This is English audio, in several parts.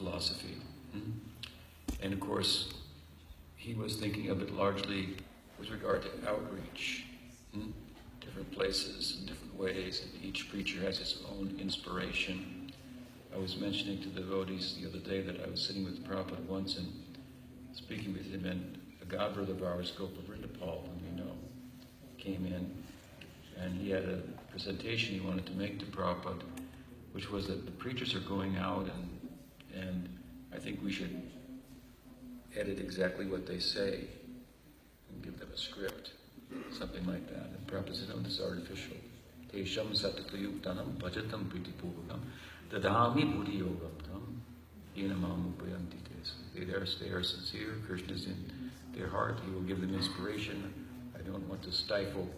philosophy. And of course, he was thinking of it largely with regard to outreach. Different places and different ways, and each preacher has his own inspiration. I was mentioning to devotees the other day that I was sitting with Prabhupada once and speaking with him, and a godbrother of ours, Gopananda, whom we know, came in, and he had a presentation he wanted to make to Prabhupada, which was that the preachers are going out, and I think we should edit exactly what they say and give them a script, something like that. And Prabhupada said, no, this is artificial. Tesham satatayuktanam bhajatam pritipurvakam dadami buddhi yogam tam yenamam upayanti tesa. They are sincere, Krishna is in their heart, he will give them inspiration. I don't want to stifle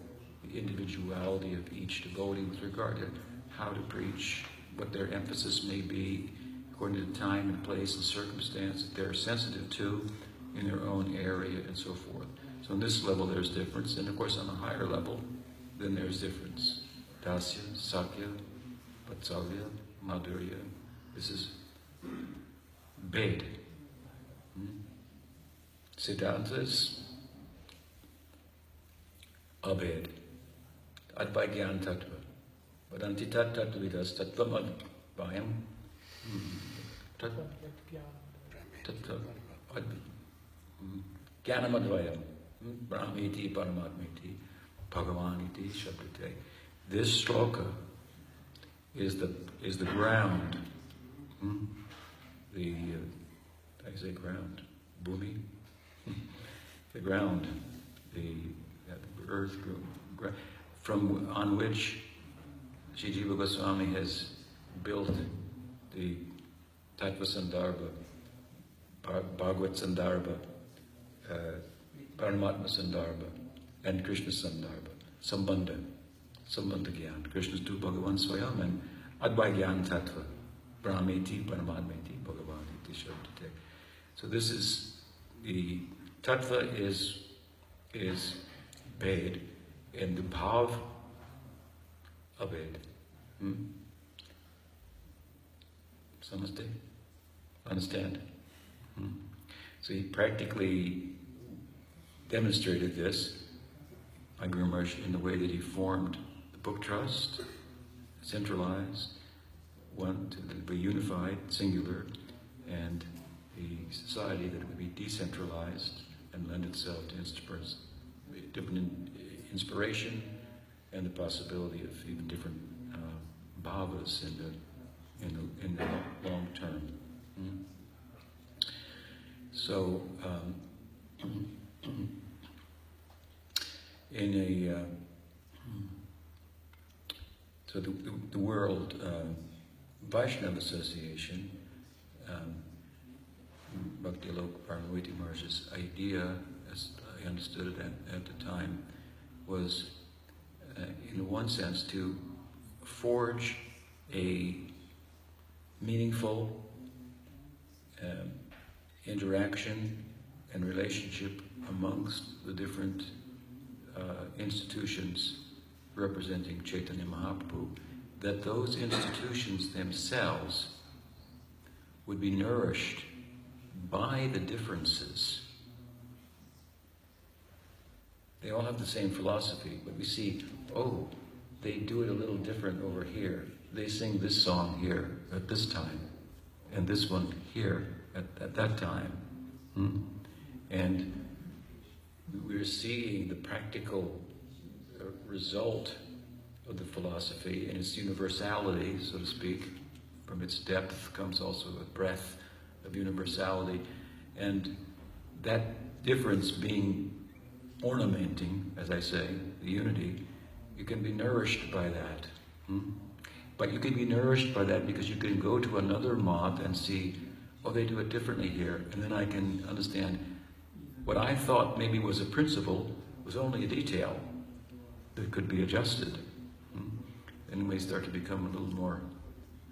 the individuality of each devotee with regard to how to preach, what their emphasis may be, according to the time and place and circumstance that they're sensitive to in their own area and so forth. So on this level there's difference, and of course on a higher level then there's difference. Dasya, Sakya, Vatsalya, Madhurya. This is Ved. Siddhanta is Abed. Advaigyan Tattva. Vadanti tat tattvidas tattvam advayam. Tattva Jnanam advayam. Brahmeti Paramadvaiti Bhagavaniti Shabdate. This shloka is the ground. I say ground. Bhumi. The ground. The earth from on which Sri Jiva Goswami has built the Tattva Sandarbha, Bhagavad Sandarbha, Paramatma Sandarbha, and Krishna Sandarbha, Sambandha Gyan. Krishna's tu Bhagavan Swayam and Advaigyan Tattva, Brahmeti, Paramadvaiti, Bhagavaniti Shabdate. So this is, the Tattva is Ved, and the Bhav of Ved. Understand? So he practically demonstrated this, my Guru Maharaj, in the way that he formed the book trust, centralized, one to be unified, singular, and the society that would be decentralized and lend itself to different inspiration and the possibility of even different bhavas in the long term. So, so the World Vaishnava Association, Bhakti Alok Paramadvaiti Maharaj's idea, as I understood it at the time, was, in one sense, to forge a meaningful interaction and relationship amongst the different institutions representing Chaitanya Mahaprabhu, that those institutions themselves would be nourished by the differences. They all have the same philosophy, but we see, oh, they do it a little different over here. They sing this song here at this time, and this one here at that time. And we're seeing the practical result of the philosophy and its universality, so to speak. From its depth comes also a breadth of universality, and that difference being ornamenting, as I say, the unity, you can be nourished by that. But you can be nourished by that because you can go to another moth and see, oh, they do it differently here, and then I can understand what I thought maybe was a principle was only a detail that could be adjusted. And we start to become a little more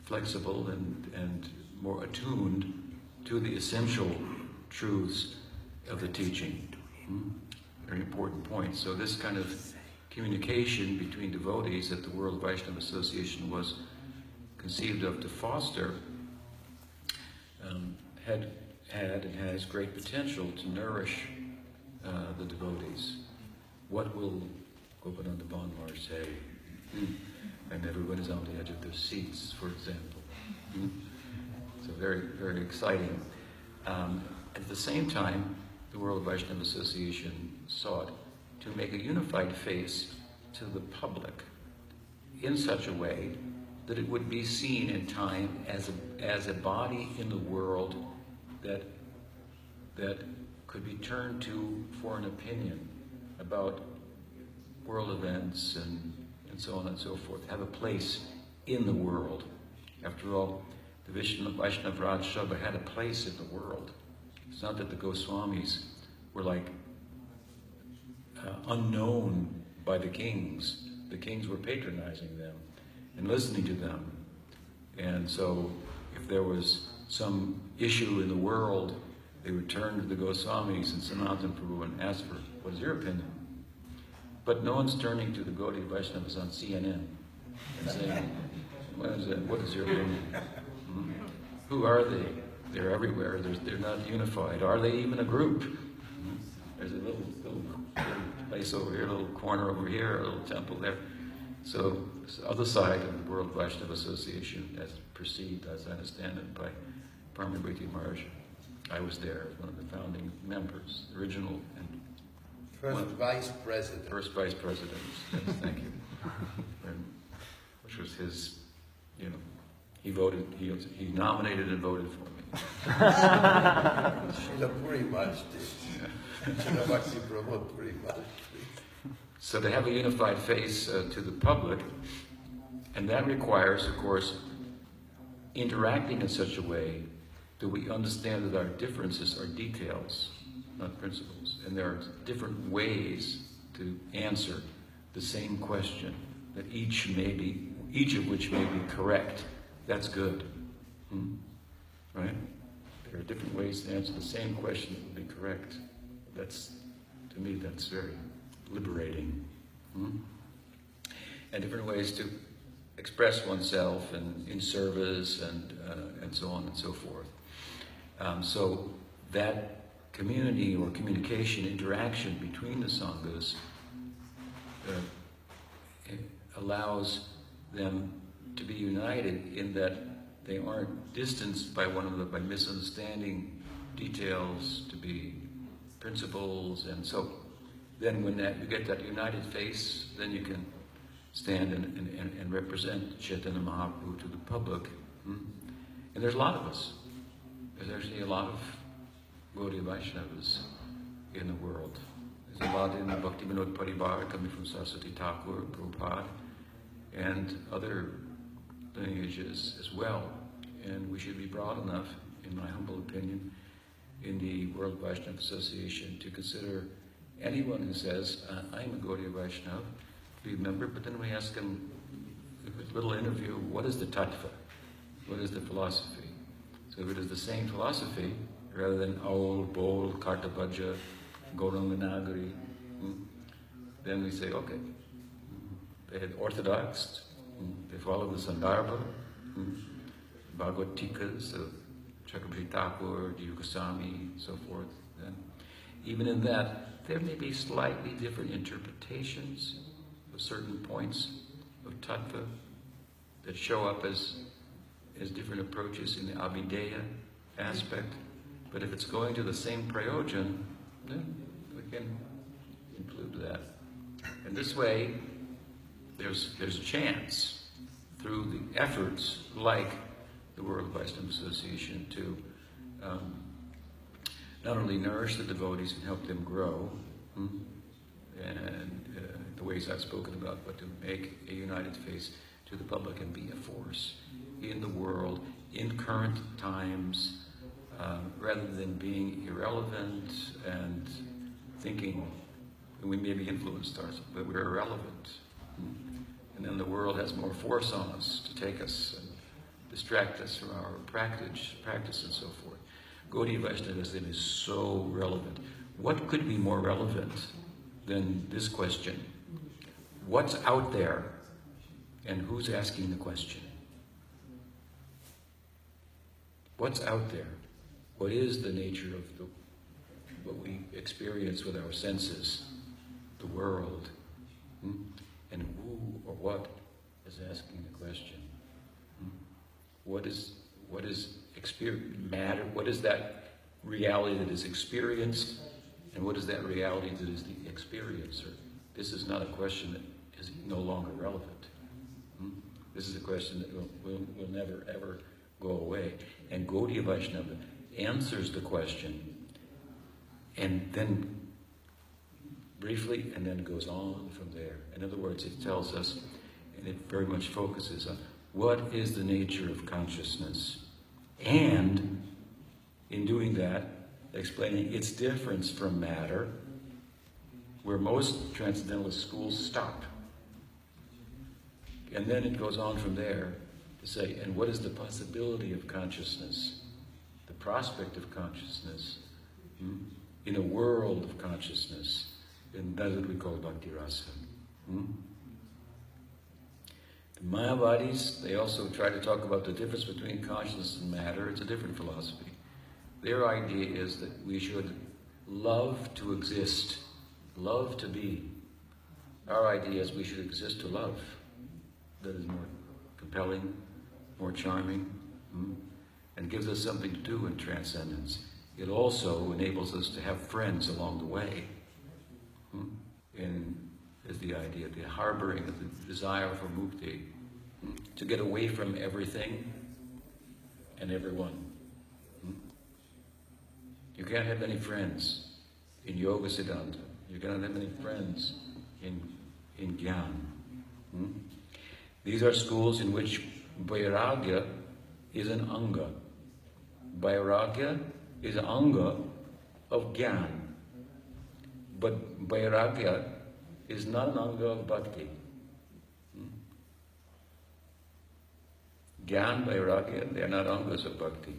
flexible and more attuned to the essential truths of the teaching. Very important point. So this kind of communication between devotees that the World Vaishnava Association was conceived of to foster had and has great potential to nourish the devotees. What will Gopananda Maharaj say? And everyone is on the edge of their seats, for example. So very, very exciting. At the same time, the World Vaishnava Association sought to make a unified face to the public in such a way that it would be seen in time as a body in the world that could be turned to for an opinion about world events and so on and so forth, have a place in the world. After all, the Vaishnava Raj Sabha had a place in the world. It's not that the Goswamis were like unknown by the kings. The kings were patronizing them and listening to them. And so if there was some issue in the world, they would turn to the Goswamis and Sanatana Prabhu and ask for, what is your opinion? But no one's turning to the Gaudiya Vaishnavas on CNN and saying, what is your opinion? Who are they? They're everywhere. They're not unified. Are they even a group? There's a little place over here, a little corner over here, a little temple there. So it's the other side of the World Vaishnava Association, as perceived, as I understand it, by Paramadvaiti Maharaj. I was there as one of the founding members, original and First vice president. First vice president, yes, thank you. Which was his, he voted, he nominated and voted for me. Srila pretty much did. Srila Bhakti Prabhu pretty much did. So to have a unified face to the public, and that requires, of course, interacting in such a way that we understand that our differences are details, not principles. And there are different ways to answer the same question, that each of which may be correct. That's good. Right? There are different ways to answer the same question that would be correct. To me, that's very liberating. And different ways to express oneself and in service and so on and so forth. So that community or communication, interaction between the sanghas allows them to be united in that they aren't distanced by one another by misunderstanding details to be principles, and so then when you get that united face, then you can stand and represent Chaitanya Mahaprabhu to the public. And there's a lot of us. There's actually a lot of Gaudiya Vaishnavas in the world. There's a lot in the Bhakti Vinod Parivar coming from Saraswati Thakur, Prabhupada, and other lineages as well. And we should be broad enough, in my humble opinion, in the World Vaishnava Association to consider anyone who says, I'm a Gaudiya Vaishnava, be a member, but then we ask them a little interview, what is the tattva? What is the philosophy? So if it is the same philosophy, rather than old, bold, Kartabhaja, Gauranganagari, then we say, okay, they had orthodox, they follow the Sandarbha, Bhagavad Tikas of Chakravarti Thakur, Goswami, so forth. Then, even in that, there may be slightly different interpretations of certain points of tattva that show up as different approaches in the Abhideya aspect. But if it's going to the same prayojan, then we can include that. And this way, there's a chance through the efforts like the World Vaishnava Association to not only nourish the devotees and help them grow, and the ways I've spoken about, but to make a united face to the public and be a force in the world, in current times, rather than being irrelevant and thinking we may be influenced, but we're irrelevant. And then the world has more force on us to take us and distract us from our practice and so forth. Gaudiya Vaishnavism is so relevant. What could be more relevant than this question? What's out there and who's asking the question? What's out there? what is the nature of what we experience with our senses, the world, and who or what is asking the question. What is matter? What is that reality that is experienced, and what is that reality that is the experiencer? This is not a question that is no longer relevant. This is a question that will never ever go away. And Gaudiya Vaishnava answers the question, and then briefly, and then goes on from there. In other words, it tells us, and it very much focuses on what is the nature of consciousness, and in doing that, explaining its difference from matter, where most transcendentalist schools stop. And then it goes on from there to say, and what is the possibility of consciousness, the prospect of consciousness, in a world of consciousness, and that's what we call Bhakti Rasa. The Mayavadis, they also try to talk about the difference between consciousness and matter. It's a different philosophy. Their idea is that we should love to exist, love to be. Our idea is we should exist to love. That is more compelling, more charming, and gives us something to do in transcendence. It also enables us to have friends along the way. And is the idea, the harboring of the desire for mukti, to get away from everything and everyone. You can't have any friends in Yoga Siddhanta. You can't have any friends in Jnana. These are schools in which Vairagya is an anga. Vairagya is an anga of Jnana. But Vairagya is not an anga of bhakti. Jnana, Vairagya, they are not angas of bhakti.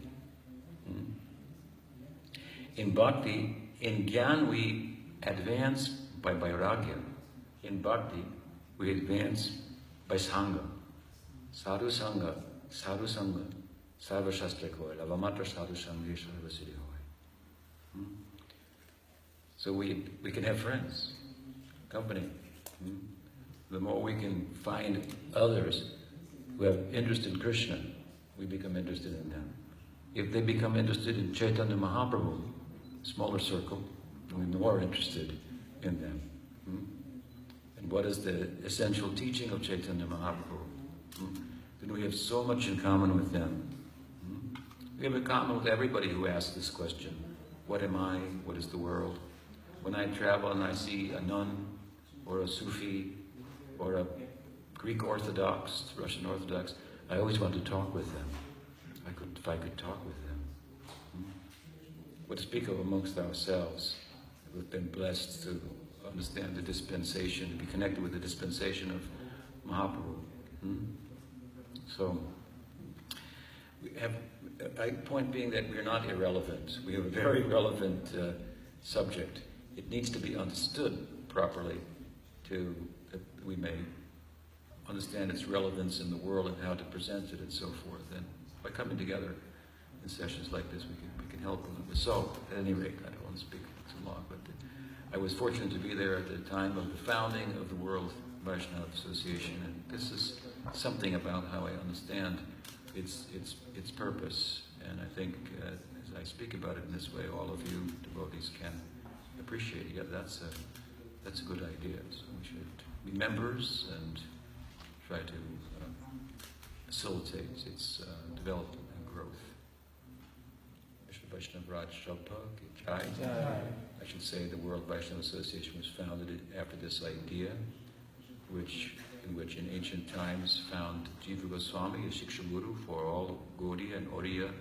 In bhakti, in Jnana we advance by Vairagya. In bhakti, we advance by Sangha. Sadhu Sangha, Sadhu Sangha, Sarva Shastra Koi, Lavamatra Sadhu Sangha, Sarva Siddhi Hoi. So we can have friends, company. The more we can find others who have interest in Krishna, we become interested in them. If they become interested in Chaitanya Mahaprabhu, smaller circle, we're more interested in them. And what is the essential teaching of Chaitanya Mahaprabhu? Then we have so much in common with them. We have in common with everybody who asks this question. What am I? What is the world? When I travel and I see a nun, or a Sufi, or a Greek Orthodox, Russian Orthodox, I always want to talk with them. If I could talk with them. What to speak of amongst ourselves. We've been blessed to understand the dispensation, to be connected with the dispensation of Mahaprabhu. So, we have, point being that we're not irrelevant. We have a very relevant subject. It needs to be understood properly that we may understand its relevance in the world and how to present it and so forth. And by coming together in sessions like this, we can help a little bit. So, at any rate, I don't want to speak too long, but I was fortunate to be there at the time of the founding of the World Vaishnava Association, and this is something about how I understand its purpose. And I think as I speak about it in this way, all of you devotees can appreciate it. Yeah, that's a good idea. So we should be members and try to facilitate its development and growth. Vaishnava Raj Shabha Ki Jai. I should say the World Vaishnava Association was founded after this idea, in which in ancient times found Jiva Goswami as Shiksha Guru for all Gaudiya and Oriya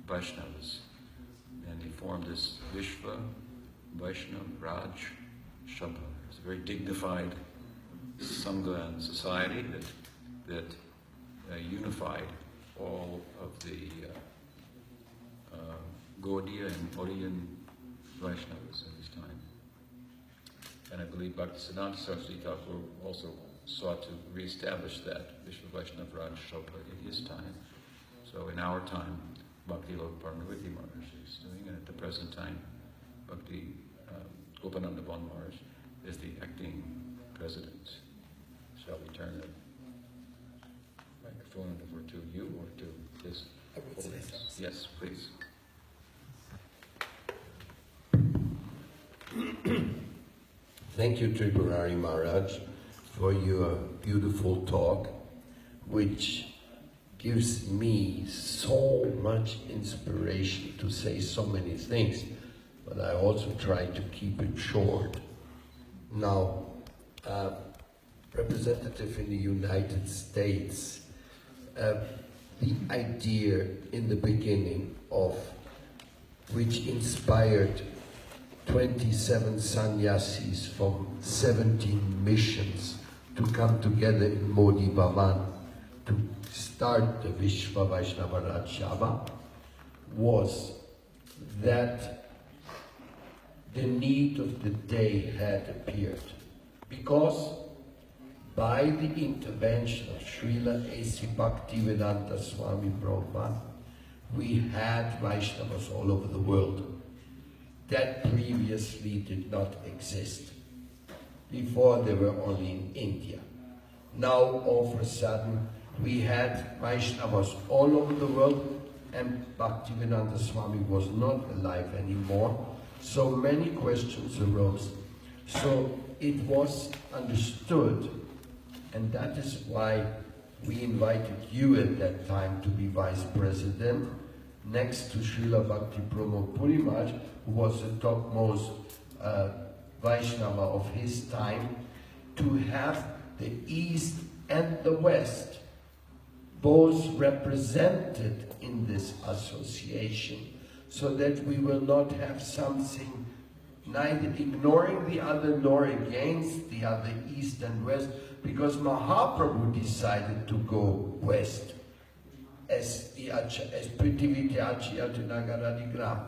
Vaishnavas. And he formed this Vishva Vaishnava Raj Shabha. It's a very dignified Sangha and society that unified all of the Gaudiya and Oriyan Vaishnavas at this time. And I believe Bhaktisiddhanta Saraswati Thakur also sought to re-establish that Vishwa Vaishnava Raj Shabha in his time. So in our time, Bhakti Lok Paramadvaiti Maharaj is doing, and at the present time, Bhakti Gopananda Maharaj is the acting president. Shall we turn the microphone over to you or to this? I would say so. Yes, please. Thank you, Tripurari Maharaj, for your beautiful talk, which gives me so much inspiration to say so many things, but I also try to keep it short. Now, representative in the United States, the idea in the beginning of which inspired 27 sannyasis from 17 missions to come together in Modi Bhavan to start the Vishwa Vaishnava Rajyava was that the need of the day had appeared, because by the intervention of Srila A.C. Bhaktivedanta Swami Prabhupada, we had Vaishnavas all over the world. That previously did not exist. Before they were only in India. Now all of a sudden we had Vaishnavas all over the world, and Bhaktivedanta Swami was not alive anymore. So many questions arose. So it was understood, and that is why we invited you at that time to be vice president, next to Srila Bhakti Pramod Puri Maharaj, who was the topmost Vaishnava of his time, to have the East and the West both represented in this association, so that we will not have something neither ignoring the other nor against the other, East and West, because Mahaprabhu decided to go West as Prithiviti Achiyati Nagaradigram.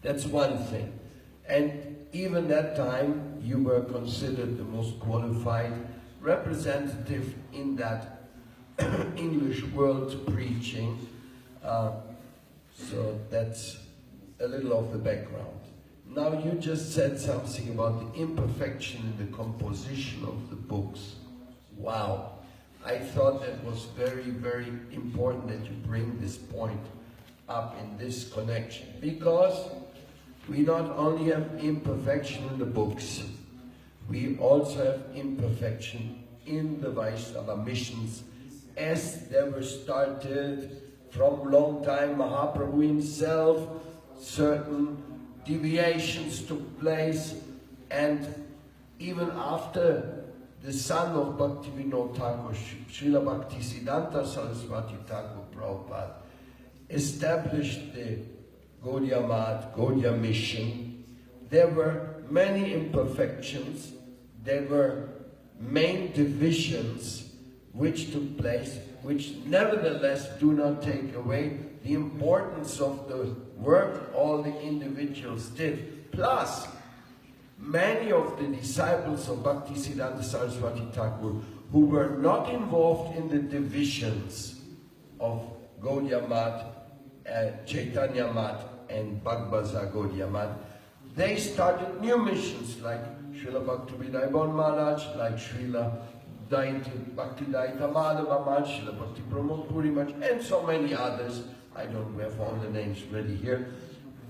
That's one thing. And even that time, you were considered the most qualified representative in that English world preaching. So that's a little of the background. Now you just said something about the imperfection in the composition of the books. Wow. I thought that was very, very important that you bring this point up in this connection, because we not only have imperfection in the books, we also have imperfection in the Vaishnava missions as they were started from long time. Mahaprabhu himself, certain deviations took place, and even after the son of Bhaktivinoda Thakur, Srila Bhaktisiddhanta Saraswati Thakur Prabhupada, established the Gaudiya Math, Gaudiya mission, there were many imperfections, there were main divisions which took place, which nevertheless do not take away the importance of the work all the individuals did. Plus, many of the disciples of Bhaktisiddhanta Saraswati Thakur who were not involved in the divisions of Gaudiya Math, Chaitanya Math and Bhagavaza Gaudiya Math, they started new missions like Srila Bhaktivedanta Maharaj, like Srila Bhakti Daita Madhava Maharaj, Srila Bhakti Pramod Puri Maharaj, and so many others. I don't have all the names ready here.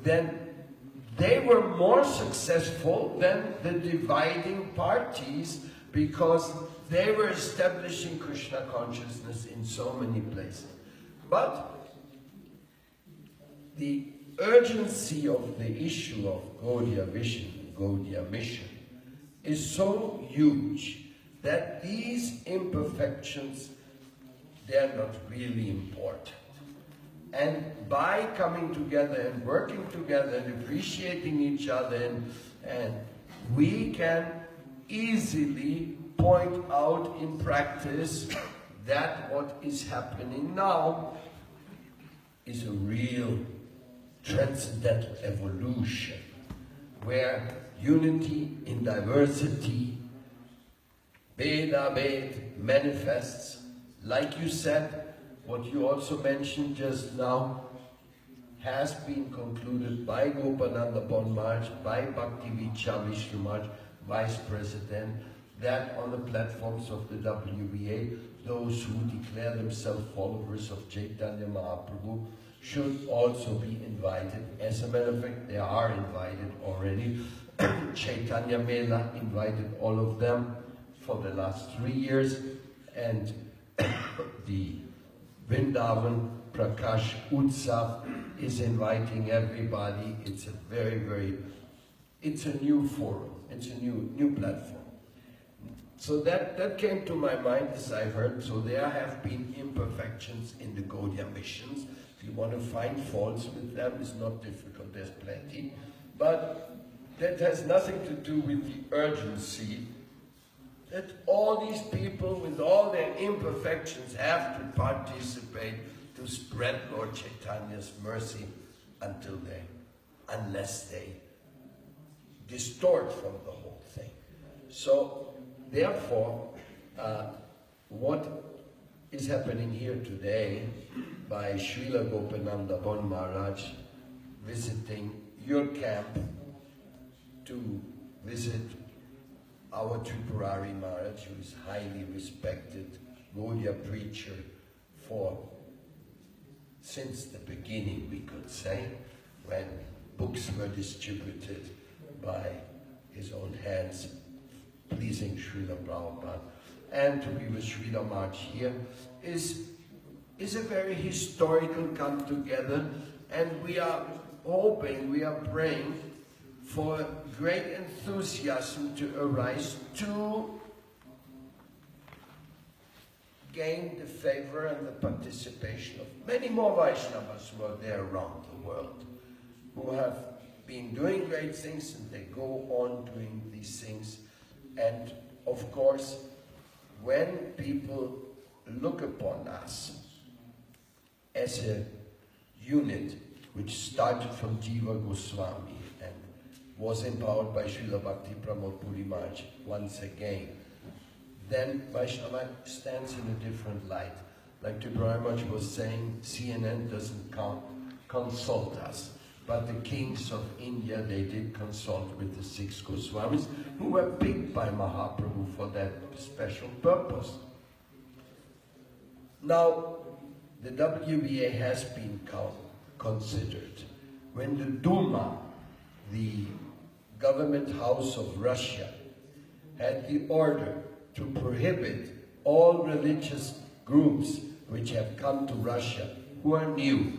Then they were more successful than the dividing parties, because they were establishing Krishna consciousness in so many places. But the urgency of the issue of Gaudiya vision, Gaudiya mission, is so huge that these imperfections, they're not really important. And by coming together and working together and appreciating each other, and we can easily point out in practice that what is happening now is a real transcendental evolution, where unity in diversity, Veda manifests, like you said, what you also mentioned just now, has been concluded by Gopananda Bon Maharaj, by Bhakti-Vichar Vishnu Maharaj, Vice President, that on the platforms of the WVA, those who declare themselves followers of Chaitanya Mahaprabhu should also be invited. As a matter of fact, they are invited already. Chaitanya Mela invited all of them for the last 3 years, and the Vrindavan Prakash Utsav is inviting everybody. It's a it's a new forum, it's a new platform. So that came to my mind as I heard. So there have been imperfections in the Gaudiya missions. If you want to find faults with them, it's not difficult, there's plenty. But that has nothing to do with the urgency that all these people with all their imperfections have to participate to spread Lord Chaitanya's mercy unless they distort from the whole thing. So therefore, what is happening here today by Srila Gopananda Bon Maharaj visiting your camp to visit our Tripurari Maharaj, who is highly respected Gaudiya preacher since the beginning, we could say, when books were distributed by his own hands, pleasing Srila Prabhupada, and to be with Srila Maharaj here is a very historical come together, and we are hoping, we are praying for great enthusiasm to arise to gain the favor and the participation of many more Vaishnavas who are there around the world, who have been doing great things and they go on doing these things. And of course, when people look upon us as a unit which started from Jiva Goswami and was empowered by Srila Bhakti Pramod Puri Maharaj once again, then Vaishnava stands in a different light. Like Tripurari Maharaj was saying, CNN doesn't consult us. But the kings of India, they did consult with the 6 Goswamis, who were picked by Mahaprabhu for that special purpose. Now, the WVA has been considered. When the Duma, the government house of Russia, had the order to prohibit all religious groups which have come to Russia, who are new,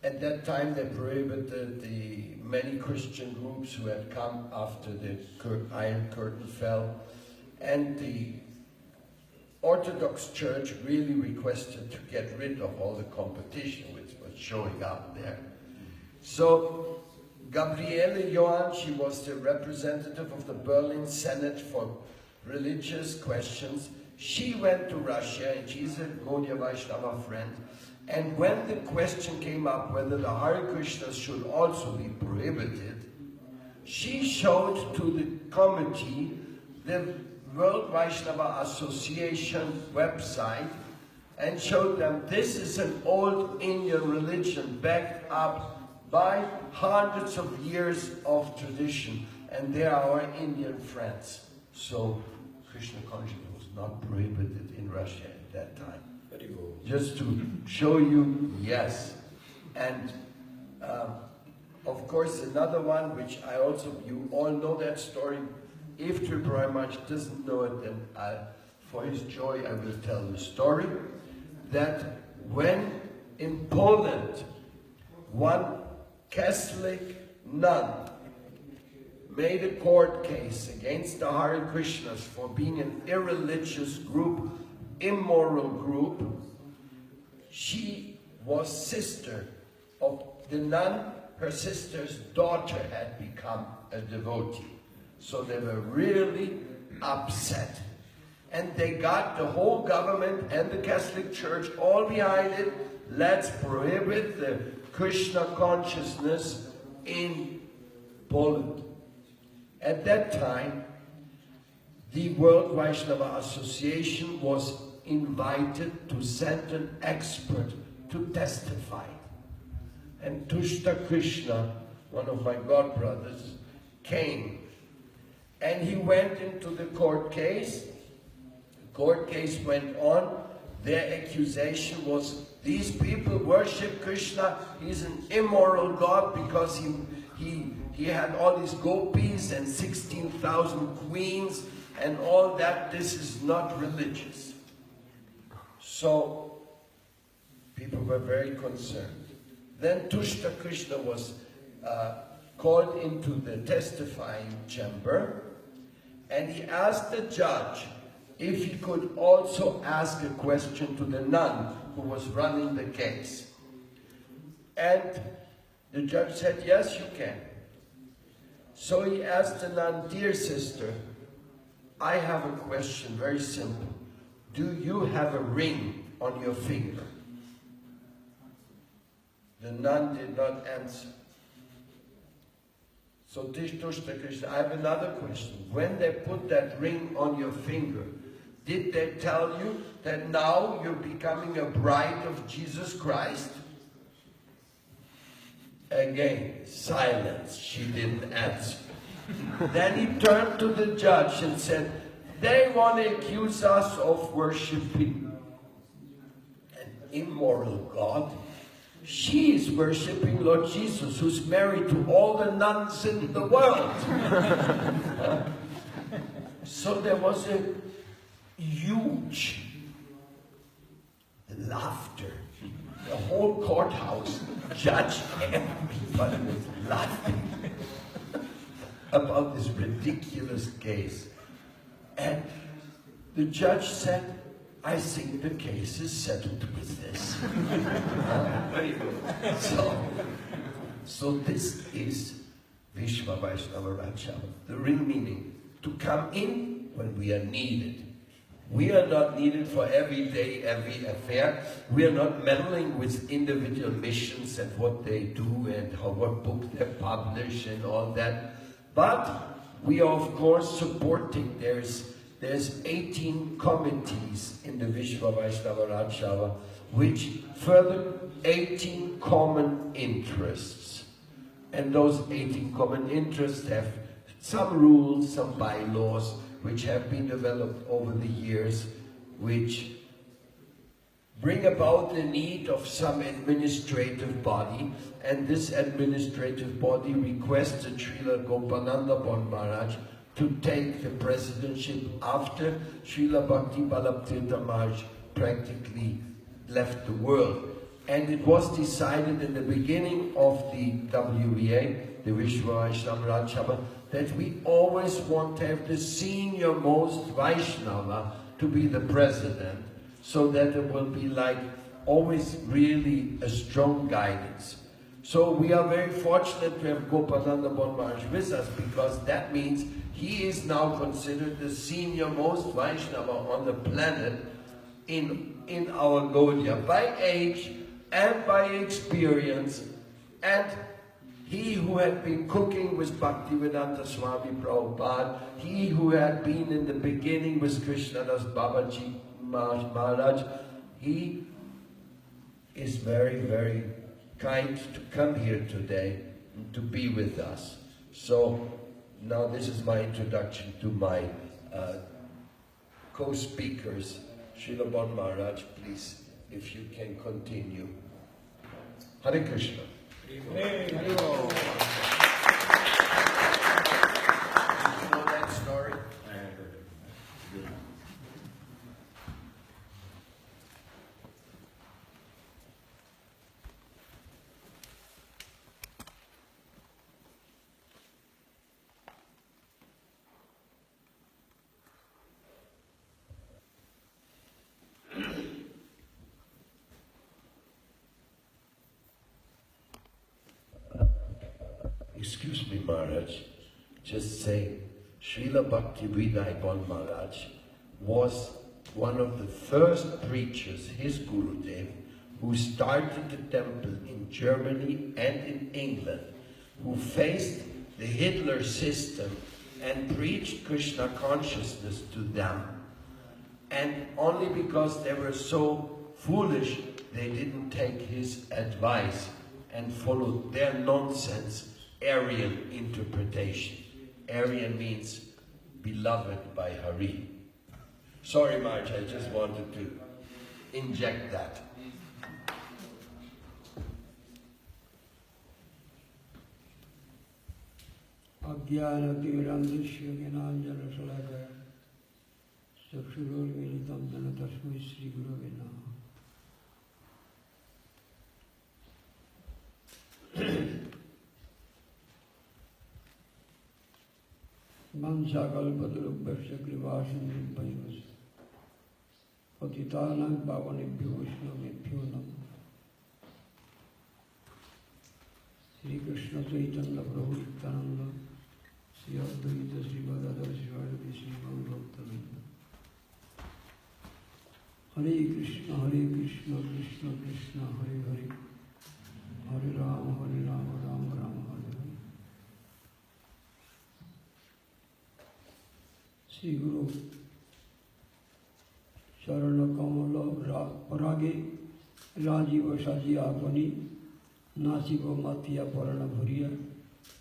at that time they prohibited the many Christian groups who had come after the Iron Curtain fell, and the Orthodox Church really requested to get rid of all the competition which was showing up there. So Gabriele Johann, she was the representative of the Berlin Senate for religious questions. She went to Russia, and she's a Gaudiya Vaishnava friend. And when the question came up whether the Hare Krishnas should also be prohibited, she showed to the committee the World Vaishnava Association website and showed them this is an old Indian religion backed up by hundreds of years of tradition, and they are our Indian friends. So Krishna consciousness was not prohibited in Russia at that time. Just to show you, yes. And of course another one which you all know that story. If Tripurari Maharaj doesn't know it, then for his joy I will tell the story, that when in Poland one Catholic nun made a court case against the Hare Krishnas for being an irreligious group, immoral group. She was sister of the nun. Her sister's daughter had become a devotee. So they were really upset. And they got the whole government and the Catholic Church all behind it. Let's prohibit the Krishna consciousness in Poland. At that time, the World Vaishnava Association was invited to send an expert to testify. And Tushta Krishna, one of my godbrothers, came. And he went into the court case. The court case went on. Their accusation was, these people worship Krishna. He's an immoral god because he had all these gopis and 16,000 queens and all that. This is not religious. So people were very concerned. Then Tushta Krishna was called into the testifying chamber, and he asked the judge if he could also ask a question to the nun who was running the case. And the judge said, yes, you can. So he asked the nun, dear sister, I have a question, very simple. Do you have a ring on your finger? The nun did not answer. So Tushta Krishna, I have another question. When they put that ring on your finger, did they tell you that now you're becoming a bride of Jesus Christ? Again, silence. She didn't answer. Then he turned to the judge and said, they want to accuse us of worshipping an immoral God. She is worshipping Lord Jesus, who's married to all the nuns in the world. So there was a huge laughter. The whole courthouse, judge, everybody was laughing about this ridiculous case. And the judge said, I think the case is settled with this. So this is WVA-VVRS, the real meaning, to come in when we are needed. We are not needed for every day, every affair. We are not meddling with individual missions and what they do and what book they publish and all that. But we are, of course, supporting. There's 18 committees in the WVA-VVRS, which further 18 common interests. And those 18 common interests have some rules, some bylaws, which have been developed over the years, which bring about the need of some administrative body, and this administrative body requested Srila Gopananda Maharaj to take the presidency after Srila Bhakti Ballabh Maharaj practically left the world. And it was decided in the beginning of the WVA, the WVA-VVRS, that we always want to have the senior most Vaishnava to be the president, so that it will be like always really a strong guidance. So we are very fortunate to have Gopananda Maharaj with us, because that means he is now considered the senior most Vaishnava on the planet in our Gaudiya, by age and by experience. And he who had been cooking with Bhaktivedanta Swami Prabhupada, he who had been in the beginning with Krishnadas Babaji Maharaj, he is very, very kind to come here today and to be with us. So now this is my introduction to my co-speakers. Srila Bon Maharaj, please, if you can continue. Hare Krishna. Hare Krishna. You know that story? Excuse me, Maharaj, just saying, Srila Bhakti-Vinay Maharaj was one of the first preachers, his Gurudev, who started the temple in Germany and in England, who faced the Hitler system and preached Krishna consciousness to them. And only because they were so foolish they didn't take his advice and follow their nonsense Aryan interpretation. Aryan means beloved by Hari. Sorry, Maharaj, I just wanted to inject that. Ajnana-timirandrishya gnananjana-salakaya Chakshurormilitam jena tasmai Sri Gurave Namaha. Mansakalpadurubhasya krivasindhubhayavasya Patitanam pavanebhyo vaishnavebhyo namaha. Sri Krishna Chaitanya Prabhu Nityananda Sri Advaita Sri Gadadhar Srivasadi Sri Gaurabhaktavinda. Hare Krishna Krishna Krishna Hare Hare Hare Rama Rama Rama Hare Hare. Sri Guru Charana Kamala Parage Rajiva Sajiyapani Nasibo Matiya Parana Bhuriya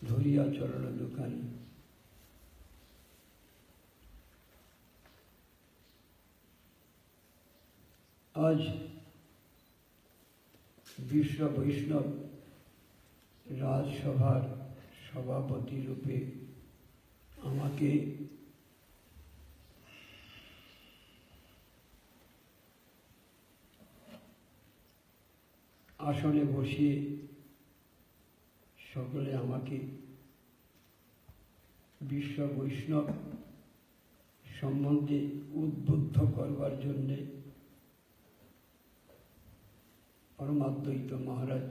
Dhuriya Charana Dukani. आज विश्व वैष्णव राजसभार सभापति रूपे आमाके आसने बसिए सकले आमाके विश्व वैष्णव सम्बन्धे उद्बुद्ध करवार जन्य Paramadvaiti maharaj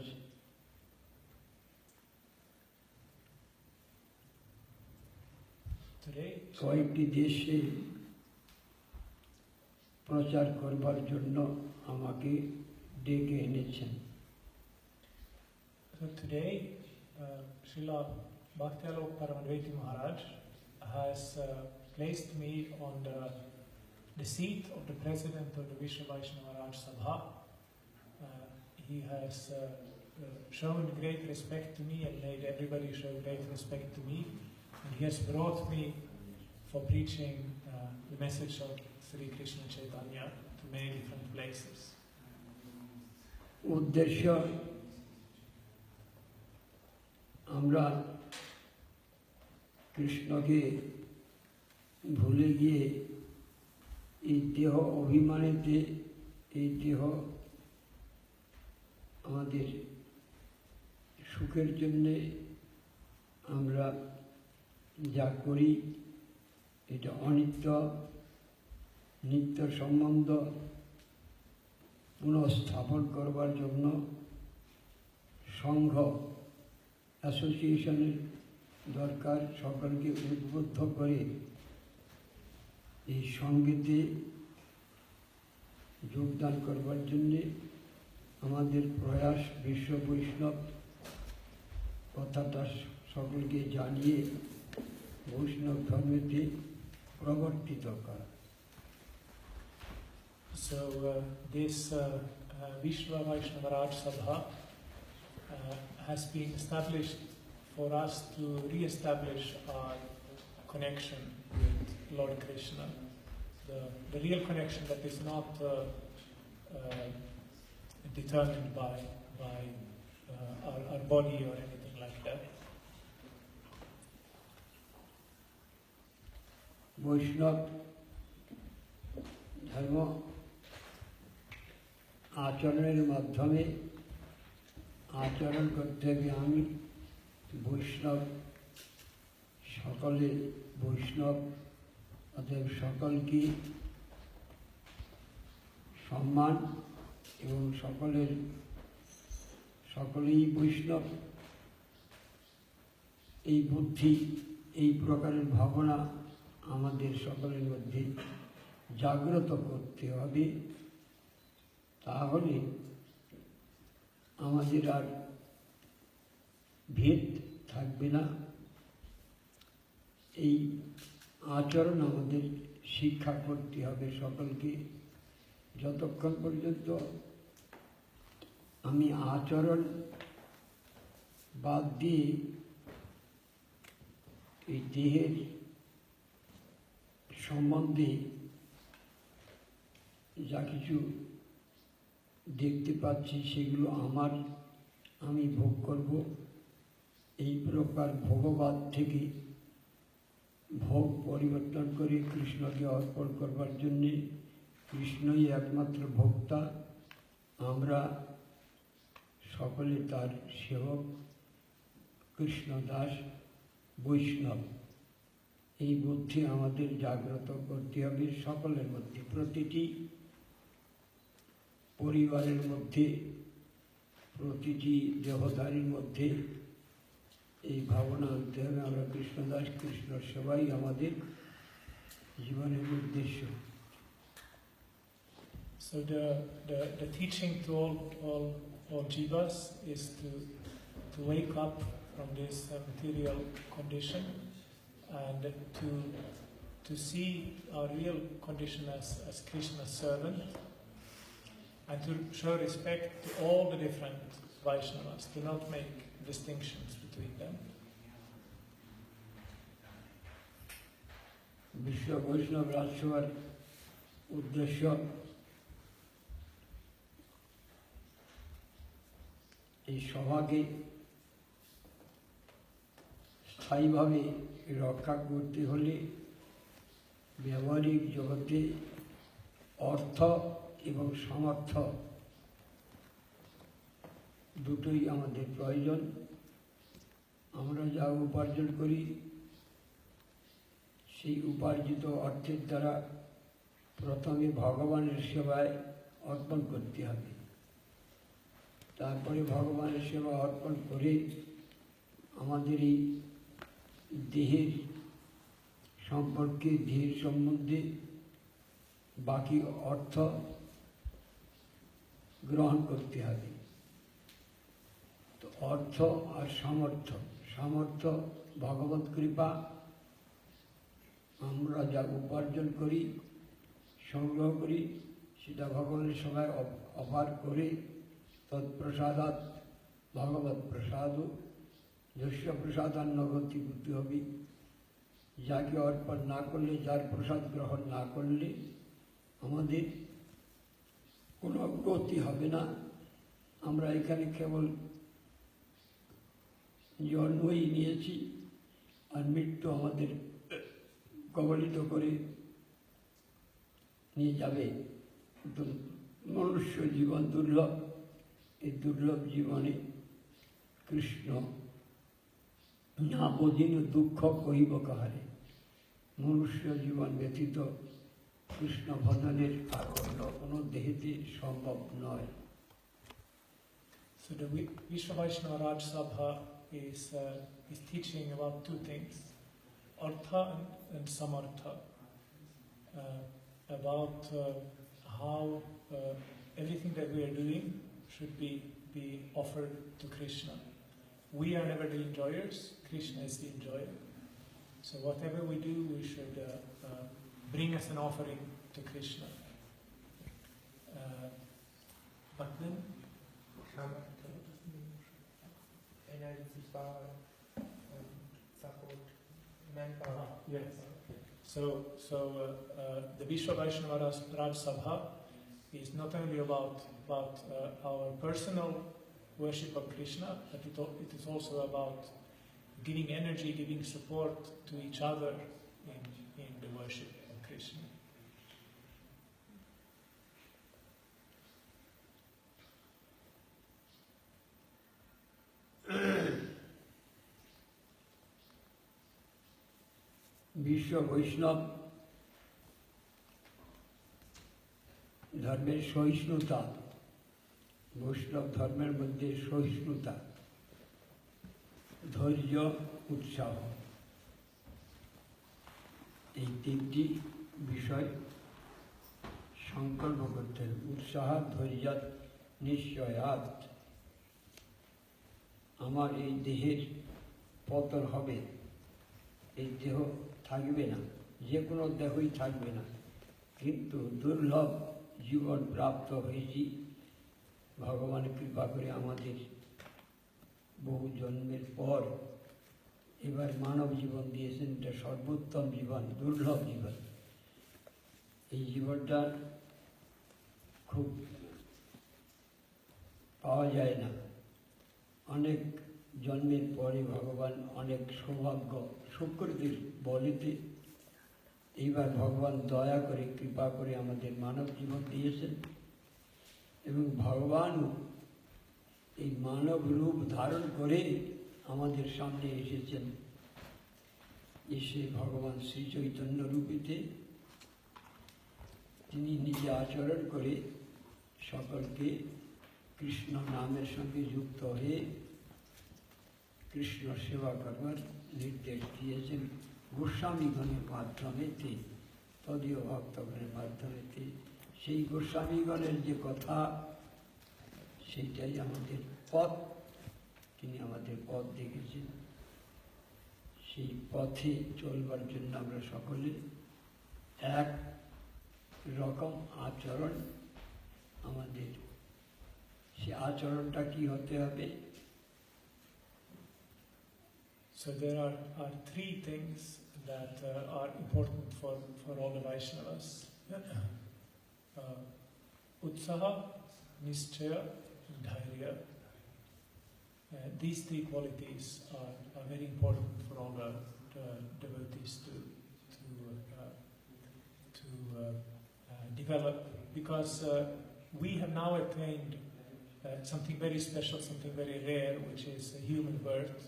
কয়েকটি দেশে প্রচার করবার জন্য আমাকে ডেকে এনেছেন। So today, Srila Bhaktialok Paramadvaiti Maharaj has placed me on the seat of the president of the Vishwa Vaishnava Raj Sabha. He has shown great respect to me and made everybody show great respect to me. And he has brought me for preaching the message of Sri Krishna Chaitanya to many different places. উদ্দেশ্য আমরা কৃষ্ণকে ভুলে গিয়ে এই দেহ অভিমানেতে এই দেহ আমাদের সুখের জন্যে আমরা যা করি এটা অনিত্য, নিত্য সম্বন্ধ পুনঃস্থাপন করবার জন্য সংঘ অ্যাসোসিয়েশনের দরকার। সকলকে উদ্বুদ্ধ করে এই সঙ্গীতে যোগদান করবার জন্যে আমাদের প্রয়াস বিশ্ব বৈষ্ণব কথাটা সকলকে জানিয়ে বৈষ্ণব ধর্মেতে প্রবর্তিত করা। So this Vishwa Vaishnava Raj Sabha has been established for us to re-establish our connection with Lord Krishna, the real connection that is not determined by our body or anything like that. বৈষ্ণব ধর্ম আচরণের মাধ্যমে আচরণ করতে হবে। আমি বৈষ্ণব, সকলে বৈষ্ণব, অতএব সকলকে সম্মান এবং সকলেই বৈষ্ণব এই বুদ্ধি, এই প্রকারের ভাবনা আমাদের সকলের মধ্যে জাগ্রত করতে হবে। তাহলে আমাদের আর ভেদ থাকবে না। এই আচরণ আমাদের শিক্ষা করতে হবে সকলকে। যতক্ষণ পর্যন্ত আমি আচরণ বাদ দিয়ে এই দেহের সম্বন্ধে যা কিছু দেখতে পাচ্ছি সেগুলো আমার, আমি ভোগ করব, এই প্রকার ভোগবাদ থেকে ভোগ পরিবর্তন করে কৃষ্ণকে অর্পণ করবার জন্যে, কৃষ্ণই একমাত্র ভোক্তা, আমরা সকলে তার সেবক, কৃষ্ণদাস, বৈষ্ণব। এই বুদ্ধি আমাদের জাগ্রত করতে হবে সকলের মধ্যে, প্রতিটি পরিবারের মধ্যে, প্রতিটি দেহধারীর মধ্যে এই ভাবনা আনতে হবে। আমরা কৃষ্ণদাস, কৃষ্ণ সেবাই আমাদের জীবনের উদ্দেশ্য। So the teaching to all jivas is to wake up from this material condition and to see our real condition as Krishna's servant, and to show respect to all the different Vaishnavas, to not make distinctions between them. বিশ্ব বৈষ্ণব রাজসভার উদ্দেশ্য এই সভাকে স্থায়ীভাবে রক্ষা করতে হলে ব্যবহারিক জগতে অর্থ এবং সামর্থ্য দুটোই আমাদের প্রয়োজন। আমরা যা উপার্জন করি সেই উপার্জিত অর্থের দ্বারা প্রথমে ভগবানের সেবায় অর্পণ করতে হবে, তারপরে ভগবানের সেবা অর্পণ করে আমাদের এই দেহের সম্পর্কে, দেহের সম্বন্ধে বাকি অর্থ গ্রহণ করতে হবে। তো অর্থ আর সামর্থ্য, সামর্থ্য ভগবত কৃপা, আমরা যা উপার্জন করি, সংগ্রহ করি, সেটা ভগবানের সেবায় অফার করে তৎপ্রসাদাৎ ভগবত প্রসাদ, যস্য প্রসাদান্ন গতি বুদ্ধি হবে। যাকে অর্পণ না করলে, যার প্রসাদ গ্রহণ না করলে আমাদের কোনো গতি হবে না। আমরা এখানে কেবল জন্মই নিয়েছি, আর মৃত্যু আমাদের কবলিত করে নিয়ে যাবে। কিন্তু মনুষ্য জীবন দুর্লভ, এই দুর্লভ জীবনে কৃষ্ণ না বোধিন দুঃখ কহিব কাহারে। মনুষ্য জীবন ব্যতীত কৃষ্ণ ভজনের আর অন্য কোনো দেহেতে সম্ভব নয়। So the Vishwa Vaishnava Raj Sabha is teaching about two things, Artha and Samartha, about how everything that we are doing should be offered to Krishna. We are never the enjoyers, Krishna is the enjoyer. So whatever we do, we should bring as an offering to Krishna. But then energy, power, support, manpower. Yes. So the Vishwa Vaishnava Raj Sabha is not only about our personal worship of Krishna, but it is also about giving energy, giving support to each other in the worship of Krishna. বিশ্ব বৈষ্ণব ধর্মের সহিষ্ণুতা, বৈষ্ণব ধর্মের মধ্যে সহিষ্ণুতা, ধৈর্য, উৎসাহ, এই তিনটি বিষয় সংকল্প করতে হবে। উৎসাহ, ধৈর্য, নিশ্চয়াত। আমার এই দেহের পতন হবে, এই দেহ থাকবে না, যে কোনো দেহই থাকবে না, কিন্তু দুর্লভ জীবন প্রাপ্ত হয়েছি, ভগবান কৃপা করে আমাদের বহু জন্মের পর এবার মানব জীবন দিয়েছেন। এটা সর্বোত্তম জীবন, দুর্লভ জীবন। এই জীবনটা খুব পাওয়া যায় না। অনেক জন্মের পরে ভগবান অনেক সৌভাগ্য সুকৃতির বলেতে এইবার ভগবান দয়া করে কৃপা করে আমাদের মানব জীবন দিয়েছেন এবং ভগবানও এই মানব রূপ ধারণ করে আমাদের সামনে এসেছেন। এসে ভগবান শ্রী চৈতন্য রূপেতে তিনি নিজে আচরণ করে সকলকে কৃষ্ণ নামের সঙ্গে যুক্ত হয়ে কৃষ্ণ সেবা করবার নির্দেশ দিয়েছেন গোস্বামীগণের মাধ্যমেতে, তদীয় ভক্তগণের মাধ্যমেতে। সেই গোস্বামীগণের যে কথা, সেইটাই আমাদের পথ। তিনি আমাদের পথ দেখেছেন। সেই পথে চলবার জন্য আমরা সকলে এক রকম আচরণ, আমাদের সে আচরণটা কি হতে হবে? So there are three things that are important for all the Vaishnavas. Utsaha, Nishchaya, and Dhairya. These three qualities are very important for all the devotees to develop, because we have now attained something very special, something very rare, which is a human birth.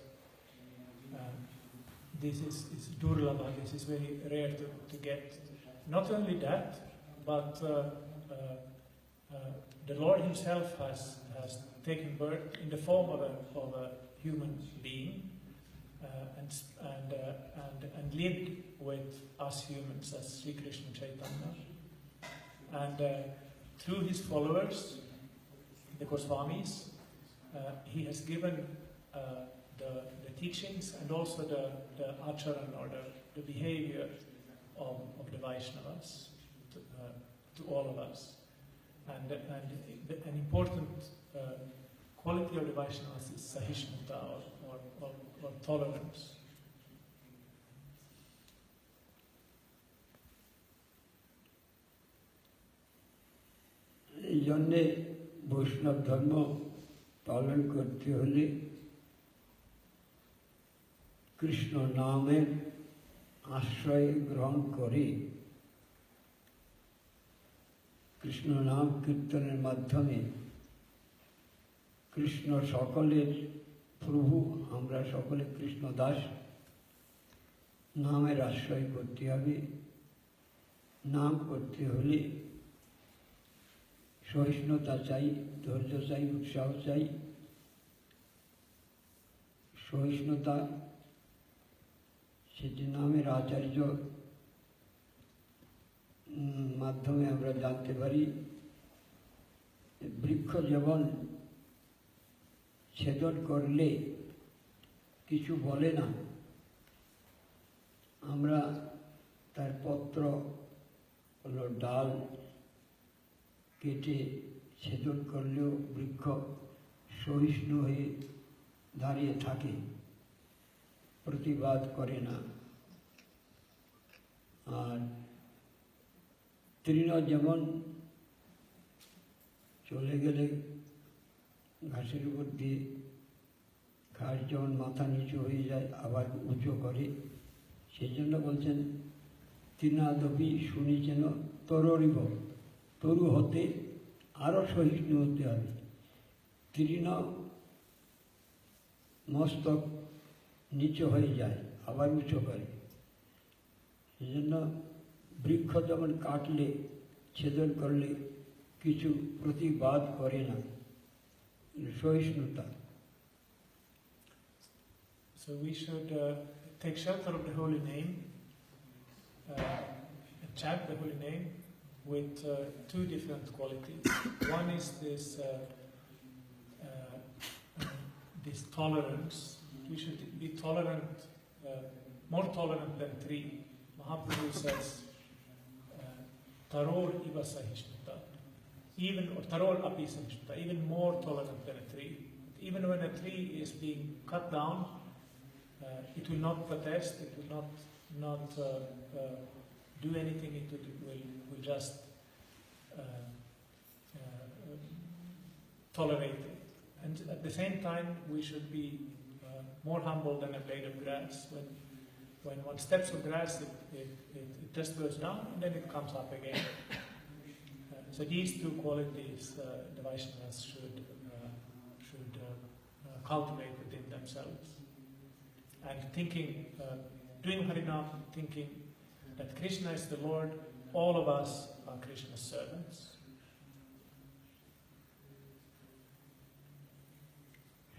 This is durlabha, this is very rare to get. Not only that, but the Lord Himself has taken birth in the form of a human being and lived with us humans as Sri Krishna Chaitanya. And through His followers, the Goswamis, He has given the teachings and also the acharan, or the behavior of the Vaishnavas to all of us. And an important quality of the Vaishnavas is sahishnata, or tolerance. এই জন্যে বৈষ্ণব ধর্ম পালন করতে হলে কৃষ্ণ নামের আশ্রয় গ্রহণ করে কৃষ্ণ নাম কীর্তনের মাধ্যমে কৃষ্ণ সকলের প্রভু, আমরা সকলে কৃষ্ণ দাস, নামের আশ্রয় করতে হবে। নাম করতে হলে সহিষ্ণুতা চাই, ধৈর্য চাই, উৎসাহ চাই। সহিষ্ণুতা, সেটি নামের আচার্য মাধ্যমে আমরা জানতে পারি। বৃক্ষ যেমন ছেদন করলে কিছু বলে না, আমরা তার পত্র হলো ডাল কেটে ছেদন করলেও বৃক্ষ সহিষ্ণু হয়ে দাঁড়িয়ে থাকে, প্রতিবাদ করে না। আর তৃণ যেমন চলে গেলে ঘাসের উপর দিয়ে ঘাস যেমন মাথা নিচু হয়ে যায় আবার উঁচু করে, সেই জন্য বলছেন তৃণাদপি শুনিছেন তরুরিব, তরু হতে আরও সহিষ্ণু হতে হবে। তৃণ মস্তক নিচু হয়ে যায় আবার উঁচু করে, সেই জন্য বৃক্ষ যেমন কাটলে ছেদন করলে কিছু প্রতিবাদ করে না, সহিষ্ণুতা। So we should take shelter of the holy name, and chant the holy name with two different qualities. One is this tolerance. We should be tolerant, more tolerant than three. Mahaprabhu says, Taror iva sahishnata. even or tarol api sahishnata, even more tolerant than a tree. Even when a tree is being cut down, it will not protest, it will not do anything, it will just tolerate it. And at the same time, we should be more humble than a blade of grass. When one steps on grass, it just goes down and then it comes up again. So these two qualities the Vaishnavas should cultivate within themselves. And thinking, doing Harinam, thinking that Krishna is the Lord, all of us are Krishna's servants.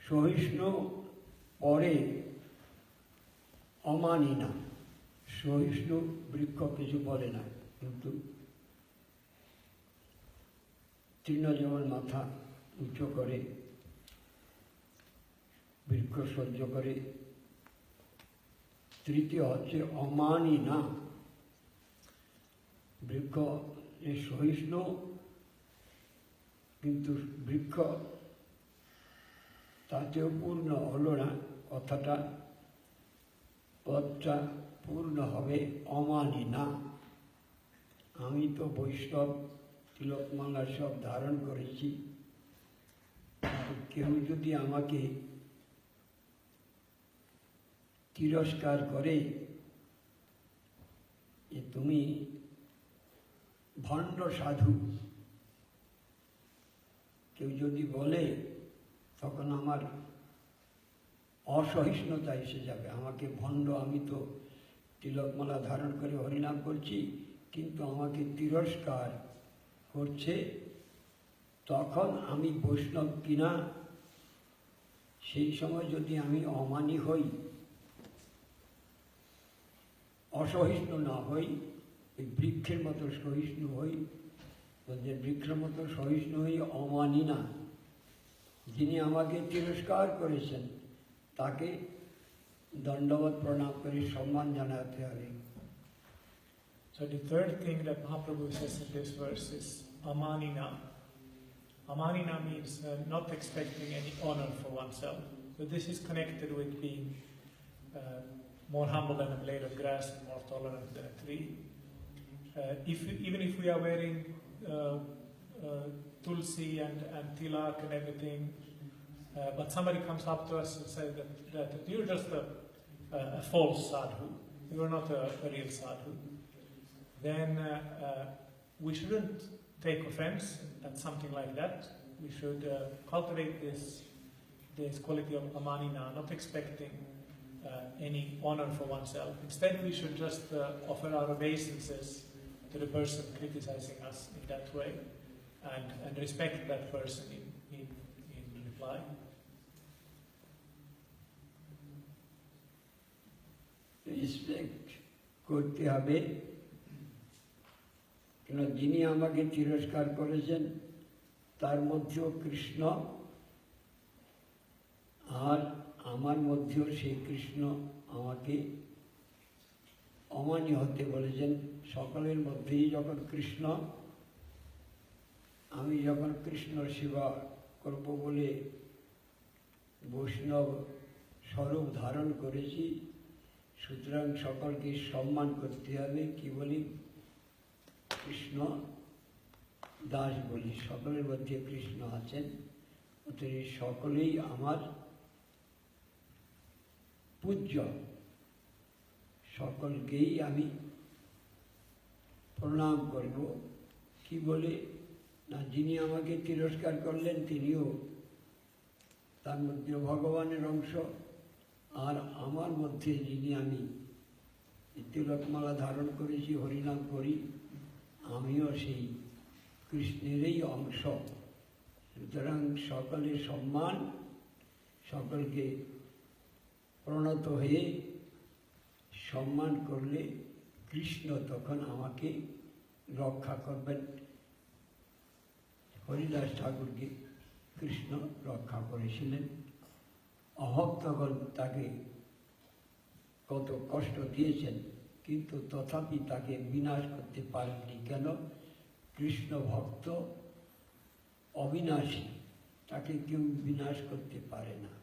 সহিষ্ণু পরে অমানি না, সহিষ্ণু বৃক্ষ কিছু বলে না, কিন্তু তৃণ যেমন মাথা উঁচু করে বৃক্ষ সহ্য করে, তৃতীয় হচ্ছে অমানি না, বৃক্ষ সহিষ্ণু কিন্তু বৃক্ষ তাতেও পূর্ণ হলো না, কথাটা পদটা পূর্ণ হবে অমানি না। আমি তো বৈষ্ণব তিলকমালা সব ধারণ করেছি, কেউ যদি আমাকে তিরস্কার করে যে তুমি ভণ্ড সাধু, কেউ যদি বলে, তখন আমার অসহিষ্ণুতা এসে যাবে। আমাকে ভণ্ড, আমি তো তিলকমালা ধারণ করে হরিনাম করছি, কিন্তু আমাকে তিরস্কার করছে, তখন আমি বৈষ্ণব কিনা, সেই সময় যদি আমি অমানি হই, অসহিষ্ণু না হই, ওই বৃক্ষের মতো সহিষ্ণু হই, যে বৃক্ষের মতো সহিষ্ণু হই, অমানি না, যিনি আমাকে তিরস্কার করেছেন তাকে দণ্ডবত প্রণাম করে সম্মান জানাতে হবে। So the third thing that Mahaprabhu says in this verse is amanina. Amanina means not expecting any honor for oneself. So this is connected with being more humble than a blade of grass and more tolerant than a tree. Even if we are wearing tulsi and tilak and everything, but somebody comes up to us and says that you're just a false sadhu, you're not a real sadhu, then we shouldn't take offense at something like that. We should cultivate this quality of amanina, not expecting any honor for oneself. Instead, we should just offer our obeisances to the person criticizing us in that way, and respect that person in reply. Respect করতে হবে, কেন যিনি আমাকে তিরস্কার করেছেন তার মধ্যেও কৃষ্ণ, আর আমার মধ্যেও সেই কৃষ্ণ আমাকে অমানি হতে বলেছেন। সকলের মধ্যেই যখন কৃষ্ণ, আমি যখন কৃষ্ণ সেবা করব বলে বৈষ্ণব স্বরূপ ধারণ করেছি, সুতরাং সকলকে সম্মান করতে হবে। কি বলি? কৃষ্ণ দাস বলি। সকলের মধ্যে কৃষ্ণ আছেন, অতএব সকলেই আমার পূজ্য, সকলকেই আমি প্রণাম করব। কি বলে? না, যিনি আমাকে তিরস্কার করলেন তিনিও, তার মধ্যে ভগবানের অংশ, আর আমার মধ্যে যিনি আমি তিলকমালা ধারণ করেছি, হরিনাম করি, আমিও সেই কৃষ্ণেরই অংশ। সুতরাং সকলের সম্মান, সকলকে প্রণত হয়ে সম্মান করলে কৃষ্ণ তখন আমাকে রক্ষা করবেন। হরিদাস ঠাকুরকে কৃষ্ণ রক্ষা করেছিলেন। অভক্তগণ তাকে কত কষ্ট দিয়েছেন, কিন্তু তথাপি তাকে বিনাশ করতে পারেননি। কেন? কৃষ্ণ ভক্ত অবিনাশী, তাকে কেউ বিনাশ করতে পারে না।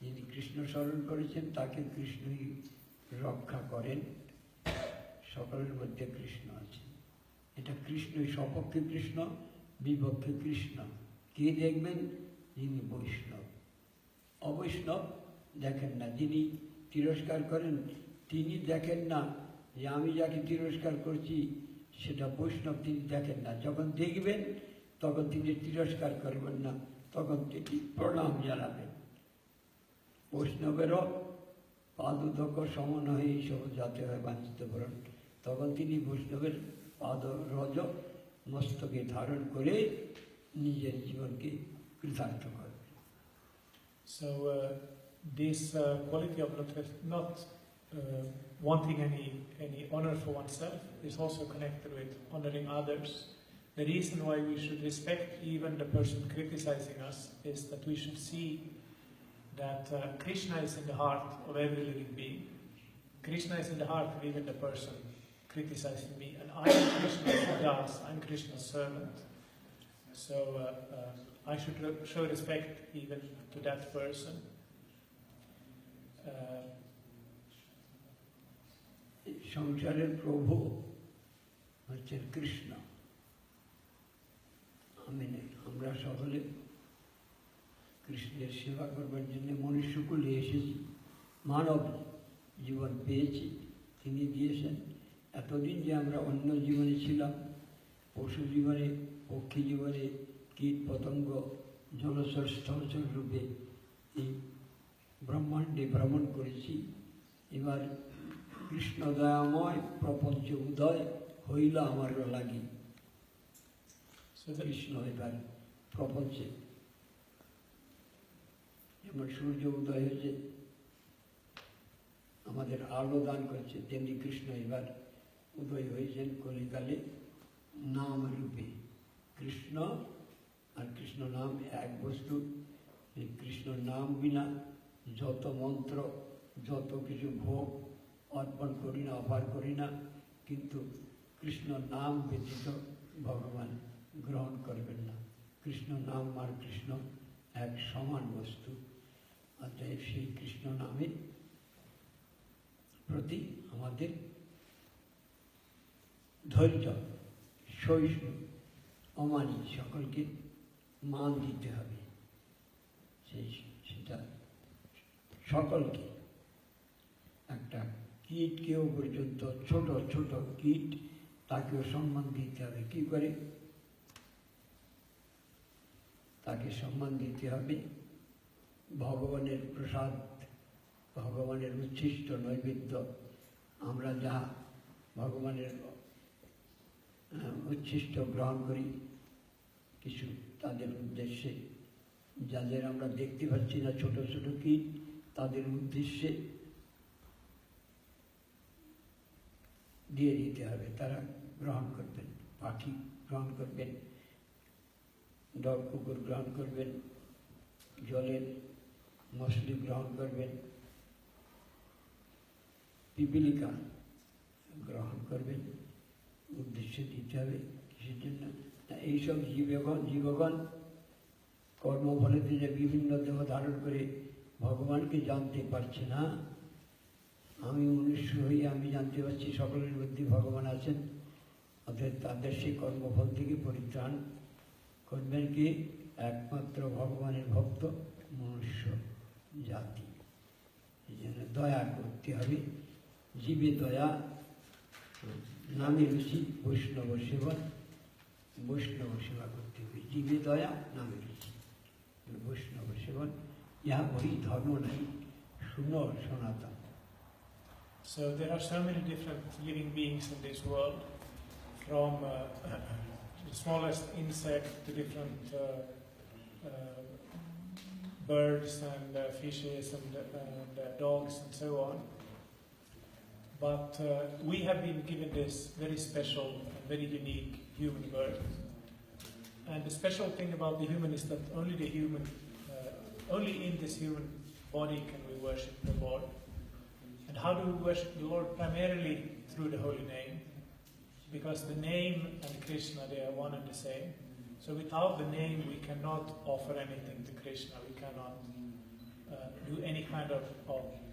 যিনি কৃষ্ণ স্মরণ করেছেন তাকে কৃষ্ণই রক্ষা করেন, সকলের মধ্যে কৃষ্ণ আছেন। এটা কৃষ্ণই, সপক্ষে কৃষ্ণ, বিপক্ষে কৃষ্ণ। কে দেখবেন? যিনি বৈষ্ণব। অবৈষ্ণব দেখেন না, যিনি তিরস্কার করেন তিনি দেখেন না যে আমি যাকে তিরস্কার করছি সেটা বৈষ্ণব, তিনি দেখেন না। যখন দেখবেন তখন তিনি তিরস্কার করবেন না, তখন তিনি প্রণাম জানাবেন। বৈষ্ণবেরও পাদুদক সমান হয়ে এইসব যাতে হয় বাঞ্ছিত বরণ, তখন তিনি বৈষ্ণবের পাদ রজ মস্তকে ধারণ করে নিজের জীবনকে কৃতার্থ করবেন। So this quality of not wanting any honor for oneself is also connected with honoring others. The reason why we should respect even the person criticizing us is that we should see that Krishna is in the heart of every living being. Krishna is in the heart of even the person criticizing me, and I am Krishna's das, I am Krishna's servant. So I should show respect even to that person. সংসারের প্রভু হচ্ছেন কৃষ্ণ, আমি নেই। আমরা সকলে কৃষ্ণের সেবা করবার জন্য মনুষ্যকুলে এসেছি, মানব জীবন পেয়েছি, তিনি দিয়েছেন। এতদিন যে আমরা অন্য জীবনে ছিলাম, পশু জীবনে, পক্ষী জীবনে, কীট পতঙ্গ, জলচর স্থলচর রূপে এই ব্রহ্মাণ্ডে ভ্রমণ করেছি। এবার কৃষ্ণ দয়াময় প্রপঞ্চ উদয় হইল আমার লাগি। কৃষ্ণ এবার প্রপঞ্চে যেমন সূর্য উদয় হয়েছে আমাদের আলো দান করছে, তেমনি কৃষ্ণ এবার উদয় হয়েছেন কলিকালে নাম রূপে। কৃষ্ণ আর কৃষ্ণ নাম এক বস্তু। এই কৃষ্ণ নাম বিনা যত মন্ত্র, যত কিছু ভোগ অর্পণ করি না, অপার করি না, কিন্তু কৃষ্ণ নাম ব্যতীত ভগবান গ্রহণ করবেন না। কৃষ্ণ নাম আর কৃষ্ণ এক সমান বস্তু। অতএব সেই কৃষ্ণ নামের প্রতি আমাদের ধৈর্য, সহিষ্ণু, অমানি সকলকে মান দিতে হবে। সেটা সকলকে, একটা কীটকেও পর্যন্ত, ছোট ছোট কীট তাকেও সম্মান দিতে হবে। কি করে? তাকে সম্মান দিতে হবে ভগবানের প্রসাদ, ভগবানের উচ্ছিষ্ট নৈবেদ্য। আমরা যা ভগবানের উচ্ছিষ্ট গ্রহণ করি কিছু তাদের উদ্দেশ্যে, যাদের আমরা দেখতে পাচ্ছি না ছোট ছোট কীট, তাদের উদ্দেশ্যে দিয়ে দিতে হবে, তারা গ্রহণ করবেন। পাখি গ্রহণ করবেন, ডগ কুকুর গ্রহণ করবেন, জলের মছলি গ্রহণ করবেন, পিপিলিকা গ্রহণ করবেন। উদ্দেশ্য দিতে হবে কিসের জন্য? এইসব জীবগণ কর্মফলেতে যে বিভিন্ন দেহ ধারণ করে ভগবানকে জানতে পারছে না। আমি মনুষ্য হয়ে আমি জানতে পারছি সকলের মধ্যে ভগবান আছেন। অর্থাৎ তাদের সেই কর্মফল থেকে পরিত্রাণ করবেন কি? একমাত্র ভগবানের ভক্ত মনুষ্য জাতি। এই জন্য দয়া করতে হবে, জীবে দয়া, নামে রুচি, বৈষ্ণব সেবন। বৈষ্ণব সেবা করতে হবে, জীবে দয়া, নামে রুচি, বৈষ্ণব সেবন। ইহা ওই ধর্ম নাই, শুনো সনাতন। So there are so many different living beings in this world, from the smallest insect to different birds and fishes and dogs and so on. But we have been given this very special, very unique human birth. And the special thing about the human is that only in this human body can we worship the Lord. And how do we worship the Lord? Primarily through the holy name, because the name and Krishna, they are one and the same. So without the name, we cannot offer anything to Krishna. We cannot do any kind of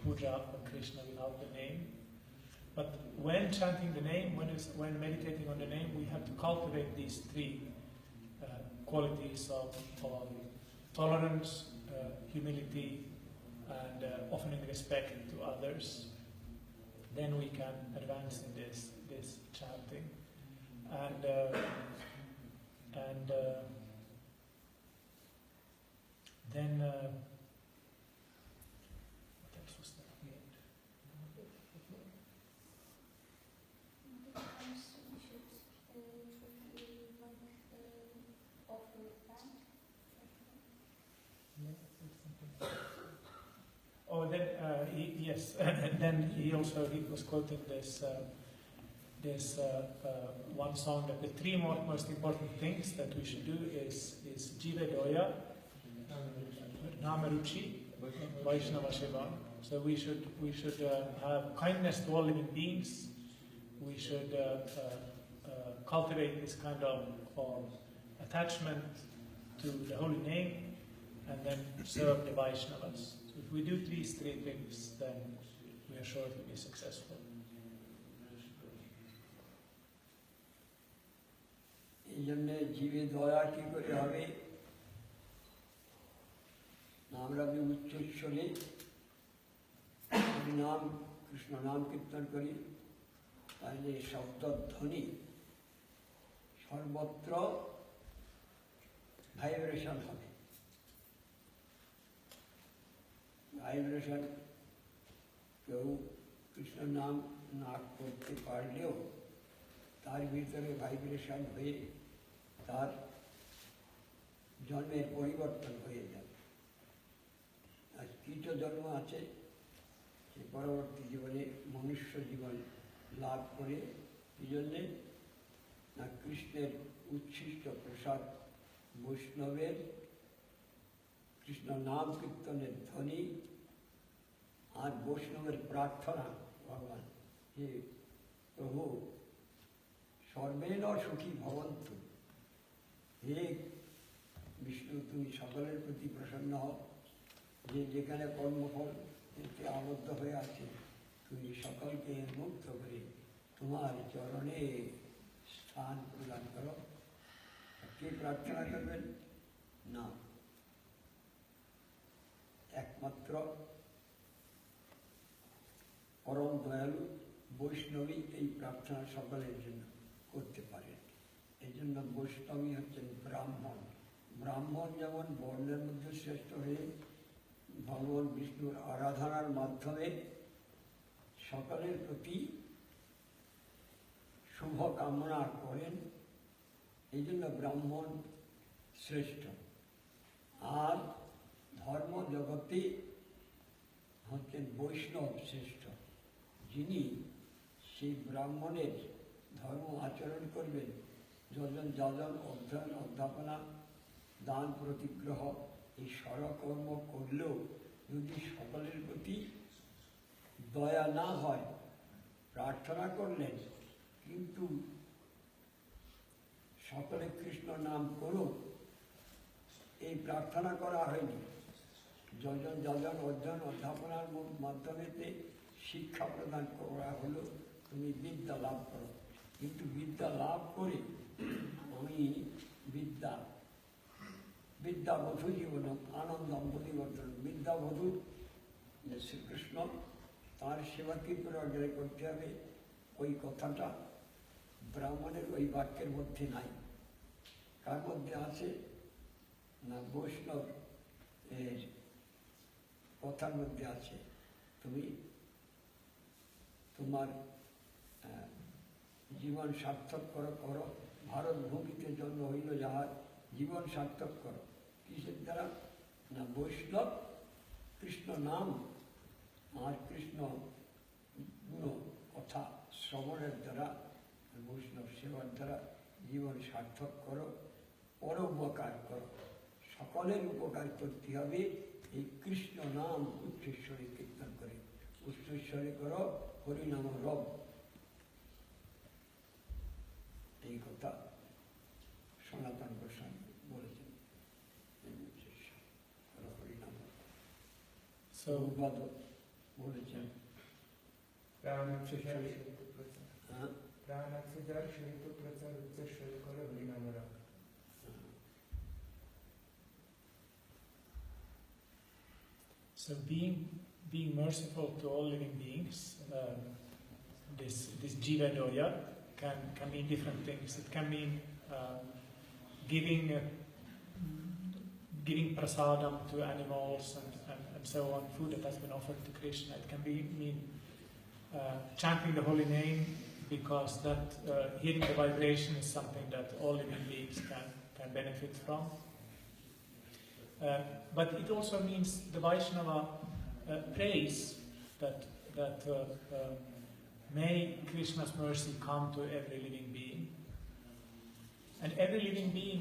puja on Krishna without the name. But when chanting the name, when meditating on the name, we have to cultivate these three qualities of tolerance, humility, and offering respect to others. Then we can advance in this chanting. And then what else was that? Oh, then yes, and then he was quoting this one song that the three most important things that we should do is Jiva Doya, Namaruchi, Vaishnava Seva. So we should have kindness to all living beings. We should cultivate this kind of attachment to the holy name, and then serve the Vaishnavas. So if we do these three things, then we are sure to be successful. এই জন্যে জীবে দয়া কি করে হবে? আমরা যদি উচ্চস্বরে নাম কৃষ্ণ নাম কীর্তন করি, তাহলে শব্দধ্বনি সর্বত্র ভাইব্রেশন হবে। ভাইব্রেশন কেউ কৃষ্ণ নাম না করতে পারলেও তার ভিতরে ভাইব্রেশন হয়ে তার জন্মের পরিবর্তন হয়ে যাবে। আর কিছু জন্ম আছে সে পরবর্তী জীবনে মনুষ্য জীবন লাভ করে, এই জন্যে না কৃষ্ণের উচ্ছিষ্ট প্রসাদ, বৈষ্ণবের কৃষ্ণ নাম কীর্তনের ধ্বনি আর বৈষ্ণবের প্রার্থনা, ভগবান হে প্রভু সর্বেণ সুখী ভবন্তু, হে বিষ্ণু তুমি সকলের প্রতি প্রসন্ন হও, যে যেখানে কর্মফল এতে আবদ্ধ হয়ে আছে তুমি সকলকে মুক্ত করে তোমার চরণে স্থান প্রদান করো। কে প্রার্থনা করবেন? না, একমাত্র পরম দয়ালু বৈষ্ণবী এই প্রার্থনা সকলের জন্য করতে পারেন। এই জন্য বৈষ্ণবী হচ্ছেন ব্রাহ্মণ। ব্রাহ্মণ যেমন বর্ণের মধ্যে শ্রেষ্ঠ হয়ে ভগবান বিষ্ণুর আরাধনার মাধ্যমে সকলের প্রতি শুভ কামনা করেন, এই জন্য ব্রাহ্মণ শ্রেষ্ঠ। আর ধর্ম জগতে হচ্ছেন বৈষ্ণব শ্রেষ্ঠ, যিনি সেই ব্রাহ্মণের ধর্ম আচরণ করবেন, যজন যাজন অধ্যয়ন অধ্যাপনা দান প্রতিগ্রহ এই সরকর্ম করলেও যদি সকলের প্রতি দয়া না হয়, প্রার্থনা করলেন কিন্তু সকলে কৃষ্ণ নাম করো এই প্রার্থনা করা হয়নি, যজন যাজন অধ্যয়ন অধ্যাপনার মাধ্যমেতে শিক্ষা প্রদান করা হলো তুমি বিদ্যা লাভ করো, কিন্তু বিদ্যা লাভ করে আমি বিদ্যাবধূ জীবন আনন্দম পরিবর্তন, বিদ্যাবধূ শ্রীকৃষ্ণ তার সেবা কি করে অর্জন করতে হবে, ওই কথাটা ব্রাহ্মণের ওই বাক্যের মধ্যে নাই। কার মধ্যে আছে না বৈষ্ণব এর কথার মধ্যে আছে, তুমি তোমার জীবন সার্থক করো, ভারত ভূমিতে জন্ম হইল যাহার জীবন সার্থক করো। কিসের দ্বারা না বৈষ্ণব কৃষ্ণ নাম আর কৃষ্ণ গুণ কথা শ্রবণের দ্বারা, বৈষ্ণব সেবার দ্বারা জীবন সার্থক করো, পরোপকার করো, সকলের উপকার করতে হবে এই কৃষ্ণ নাম উচ্চস্বরে কীর্তন করে, উচ্চস্বরে করো হরিনাম রব। এই কথা সনাতন গোস্বামী So, বলেছেন প্রাণ আছে যার সহিত প্রচার হ্যাঁ প্রাণ আছে যার সহিত প্রচার উচ্চস্বরে করে হরিনাম রাখ so being merciful to all living beings, this jiva doya can mean different things. It can mean giving prasadam to animals and so on, food that has been offered to Krishna. It can mean chanting the holy name, because that hearing the vibration is something that all living beings can benefit from. But it also means the Vaishnava prays that may Krishna's mercy come to every living being. And every living being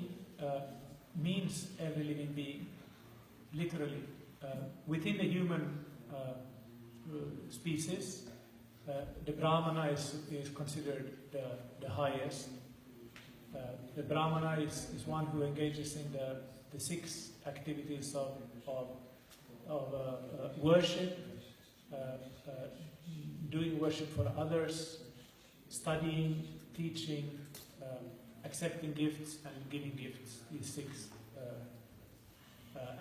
means every living being, literally. Within the human species, the Brahmana is considered the highest. The Brahmana is one who engages in the 6 activities of worship, doing worship for others, studying, teaching, accepting gifts and giving gifts, these 6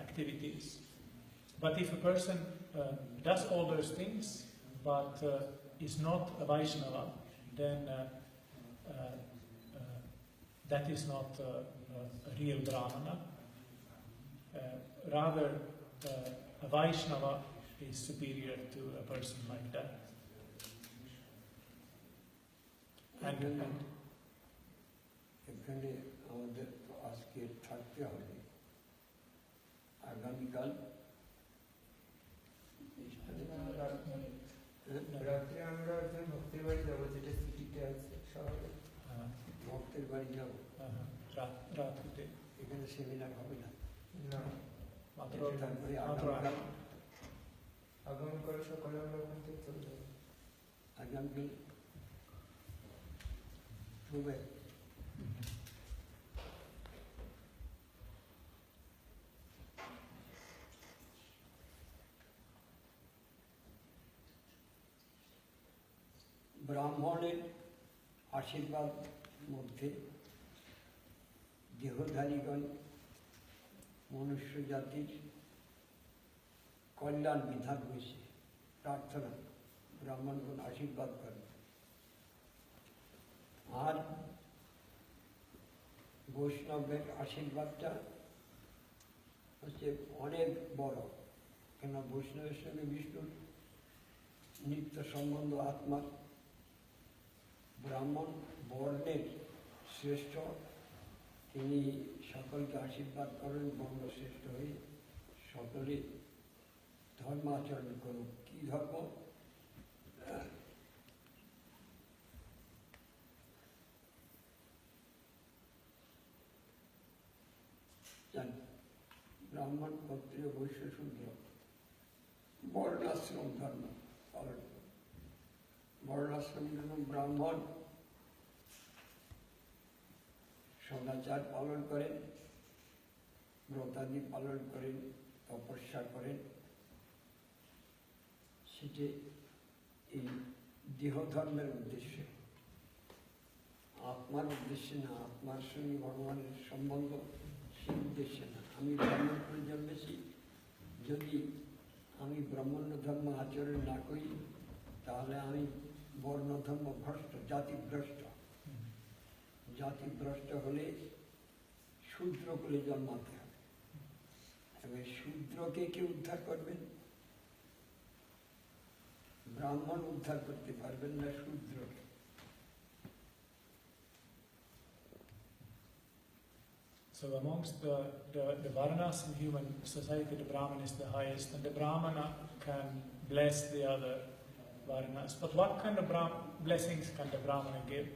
activities. But if a person does all those things, but is not a Vaishnava, then that is not a real Brahmana. Rather, a Vaishnava is superior to a person like that. এখানে আমাদের তো আজকে থাকতে হবে আগামীকাল রাত্রে আমরা একজন ভক্তের বাড়ি যাবো, যেটা সিটিতে আছে শহরে। ভক্তের বাড়ি যাবো, রাত্রিতে এখানে সেমিনার হবে না। না, তারপরে আগামীকাল সকালে আমরা ওখান থেকে চলে যাবো। আগামীকাল শুনবে ব্রাহ্মণের আশীর্বাদ মধ্যে দেহধারীগণ মনুষ্য জাতির কল্যাণ বিধান হয়েছে। প্রার্থনা ব্রাহ্মণগণ আশীর্বাদ করেন। আর বৈষ্ণবের আশীর্বাদটা হচ্ছে অনেক বড়, কেন বৈষ্ণবের সঙ্গে বিষ্ণুর নিত্য সম্বন্ধ আত্মার। ব্রাহ্মণ বর্ণের শ্রেষ্ঠ, তিনি সকলকে আশীর্বাদ করেন বর্ণ শ্রেষ্ঠ হয়ে সকলে ধর্মাচরণ করুক। কি ধর্ম? ব্রাহ্মণ ক্ষত্রিয় বৈশ্য শূদ্র বর্ণাশ্রম ধর্ম পালন। বর্ণাশ্রম জন্য ব্রাহ্মণ সদাচার পালন করেন, ব্রতাদি পালন করেন, তপস্যা করেন। সেটি এই দেহধর্মের উদ্দেশ্যে, আত্মার উদ্দেশ্যে না। আত্মার সঙ্গে ভগবানের সম্বন্ধ সেই উদ্দেশ্যে না। আমি ব্রাহ্মণ করে জন্মেছি, যদি আমি ব্রাহ্মণ্য ধর্ম আচরণ না করি তাহলে আমি বর্ণধর্ম ভ্রষ্ট, জাতিভ্রষ্ট। জাতিভ্রষ্ট হলে শূদ্র কুলে জন্মাতে হবে। এবার শূদ্রকে কে উদ্ধার করবেন? ব্রাহ্মণ উদ্ধার করতে পারবেন না শূদ্রকে। So amongst the Varnas in human society, the Brahman is the highest, and the Brahmana can bless the other Varnas. But what kind of blessings can the Brahmana give?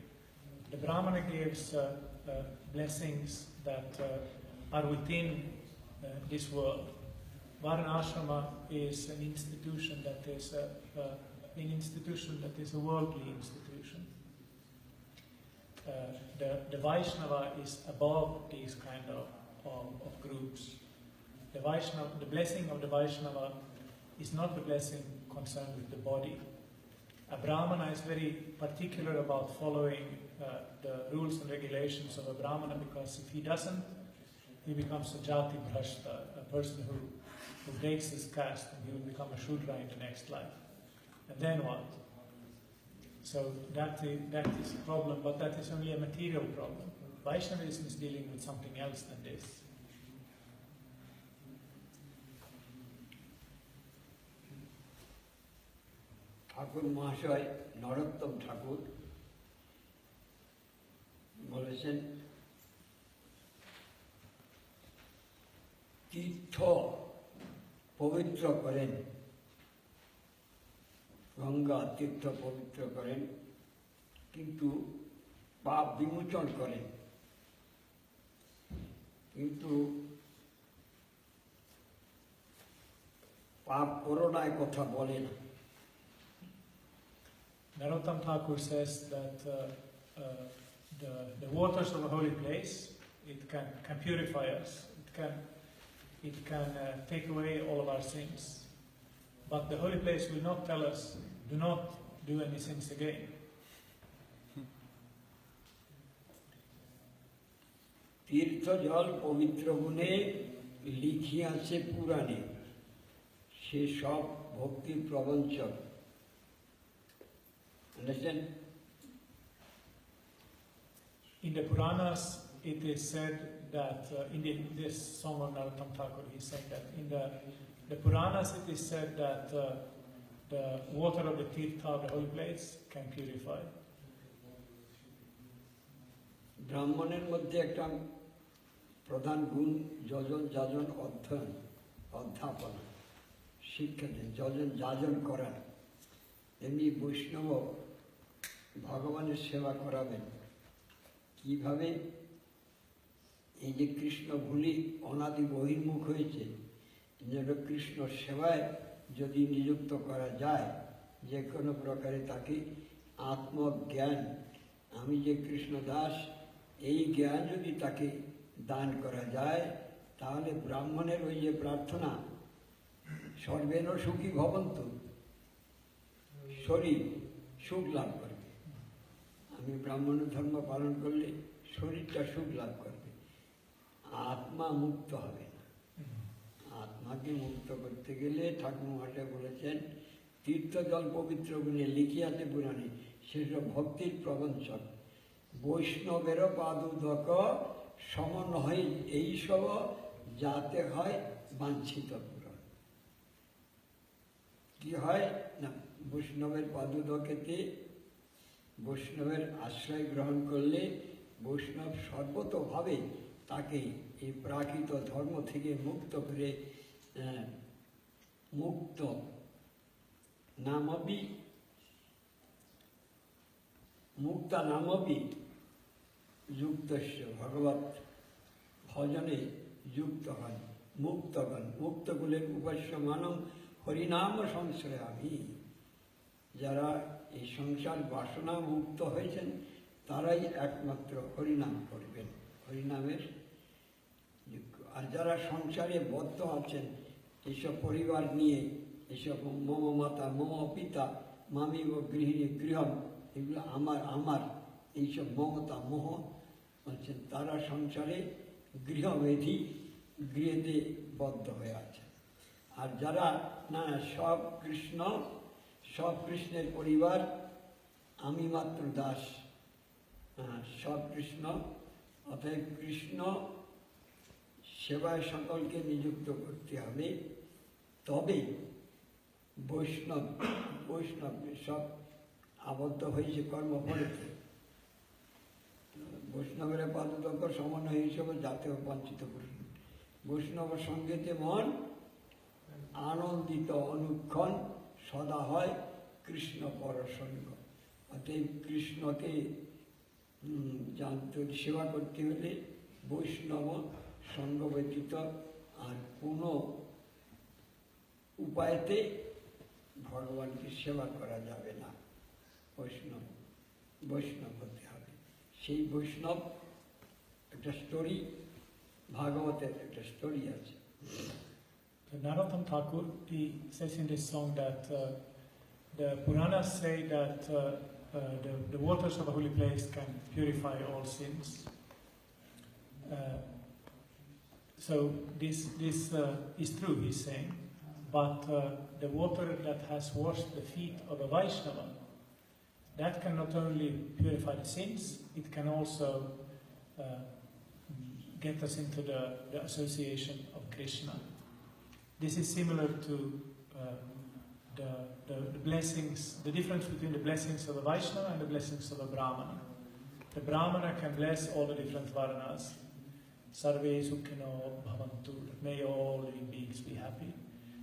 The Brahmana gives blessings that are within this world. Varnashrama is an institution that is a worldly institution. The Vaishnava is above these kind of groups. The blessing of the Vaishnava is not the blessing concerned with the body. A Brahmana is very particular about following the rules and regulations of a Brahmana, because if he doesn't, he becomes a jati bhrashta, a person who breaks his caste, and he will become a Shudra in the next life. And then what? So that is a problem, but that is only a material problem. Vaishnavism is dealing with something else than this. ঠাকুর মহাশয় নরোত্তম ঠাকুর বলেছেন, তীর্থ পবিত্র করেন, গঙ্গা তীর্থ পবিত্র করেন, কিন্তু পাপ বিমোচন করেন, কিন্তু পাপ করোনায় কথা বলে না। Narottam Thakur says that the waters of a holy place, it can purify us, it can take away all of our sins. But the holy place will not tell us, do not do any sins again. তীর্থ জল পবিত্র গুণে লিখিয়াছে পুরাণে, সে সব ভক্তির প্রবঞ্চক। Understand? In the Puranas, it is said that, in this song of Narottam Thakur, he said that in the Puranas it is said that the water of the tirtha of the holy place can purify. ব্রাহ্মণের মধ্যে একটা প্রধান গুণ যজন যাজন অধ্যয়ন, অধ্যাপনা, শিক্ষা দেন, যজন যাজন করার। এমনি বৈষ্ণব ভগবানের সেবা করাবেন কিভাবে? এই যে কৃষ্ণ ভুলি অনাদি বহির্মুখ হয়েছে, যেন কৃষ্ণ সেবায় যদি নিযুক্ত করা যায়, যে কোনো প্রকারে তাকে আত্মজ্ঞান, আমি যে কৃষ্ণ দাস, এই জ্ঞান যদি তাকে দান করা যায়, তাহলে ব্রাহ্মণের ওই যে প্রার্থনা সর্বেন সুখী ভবন্তু, শরীর সুখ লাভ করবে। আমি ব্রাহ্মণ ধর্ম পালন করলে শরীরটা সুখ লাভ করবে, আত্মা মুক্ত হবে না। আত্মাকে মুক্ত করতে গেলে ঠাকুর মহাশয় বলেছেন, তীর্থ জল পবিত্র গুণে লিখিয়াছে পুরাণে, সেসব ভক্তির প্রবঞ্চক। বৈষ্ণবেরও পাদুদক সমন হয় এইসব, যাতে হয় বাঞ্ছিত পূরণ। কি হয় না, বৈষ্ণবের পাদুদকেতে বৈষ্ণবের আশ্রয় গ্রহণ করলে বৈষ্ণব সর্বতোভাবে তাকে এই প্রাকৃত ধর্ম থেকে মুক্ত করে, মুক্ত নামবি মুক্তা নামবি যুক্তস্য ভগবত ভজনে যুক্ত হন, মুক্তগণ, মুক্তকুলের উপাস্য মানব হরিনাম সংশ্রয়ামি। যারা এই সংসার বাসনা মুক্ত হয়েছেন তারাই একমাত্র হরিনাম করবেন, হরিনামের যোগ্য। আর যারা সংসারে বদ্ধ আছেন, এইসব পরিবার নিয়ে, এইসব মম মাতা মম পিতা মামি ও গৃহিণী গৃহম, এগুলো আমার আমার, এইসব মমতা মোহ আছেন, তারা সংসারে গৃহবেধি, গৃহেতে বদ্ধ হয়ে আছে। আর যারা না, সব কৃষ্ণ, সব কৃষ্ণের পরিবার, আমি মাত্র দাস, সব কৃষ্ণ, অতএব কৃষ্ণ সেবায় সকলকে নিযুক্ত করতে হবে, তবে বৈষ্ণব সব আবদ্ধ হয়েছে কর্মফলেতে। বৈষ্ণবের পাদুদক সমন্বয় হিসেবে জাতীয় বঞ্চিত করুন। বৈষ্ণব সঙ্গেতে মন আনন্দিত অনুক্ষণ সদা হয় কৃষ্ণ পরসঙ্গ। অতএব কৃষ্ণকে জানতে, সেবা করতে হলে বৈষ্ণব সঙ্গ ব্যতীত আর কোনো উপায়তে ভগবানকে সেবা করা যাবে না। বৈষ্ণব হতে হবে। সেই বৈষ্ণব, একটা স্টোরি, ভাগবতের একটা স্টোরি আছে। So Narottam Thakur, he says in this song that the Puranas say that the waters of a holy place can purify all sins. So this is true, he's saying, but the water that has washed the feet of a Vaishnava, that can not only purify the sins, it can also get us into the association of Krishna. This is similar to the blessings, the difference between the blessings of a Vaishnava and the blessings of a Brahmana. The Brahmana can bless all the different varnas. Sarve sukhino bhavantu, may all living beings be happy.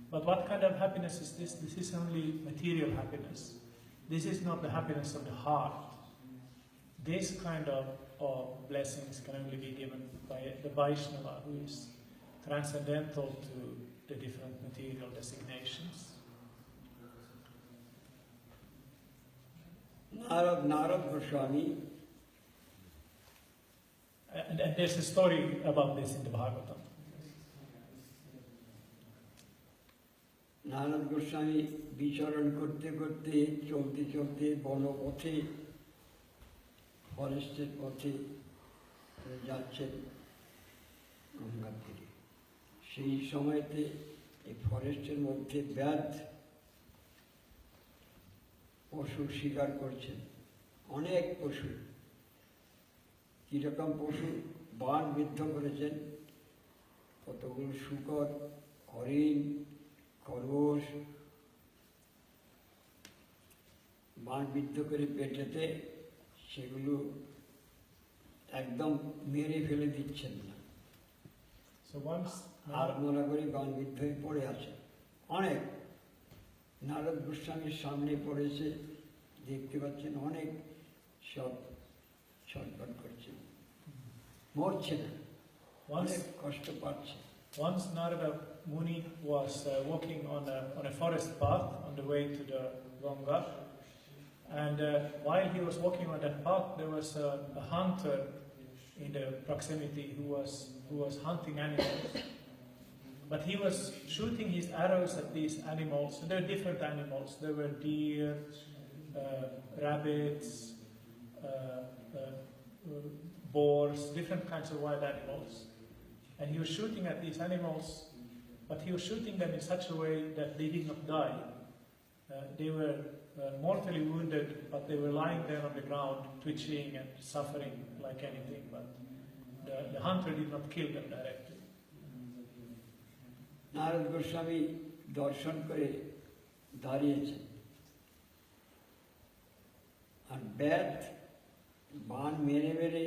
But what kind of happiness is this? This is only material happiness. This is not the happiness of the heart. This kind of blessings can only be given by the Vaishnava, who is transcendental to the different material designations. Narad Goswami. And there's a story about this in the Bhagavatam. Narad Goswami বিচরণ করতে করতে চলতে চলতে বনপথে ফরেস্টের পথে যাচ্ছেন গঙ্গার তীরে। সেই সময়তে এই ফরেস্টের মধ্যে ব্যাধ পশু শিকার করছেন, অনেক পশু। কীরকম পশু? বান বিদ্ধ করেছেন, কতগুলো শূকর, হরিণ, খরগোশ, বান বিদ্ধ করে পেটেতে সেগুলো একদম মেরে ফেলে দিচ্ছেন না, আত্মরা করে বান বিদ্ধ হয়ে পড়ে আছে অনেক। নারদ গোস্বামীর সামনে পড়েছে, দেখতে পাচ্ছেন অনেক সব ছটফট করছে, মরছে না, অনেক কষ্ট পাচ্ছে। Once Narada Muni was walking on a forest path on the way to the Ganga, and while he was walking on that path, there was a hunter in the proximity who was hunting animals. But he was shooting his arrows at these animals, and there were different animals. There were deer, rabbits, boars, different kinds of wild animals. And he was shooting at these animals, but he was shooting them in such a way that they did not die. They were mortally wounded, but they were lying there on the ground, twitching and suffering like anything, but the hunter did not kill them directly. Narad Goswami দর্শন করে দাঁড়িয়েছেন, আর ব্যাধ বান মেরে মেরে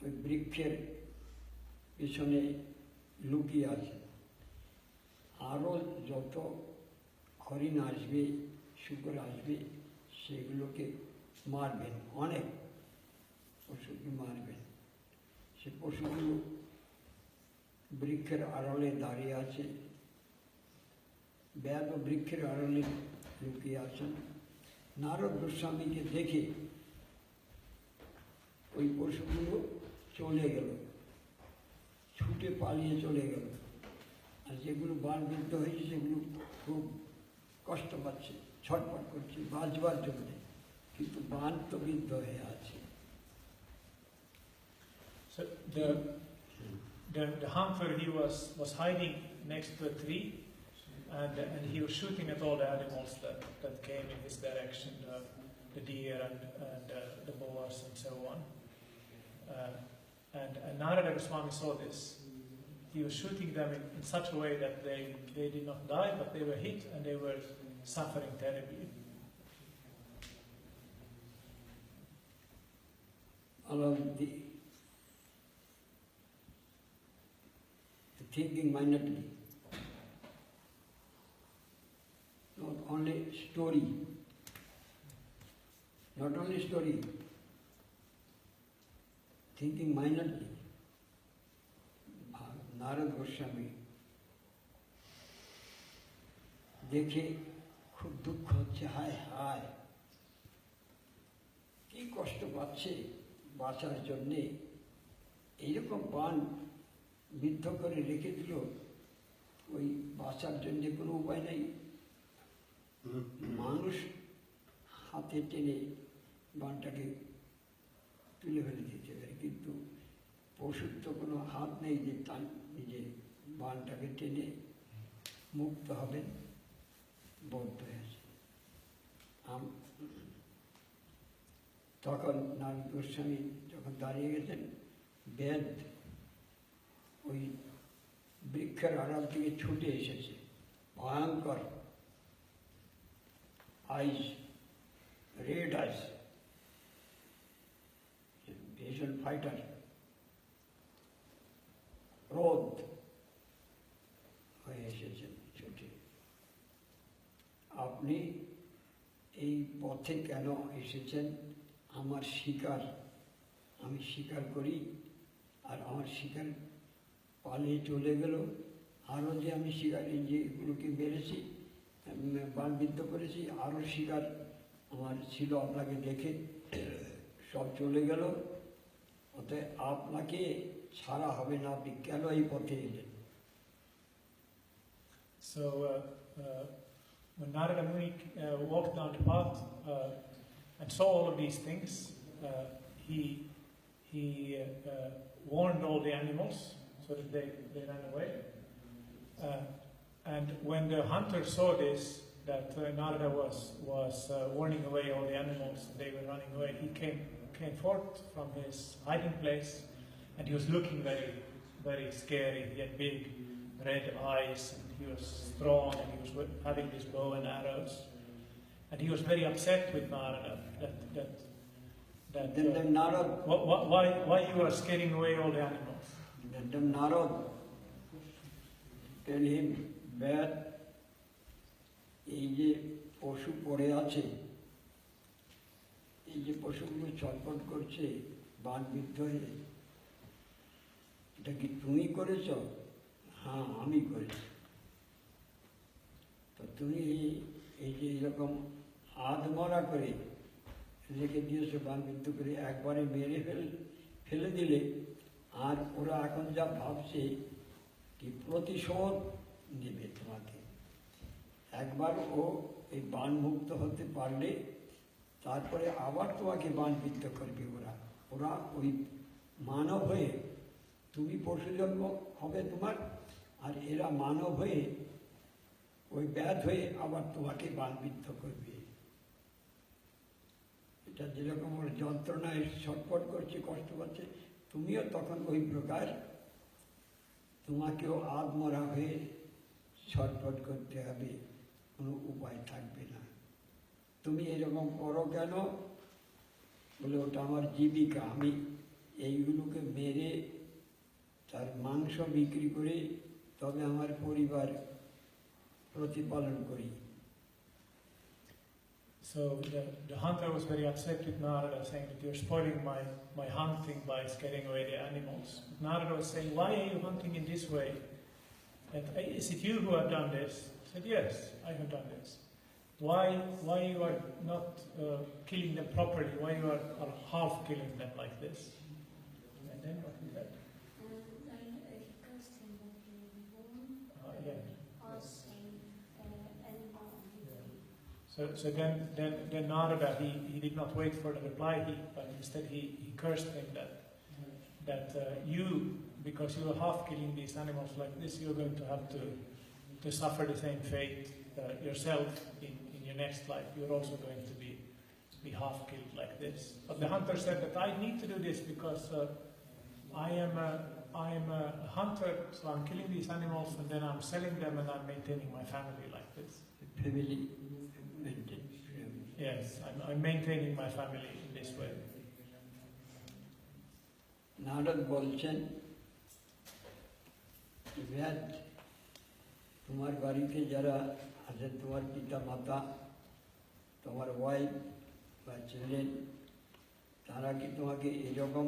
ওই বৃক্ষের পিছনে লুকিয়ে আছে। আরও যত হরিণ আসবে, শুকর আসবে, সেগুলোকে মারবেন, অনেক পশুকে মারবেন। সে পশুগুলো বৃক্ষের আড়ালে দাঁড়িয়ে আছে, ব্যাধ বৃক্ষের আড়ালে লুকিয়ে আছেন। নারদ গোস্বামীকে দেখে ওই পশুগুলো চলে গেল, ছুটে পালিয়ে চলে গেল। আর যেগুলো বানবিদ্ধ হয়েছে সেগুলো খুব কষ্ট পাচ্ছে, ছটফট করছে বাঁচবার জন্য, কিন্তু বান তো বিদ্ধ হয়ে আছে। So the hunter, he was hiding next to a tree, and he was shooting at all the animals that came in his direction, the deer and the boars and so on. And Narada Goswami saw this. He was shooting them in such a way that they did not die, but they were hit and they were suffering terribly. The thinking minority, not only story, thinking minority. Narad Goswami দেখে খুব দুঃখ হচ্ছে, হায় হায় কি কষ্ট পাচ্ছে বাঁচার জন্যে, এইরকম বান বিদ্ধ করে রেখে দিল, ওই বাঁচার জন্য কোনো উপায় নেই, মানুষ হাতে টেনে বানটাকে তুলে ফেলে দিতে পারে, কিন্তু পশুর তো কোনো হাত নেই যে তার নিজে বানটাকে টেনে মুক্ত হবেন, বদ্ধ হয়েছে। তখন নারদ গোস্বামী যখন দাঁড়িয়ে গেছেন, বেদ ওই বৃক্ষের আড়াল থেকে ছুটে এসেছে, ভয়ঙ্কর আইস, রেড আইস, ভীষণ ফাইটার, রোদ হয়ে এসেছেন ছুটে। আপনি এই পথে কেন এসেছেন? আমার শিকার, আমি শিকার করি, আর আমার শিকার পালিয়ে চলে গেল। আরও যে আমি শিকার যেগুলোকে মেরেছি, বানবিদ্ধ করেছি, আরও শিকার আমার ছিল, আপনাকে দেখে সব চলে গেল। অতএব আপনাকে ছাড়া হবে না, আপনি কেন এই পথে এলেন? So when Narada Muni walked down the path and saw all of these things, he warned all the animals so that they ran away. And when the hunter saw this, that Narada was warning away all the animals, they were running away, he came forth from his hiding place, and he was looking very, very scary. He had big red eyes, and he was strong, and he was having this bow and arrows, and he was very upset with Narada Then Narad, why you are scaring away all the animals. Then Narad tell him, Bad, এই যে পশু পড়ে আছে, এই যে পশুগুলো ছটফট করছে বানবিদ্ধ হয়ে, এটা কি তুমি করেছ? হ্যাঁ, আমি করেছি। তো তুমি এই যে এরকম আধমরা করে রেখে দিয়েছো, বানবিদ্ধ করে একবারে মেরে ফেলে দিলে, আর ওরা এখন যা ভাবছে কি প্রতিশোধ নেবে তোমাকে। একবার ও এই বানমুক্ত হতে পারলে তারপরে আবার তোমাকে বানবিদ্ধ করবে। ওরা ওই মানব হয়ে, তুমি পশুজন্ম হবে তোমার, আর এরা মানব হয়ে ওই ব্যাধ হয়ে আবার তোমাকে বানবিদ্ধ করবে। এটা যেরকম ওর যন্ত্রণায় ছটফট করছে, কষ্ট পাচ্ছে, তুমিও তখন ওই প্রকার তোমাকেও আধমরা হয়ে ছটফট করতে হবে, কোনো উপায় থাকবে না। তুমি এরকম করো কেন? বলে ওটা আমার জীবিকা, আমি এইগুলোকে মেরে তার মাংস বিক্রি করে তবে আমার পরিবার প্রতিপালন করি। So the hunter was very upset with Narada, saying that you're spoiling my hunting by scaring away the animals. Narada was saying, why are you hunting in this way? And is it you who have done this? He said, yes, I have done this. Why you are not killing them properly? Why you are half killing them like this? And then what is that? He cursed him that he would be born as an animal. So then Narada, he did not wait for the reply, but instead he cursed him that you, because you are half killing these animals like this, you're going to have to suffer the same fate yourself in your next life. You're also going to be half killed like this. But the hunter said that I need to do this because I am a hunter, so I'm killing these animals and then I'm selling them and I'm maintaining my family like this. Family. Yes, I'm maintaining my family in this way. Narad বলছেন, ব্যাদ, তোমার বাড়িতে যারা আছে, তোমার পিতা মাতা, তোমার wife বা ছেলেন, তারা কি তোমাকে এরকম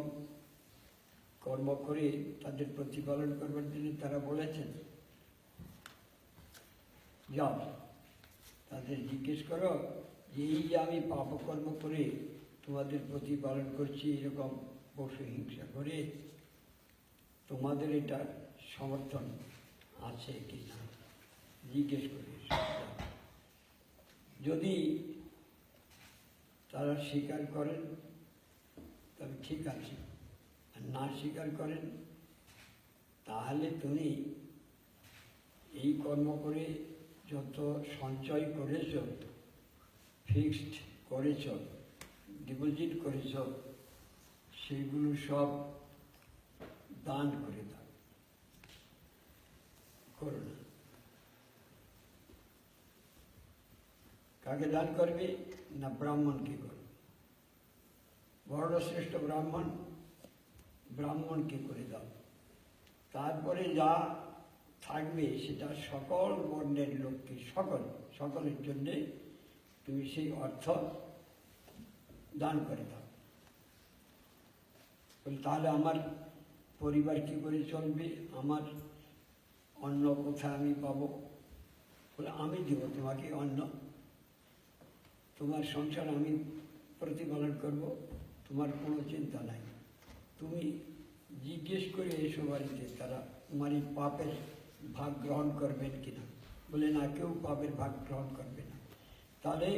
কর্ম করে তাদের প্রতিপালন করবার জন্য তারা বলেছেন? যাও তাদের জিজ্ঞেস করো যে এই যে আমি পাপকর্ম করে তোমাদের প্রতিপালন করছি, এরকম পশু হিংসা করে, তোমাদের এটা সমর্থন আছে কি না জিজ্ঞেস করি। যদি তারা স্বীকার করেন তবে ঠিক আছে, আর না স্বীকার করেন তাহলে তুমি এই কর্ম করে যত সঞ্চয় করেছ, ফিক্সড করেছ, ডিপোজিট করেছ, সেগুলো সব দান করে দাও, করো না। কাকে দান করবে না? ব্রাহ্মণকে করবে। বড়শ্রেষ্ঠ ব্রাহ্মণ, ব্রাহ্মণকে করে দাও। তারপরে যা থাকবে সেটা সকল বর্ণের লোককে, সকলের জন্যে তুমি সেই অর্থ দান করে দাও। তাহলে আমার পরিবার কি করে চলবে? আমার অন্ন কোথায় আমি পাবো? বলে আমি দেব তোমাকে অন্ন, তোমার সংসার আমি প্রতিপালন করব, তোমার কোনো চিন্তা নাই। তুমি জিজ্ঞেস করে এসো বাড়িতে তারা তোমার এই পাপের ভাগ গ্রহণ করবেন কিনা। বলে না, কেউ পাপের ভাগ গ্রহণ করবে না। তাহলে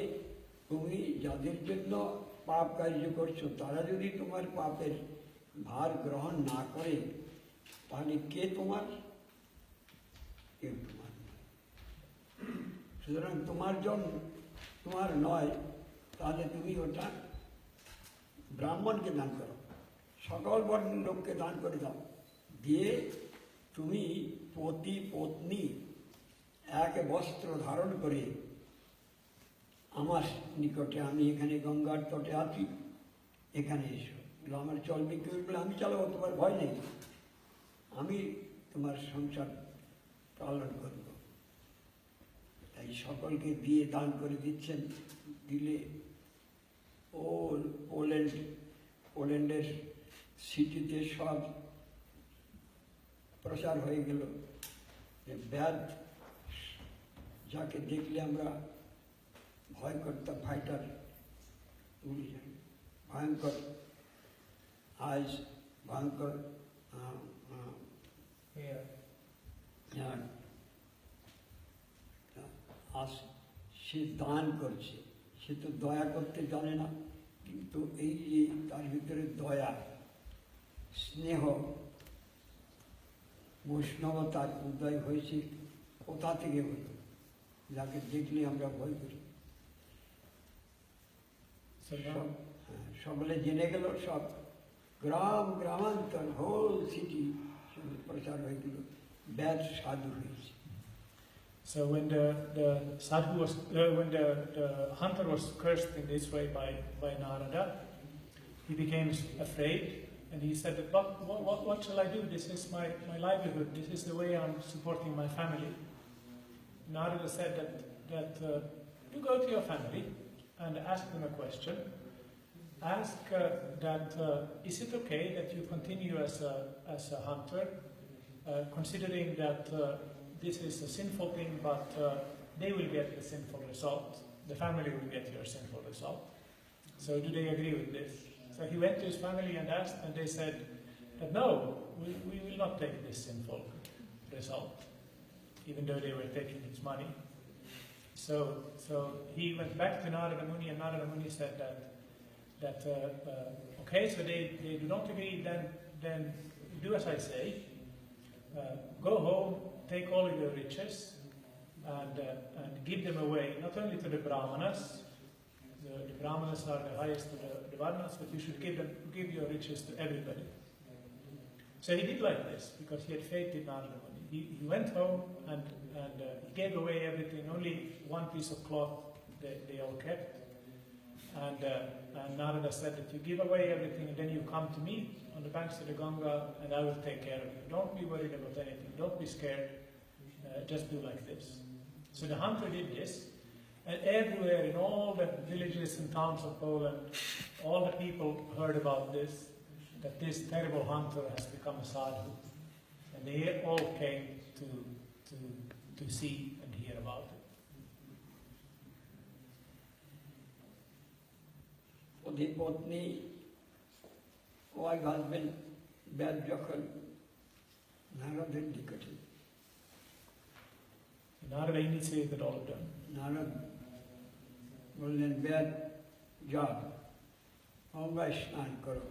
তুমি যাদের জন্য পাপ কার্য করছো তারা যদি তোমার পাপের ভার গ্রহণ না করে তাহলে কে তোমার? কেউ তোমার নয়। সুতরাং তোমার নয়, তাহলে তুমি ওটা ব্রাহ্মণকে দান করো, সকল বর্ণের লোককে দান করে দাও। দিয়ে তুমি পতি পত্নী এক বস্ত্র ধারণ করে আমার নিকটে, আমি এখানে গঙ্গার তটে আছি, এখানে এসো। আমার চলবে কেউ বলে আমি চালাবো, তোমার ভয় নেই, আমি তোমার সংসার পালন করব। তাই সকলকে দিয়ে দান করে দিচ্ছেন। দিলে পোল্যান্ডের সিটিতে সব প্রচার হয়ে গেল যে ব্যাধ, যাকে দেখলে আমরা ভয় করতাম, ফাইটার, ভয়ঙ্কর আজ, ভয়ঙ্কর সে দান করছে। সে তো দয়া করতে জানে না, কিন্তু এই যে তার ভিতরে দয়া, স্নেহ, বৈষ্ণবতার উদয় হয়েছে কোথা থেকে হলো? যাকে দেখলে আমরা ভয় করি। সকলে জেনে গেল, সব গ্রামান্তর, হোল সিটি প্রচার হয়ে গেল, ব্যাধ সাধু হয়েছে। So when the sadhu was, when the hunter was cursed in this way by Narada, he became afraid, and he said, "But what shall I do? This is my livelihood. This is the way I'm supporting my family." Narada said that you go to your family and ask them a question. Ask is it okay that you continue as a hunter, considering that this is a sinful thing, but they will get the sinful result. The family will get your sinful result. So do they agree with this? So he went to his family and asked, and they said that no, we will not take this sinful result, even though they were taking his money. So he went back to Narada Muni, and Narada Muni said that okay, so they do not agree, then do as I say. Go home, take all of your riches and give them away, not only to the Brahmanas. The Brahmanas are the highest of the Varnas, but you should give your riches to everybody. So he did like this because he had faith in Narada Muni. He went home and he gave away everything. Only one piece of cloth they all kept. And Narada said that you give away everything and then you come to me on the banks of the Ganga and I will take care of you. Don't be worried about anything. Don't be scared. Just do like this. So the hunter did this, and everywhere in all the villages and towns of Poland, all the people heard about this, that this terrible hunter has become a sadhu. And they all came to see and hear about it. The পত্নী, wife, husband, ব্যাধ যখন নারদের নিকটে Narada initiated all of them. Narad বললেন বেদ যাও গঙ্গায় স্নান করো,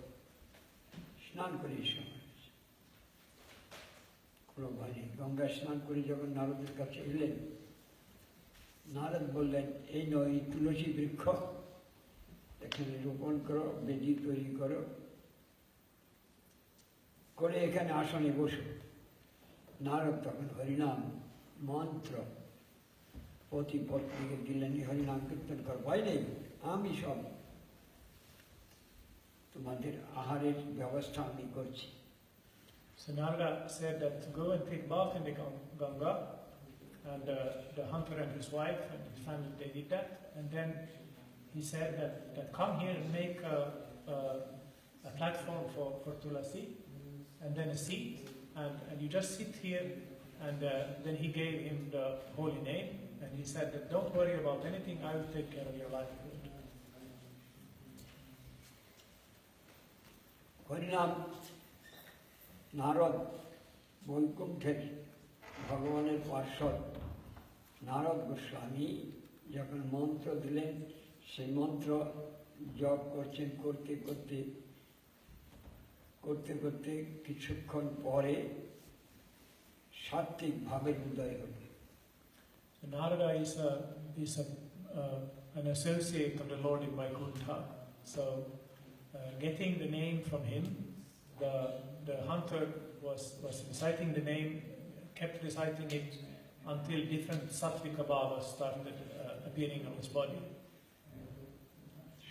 স্নান করি সময় কোনো ভাই গঙ্গায় স্নান করে যখন নারদের কাছে এলেন, নারদ বললেন এই নয় এই তুলসী বৃক্ষ এখানে রোপণ করো, বেদি তৈরি করো, করে এখানে আসনে বসো। নারদ তখন হরিনাম মন্ত্র পতি পত্নীকে দিলেন, হরিনাম কীর্তন কর, ভয় নেই, আমি সব তোমাদের আহারের ব্যবস্থা আমি করছি। So Narada said that to go and take bath in the Ganga, and the hunter and his wife and his family, they did that. And then he said that come here and make a platform for Tulasi, and then a seat, and you just sit here. And then he gave him the holy name, and he said that don't worry about anything, I will take care of your livelihood. হরিনাম নারদ বৈকুণ্ঠের ভগবানের পার্শ্বদ নারদ গোস্বামী যখন মন্ত্র দিলেন, সেই মন্ত্র জপ করছেন, করতে করতে করতে করতে কিছুক্ষণ পরে সাত্বিক ভাবের উদয় হল। So Narada is an associate of the Lord in Vaikuntha. So getting the name from him, the hunter was reciting the name, kept reciting it until different sattvika bhavas started appearing on his body.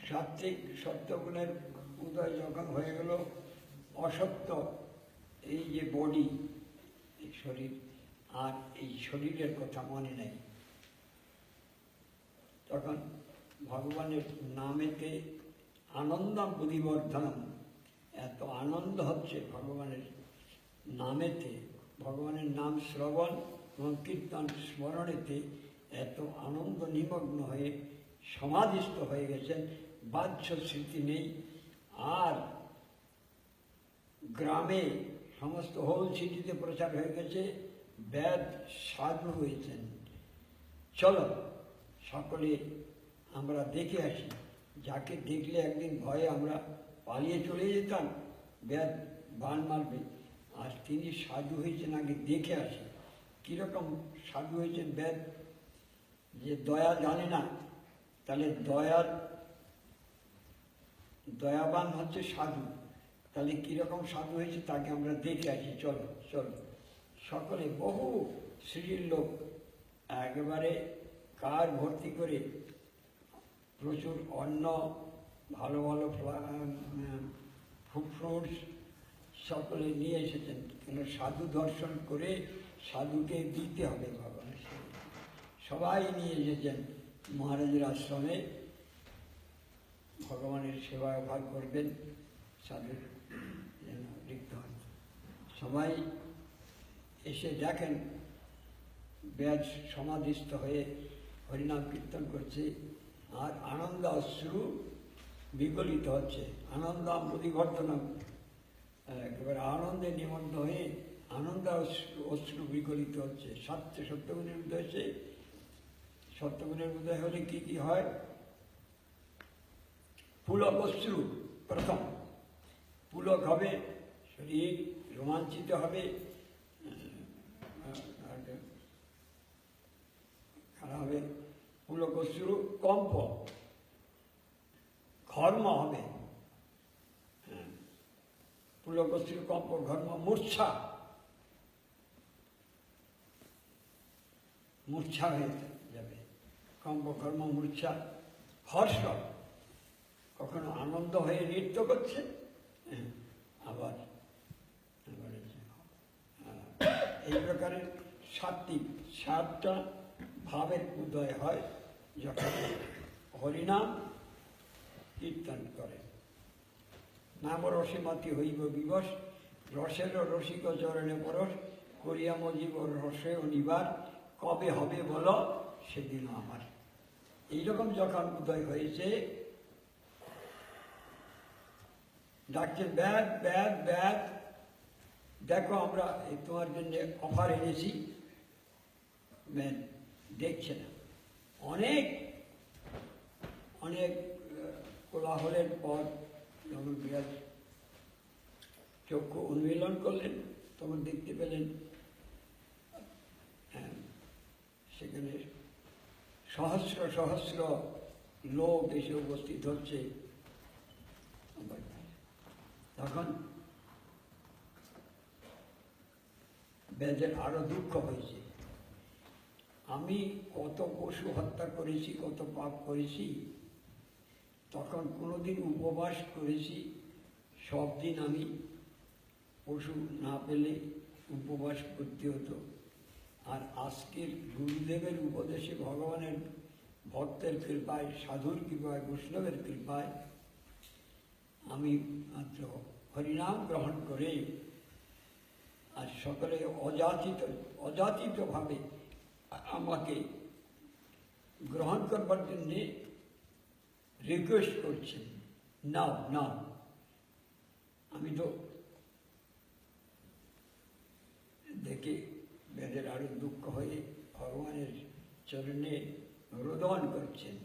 সাত্বিক সত্যগুণের উদয় যখন হয়ে গেল, অসত্য এই যে body, এই শরীর, আর এই শরীরের কথা মনে নেই, তখন ভগবানের নামেতে আনন্দম বুদ্ধিবর্ধনম, এত আনন্দ হচ্ছে ভগবানের নামেতে, ভগবানের নাম শ্রবণ এবং কীর্তন স্মরণেতে এত আনন্দ নিমগ্ন হয়ে সমাধিস্থ হয়ে গেছেন, বাহ্য স্মৃতি নেই। আর গ্রামে সমস্ত হোল সিটিতে প্রচার হয়ে গেছে, বেদ সাধু হয়েছেন। চলো সকলে আমরা দেখে আসি, যাকে দেখলে একদিন ভয়ে আমরা পালিয়ে চলে যেতাম, বেদ বান মারবে, আর তিনি সাধু হয়েছেন, আগে দেখে আসি। কীরকম সাধু হয়েছেন বেদ? যে দয়া জানে না, তাহলে দয়াবান হচ্ছে সাধু, তাহলে কীরকম সাধু হয়েছে তাকে আমরা দেখে আসি। চলো চলো সকলে, বহু শ্রীর লোক একেবারে কার ভর্তি করে প্রচুর অন্ন, ভালো ভালো ফ্রুটস সকলে নিয়ে এসেছেন, কেন সাধু দর্শন করে সাধুকে দিতে হবে ভগবানের সাথে। সবাই নিয়ে এসেছেন মহারাজের আশ্রমে, ভগবানের সেবায় ভাগ করবেন, সাধুর যেন লিপ্ত হন। সবাই এসে দেখেন বেদ সমাধিস্থ হয়ে হরিনাম কীর্তন করছে, আর আনন্দ অশ্রু বিগলিত হচ্ছে, আনন্দম বুদ্ধিবর্ধনম, একেবারে আনন্দে নিমগ্ন হয়ে আনন্দ অশ্রু বিগলিত হচ্ছে। সত্যগুণের উদয় হচ্ছে। সত্যগুণের উদয় হলে কি কি হয়? পুলক অশ্রু প্রথম, পুলক হবে, শরীর রোমাঞ্চিত হবে, খারাপ হবে, পুলক অশ্রু কম্প, ঘর্ম হবে, পুলক অশ্রু কম্প, ঘর্ম, মূর্ছা, মূর্ছা হয়ে যাবে, কম্প, ঘর্ম, মূর্ছা, হর্ষ, কখনো আনন্দ হয়ে নৃত্য করছে, আবার এই প্রকারের সাতটা ভাবের উদয় হয় যখন হরিনাম কীর্তন করে। নাম রসিমতি হইব বিবশ, রসের রসিক চরণে পরশ, করিয়া মজিব রসে অনিবার, কবে হবে বলো সেদিন আমার। এইরকম যখন উদয় হয়েছে, ডাকছে ব্যাদ ব্যাদ ব্যাদ, দেখো আমরা তোমার জন্য অফার এনেছি। দেখছে না। অনেক অনেক কোলাহলের পর যখন বিরাট চক্ষু উন্মীলন করলেন, তখন দেখতে পেলেন সেখানে সহস্র সহস্র লোক এসে উপস্থিত হচ্ছে। তখন ব্যাজের আরো দুঃখ হয়েছে, আমি কত পশু হত্যা করেছি, কত পাপ করেছি, তখন কোনোদিন উপবাস করেছি, সব দিন আমি পশু না পেলে উপবাস করতে হতো। আর আজকের গুরুদেবের উপদেশে, ভগবানের ভক্তের কৃপায়, সাধুর কৃপায়, বৈষ্ণবের কৃপায় আমি মাত্র হরিনাম গ্রহণ করে আর সকলে অযাচিতভাবে আমাকে গ্রহণ করবার জন্যে রিকোয়েস্ট করছেন, নাও নাও। আমি তো দেখে বেদের আরো দুঃখ হয়ে ভগবানের চরণে রোদন করছেন,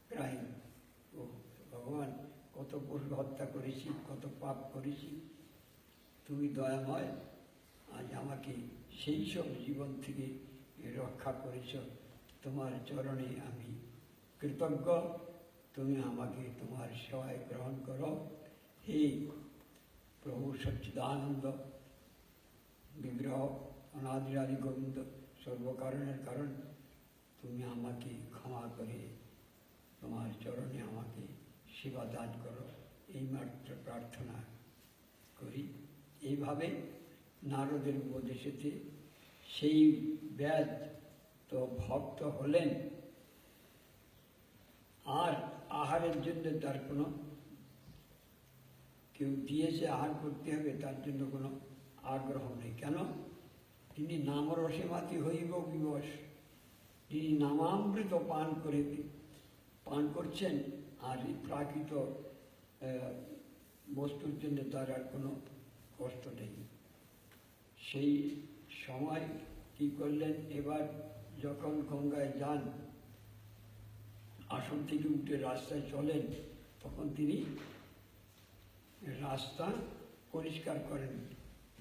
প্রায় ও ভগবান, কত পশু হত্যা করেছি, কত পাপ করেছি, তুমি দয়াময়, আজ আমাকে সেই সব জীবন থেকে রক্ষা করেছ, তোমার চরণে আমি কৃতজ্ঞ, তুমি আমাকে তোমার সেবায় গ্রহণ করো। হে প্রভু সচ্চিদানন্দ বিগ্রহ, অনাদিরাদি গোবিন্দ, সর্বকারণের কারণ, তুমি আমাকে ক্ষমা করে তোমার চরণে আমাকে সেবা দান করো, এই মাত্র প্রার্থনা করি। এইভাবে নারদের উপদেশেতে সেই ব্যাস তো ভক্ত হলেন, আর আহারের জন্য তার কোনো, কেউ দিয়েছে আহার করতে হবে, তার জন্য কোনো আগ্রহ নেই। কেন? তিনি নামরসে মাতি হইব বিবশ, তিনি নামামৃত পান করছেন, আর এই প্রাকৃত বস্তুর জন্য তার আর কোনো কষ্ট নেই। সেই সময় কি করলেন, এবার যখন গঙ্গায় যান, আসন থেকে উঠে রাস্তায় চলেন, তখন তিনি রাস্তা পরিষ্কার করেন,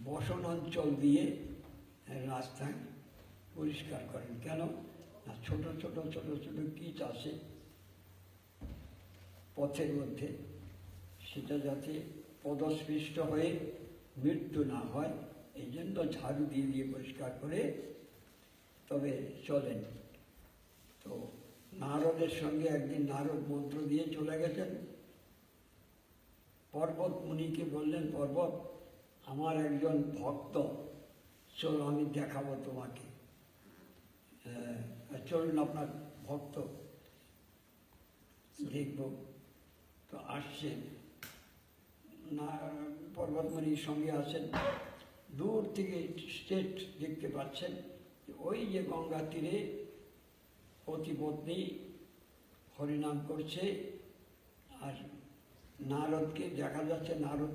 বসন অঞ্চল দিয়ে রাস্তা পরিষ্কার করেন। কেন না, ছোট ছোট ছোট ছোট কীট আছে পথের মধ্যে, সেটা যাতে পদস্পৃষ্ট হয়ে মৃত্যু না হয়, এই জন্য ঝাড়ু দিয়ে দিয়ে পরিষ্কার করে তবে চলেন। তো নারদের সঙ্গে একদিন নারদ মন্ত্র দিয়ে চলে গেছেন, পর্বত মুনিকে বললেন, পর্বত, আমার একজন ভক্ত, চলো আমি দেখাবো তোমাকে, চলুন আপনার ভক্ত দেখব। তো আসছেন, না পর্বতমণির সঙ্গে আছেন, দূর থেকে স্টেট দেখতে পাচ্ছেন, ওই যে গঙ্গা তীরে পতিপত্নী হরিনাম করছে, আর নারদকে দেখা যাচ্ছে, নারদ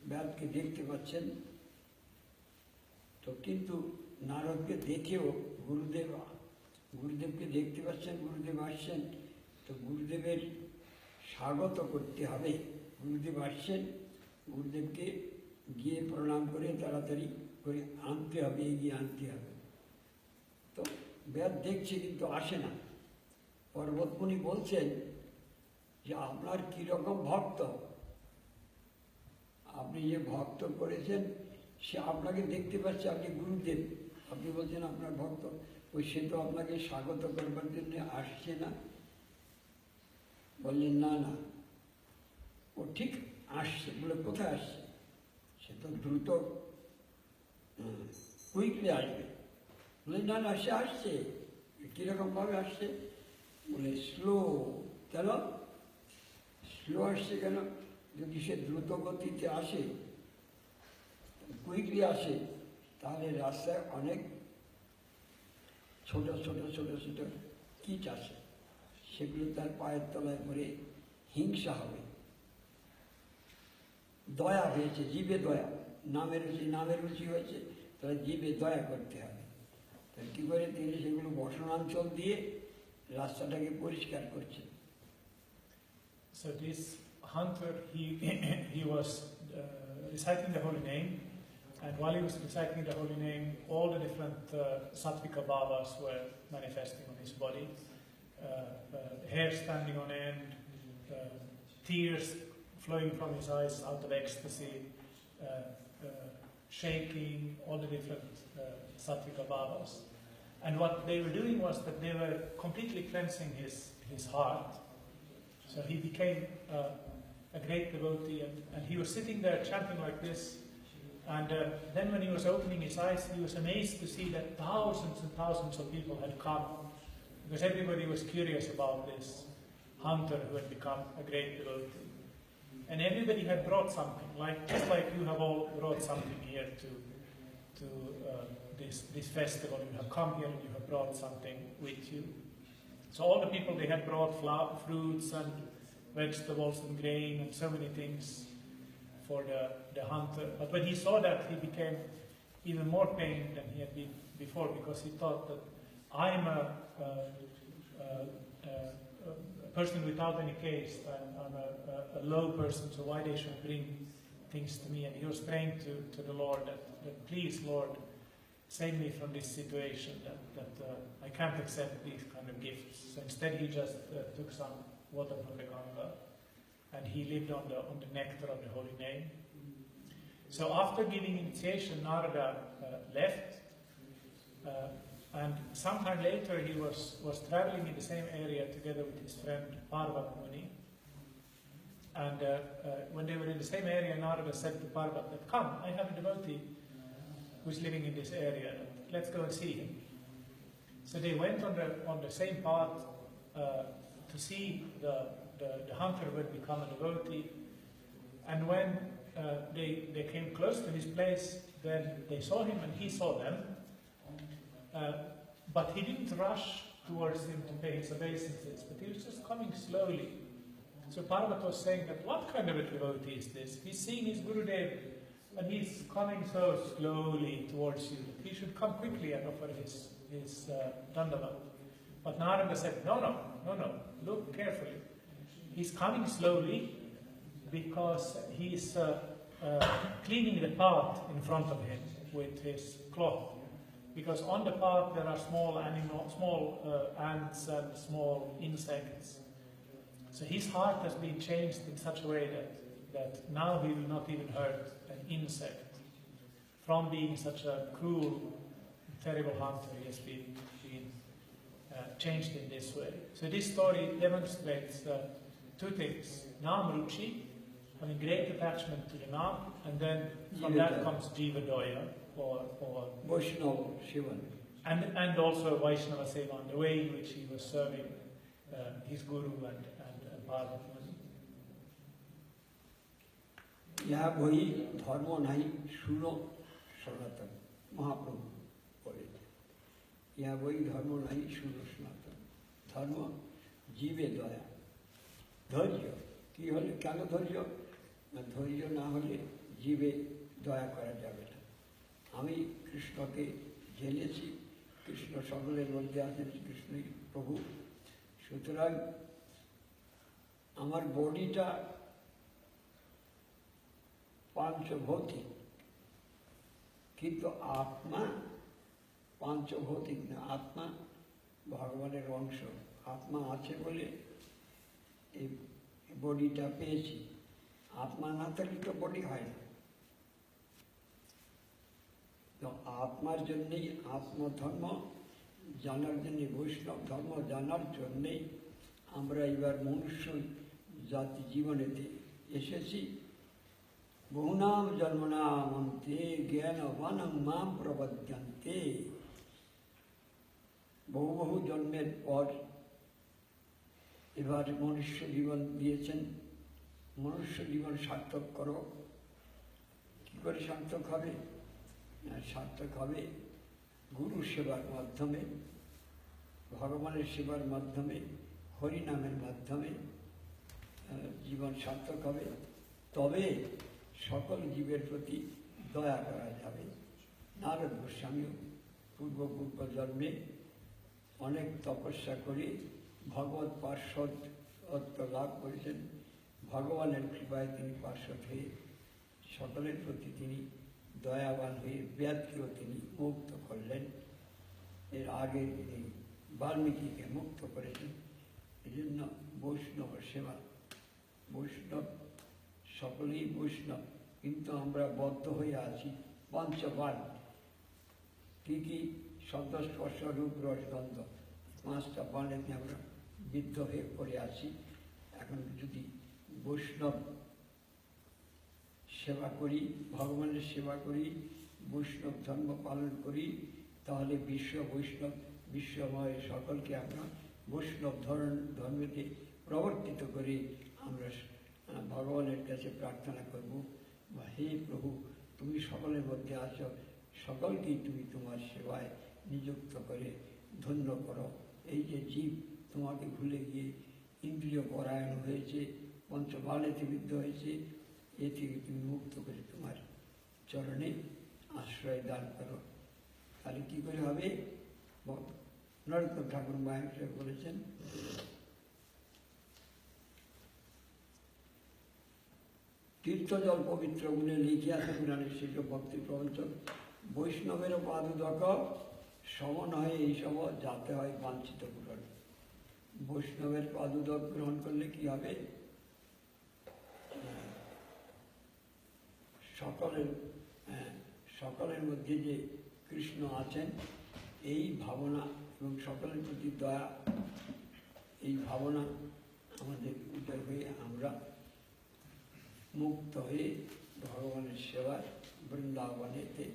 ব্যাসকে দেখতে পাচ্ছেন। তো কিন্তু নারদকে দেখেও গুরুদেবকে দেখতে পাচ্ছেন, গুরুদেব আসছেন, তো গুরুদেবের স্বাগত করতে হবে। গুরুদেব আসছেন, গুরুদেবকে গিয়ে প্রণাম করে তাড়াতাড়ি করে আনতে হবে, এগিয়ে আনতে হবে। তো ব্যাস দেখছে কিন্তু আসে না। পর্বতমুনি বলছেন যে আপনার কীরকম ভক্ত, আপনি যে ভক্ত করেছেন সে আপনাকে দেখতে পাচ্ছে, আপনি গুরুদেব, আপনি বলছেন আপনার ভক্ত, ওই সে তো আপনাকে স্বাগত করবার জন্য আসছে না। বললেন না না, ও ঠিক আসছে। বলে কোথায় আসছে? সে তো দ্রুত কুইকলি আসবে। বলে না না, সে আসছে। কীরকমভাবে আসছে? বলে স্লো। কেন স্লো আসছে? কেন? যদি সে দ্রুত গতিতে আসে, কুইকলি আসে, তাহলে রাস্তায় অনেক ছোট ছোট ছোট ছোট কীট আসে, সেগুলো তার পায়ের তলায় পড়ে হিংসা হবে। দয়া হয়েছে, জীবে দয়া, নামের রুচি হয়েছে, তাহলে জীবে দয়া করতে হবে। তাহলে কী করে তিনি সেগুলো বসনাঞ্চল দিয়ে রাস্তাটাকে পরিষ্কার করছেন। So this hunter, he was reciting the holy name, and while he was reciting the holy name, all the different sattvika bhavas were manifesting on his body. Hair standing on end, tears flowing from his eyes out of ecstasy, shaking, all the different sattvika bhavas. And what they were doing was that they were completely cleansing his heart. So he became a great devotee, and he was sitting there chanting like this. And then when he was opening his eyes, he was amazed to see that thousands and thousands of people had come, because everybody was curious about this hunter who had become a great devotee. And everybody had brought something, just like you have all brought something here to this festival. You have come here and you have brought something with you. So all the people, they had brought fruits and vegetables and grain and so many things for the hunter. But when he saw that, he became even more pained than he had been before, because he thought that I'm a person without any caste, I'm a low person, so why they should bring things to me? And he was praying to the Lord that please, Lord, save me from this situation, that I can't accept these kind of gifts. So instead he just took some water from the Ganga, and he lived on the nectar of the holy name. So after giving initiation, Narada left, and sometime later he was traveling in the same area together with his friend Parvat Muni. And when they were in the same area, Narada said to Parvat that, come, I have a devotee who's living in this area, let's go and see him. So they went on the same path to see the hunter who had become a devotee. And when they came close to his place, then they saw him and he saw them. But he didn't rush towards him to pay his obeisances, but he was just coming slowly. So Parvat was saying that, what kind of a devotee is this? He's seeing his Gurudev, and he's coming so slowly towards you. He should come quickly and offer his dandavat. But Narada said, no, look carefully. He's coming slowly because he's cleaning the path in front of him with his cloth. Because on the path there are small ants and small insects. So his heart has been changed in such a way that now he will not even hurt an insect. From being such a cruel, terrible hunter, he has been changed in this way. So this story demonstrates two things. Nam Ruchi, having great attachment to the Nam, and then from that comes Jiva Doya, or Vaishnava Shivan. And also Vaishnava Sevan, the way in which he was serving his Guru and Paramadvaiti. ইহা বই ধর্ম নাই শুনো সনাতন, মহাপ্রভু বলেছে। ইহা বই ধর্ম নাই শুনো সনাতন। ধর্ম জীবে দয়া, ধৈর্য। কি হলে কেন ধৈর্য? না, ধৈর্য না হলে জীবে দয়া করা যাবে না। আমি কৃষ্ণকে জেনেছি, কৃষ্ণ সকলের মধ্যে আছেন, কৃষ্ণই প্রভু। সুতরাং আমার বডিটা পাঞ্চভৌতিক, কিন্তু আত্মা পাঞ্চভৌতিক না, আত্মা ভগবানের অংশ। আত্মা আছে বলে এই বডিটা পেয়েছি। আত্মা না থাকলে তো বডি হয় না। তো আত্মার জন্যেই, আত্মধর্ম জানার জন্যে, বৈষ্ণব ধর্ম জানার জন্যেই আমরা এবার মনুষ্য জাতি জীবনেতে এসেছি। বহুনাম জন্মনামন্তে জ্ঞানবানং মাম প্রপদ্যন্তে। বহু বহু জন্মের পর এবার মনুষ্য জীবন দিয়েছেন। মনুষ্য জীবন সার্থক করো। কী করে সার্থক হবে? সার্থক হবে গুরু সেবার মাধ্যমে, ভগবানের সেবার মাধ্যমে, হরিনামের মাধ্যমে জীবন সার্থক হবে। তবে সকল জীবের প্রতি দয়া করা যাবে। নারদ গোস্বামীও পূর্ব জন্মে অনেক তপস্যা করে ভগবত পার্শ্বত্ব লাভ করেছেন। ভগবানের কৃপায় তিনি পার্শ্বদ হয়ে সকলের প্রতি তিনি দয়াবান হয়ে ব্যাধকেও তিনি মুক্ত করলেন। এর আগে তিনি বাল্মীকিকে মুক্ত করেছেন। এই জন্য বৈষ্ণব সেবা, বৈষ্ণব সকলেই বৈষ্ণব, কিন্তু আমরা বদ্ধ হয়ে আছি পঞ্চবাণ। কি কি? শব্দ, স্পর্শ, রূপ, রস, গন্ধ, 5টা বাণেতে আমরা বিদ্ধ হয়ে পড়ে আছি। এখন যদি বৈষ্ণব সেবা করি, ভগবানের সেবা করি, বৈষ্ণব ধর্ম পালন করি, তাহলে বিশ্বময় সকলকে আমরা বৈষ্ণব ধর্মেতে প্রবর্তিত করে আমরা ভগবানের কাছে প্রার্থনা করব, হে প্রভু, তুমি সকলের মধ্যে আছো, সকলকেই তুমি তোমার সেবায় নিযুক্ত করে ধন্য করো। এই যে জীব তোমাকে ভুলে গিয়ে ইন্দ্রিয় পরায়ণ হয়েছে, পঞ্চবাণেতে বিদ্ধ হয়েছে, এ থেকে তুমি মুক্ত করে তোমার চরণে আশ্রয় দান করো। তাহলে কি করে হবে? নরোত্তম ঠাকুর মহাশয় বলেছেন, তীর্থজল পবিত্র গুণে লিখিয়াছে পুরাণের শিষ্য ভক্তি প্রবঞ্চক, বৈষ্ণবেরও পাদুদক সমন হয় এই সব যাতে হয় বাঞ্ছিত পূরণ। বৈষ্ণবের পাদুদক গ্রহণ করলে কি হবে? সকলের মধ্যে যে কৃষ্ণ আছেন এই ভাবনা এবং সকলের প্রতি দয়া, এই ভাবনা আমাদের উদয় হয়ে আমরা মুক্ত হয়ে ভগবানের সেবায় বৃন্দাবনেতে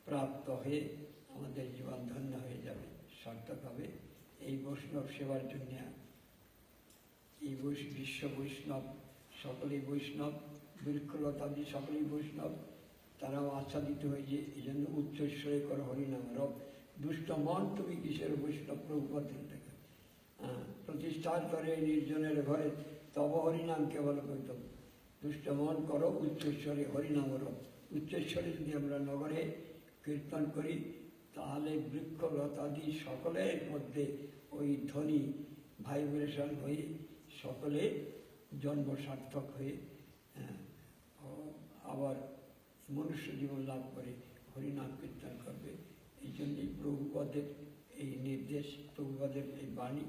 প্রাপ্ত হয়ে আমাদের জীবন ধন্য হয়ে যাবে, সার্থক হবে। এই বৈষ্ণব সেবার জন্য এই বিশ্ব বৈষ্ণব সকলেই বৈষ্ণব, বৃক্ষলতাদি সকলেই বৈষ্ণব, তারাও আচ্ছাদিত হয়েছে। এই জন্য উচ্চস্বরে করো হরিনাম রব, দুষ্ট মন তুমি কিসের বৈষ্ণব প্রভুপদের দেখা প্রতিষ্ঠার করে নির্জনের ঘরে তব হরিনাম কেবল কইতম। দুষ্ট মন করো উচ্চস্বরে হরিনাম রব। উচ্চস্বরে যদি আমরা নগরে কীর্তন করি তাহলে বৃক্ষলতাদি সকলের মধ্যে ওই ধ্বনি ভাইব্রেশন হয়ে সকলে জন্ম সার্থক হয়ে আবার মনুষ্য জীবন লাভ করে হরিনাম কীর্তন করবে। এই জন্যই প্রভুপদের এই নির্দেশ, প্রভুপদের এই বাণী,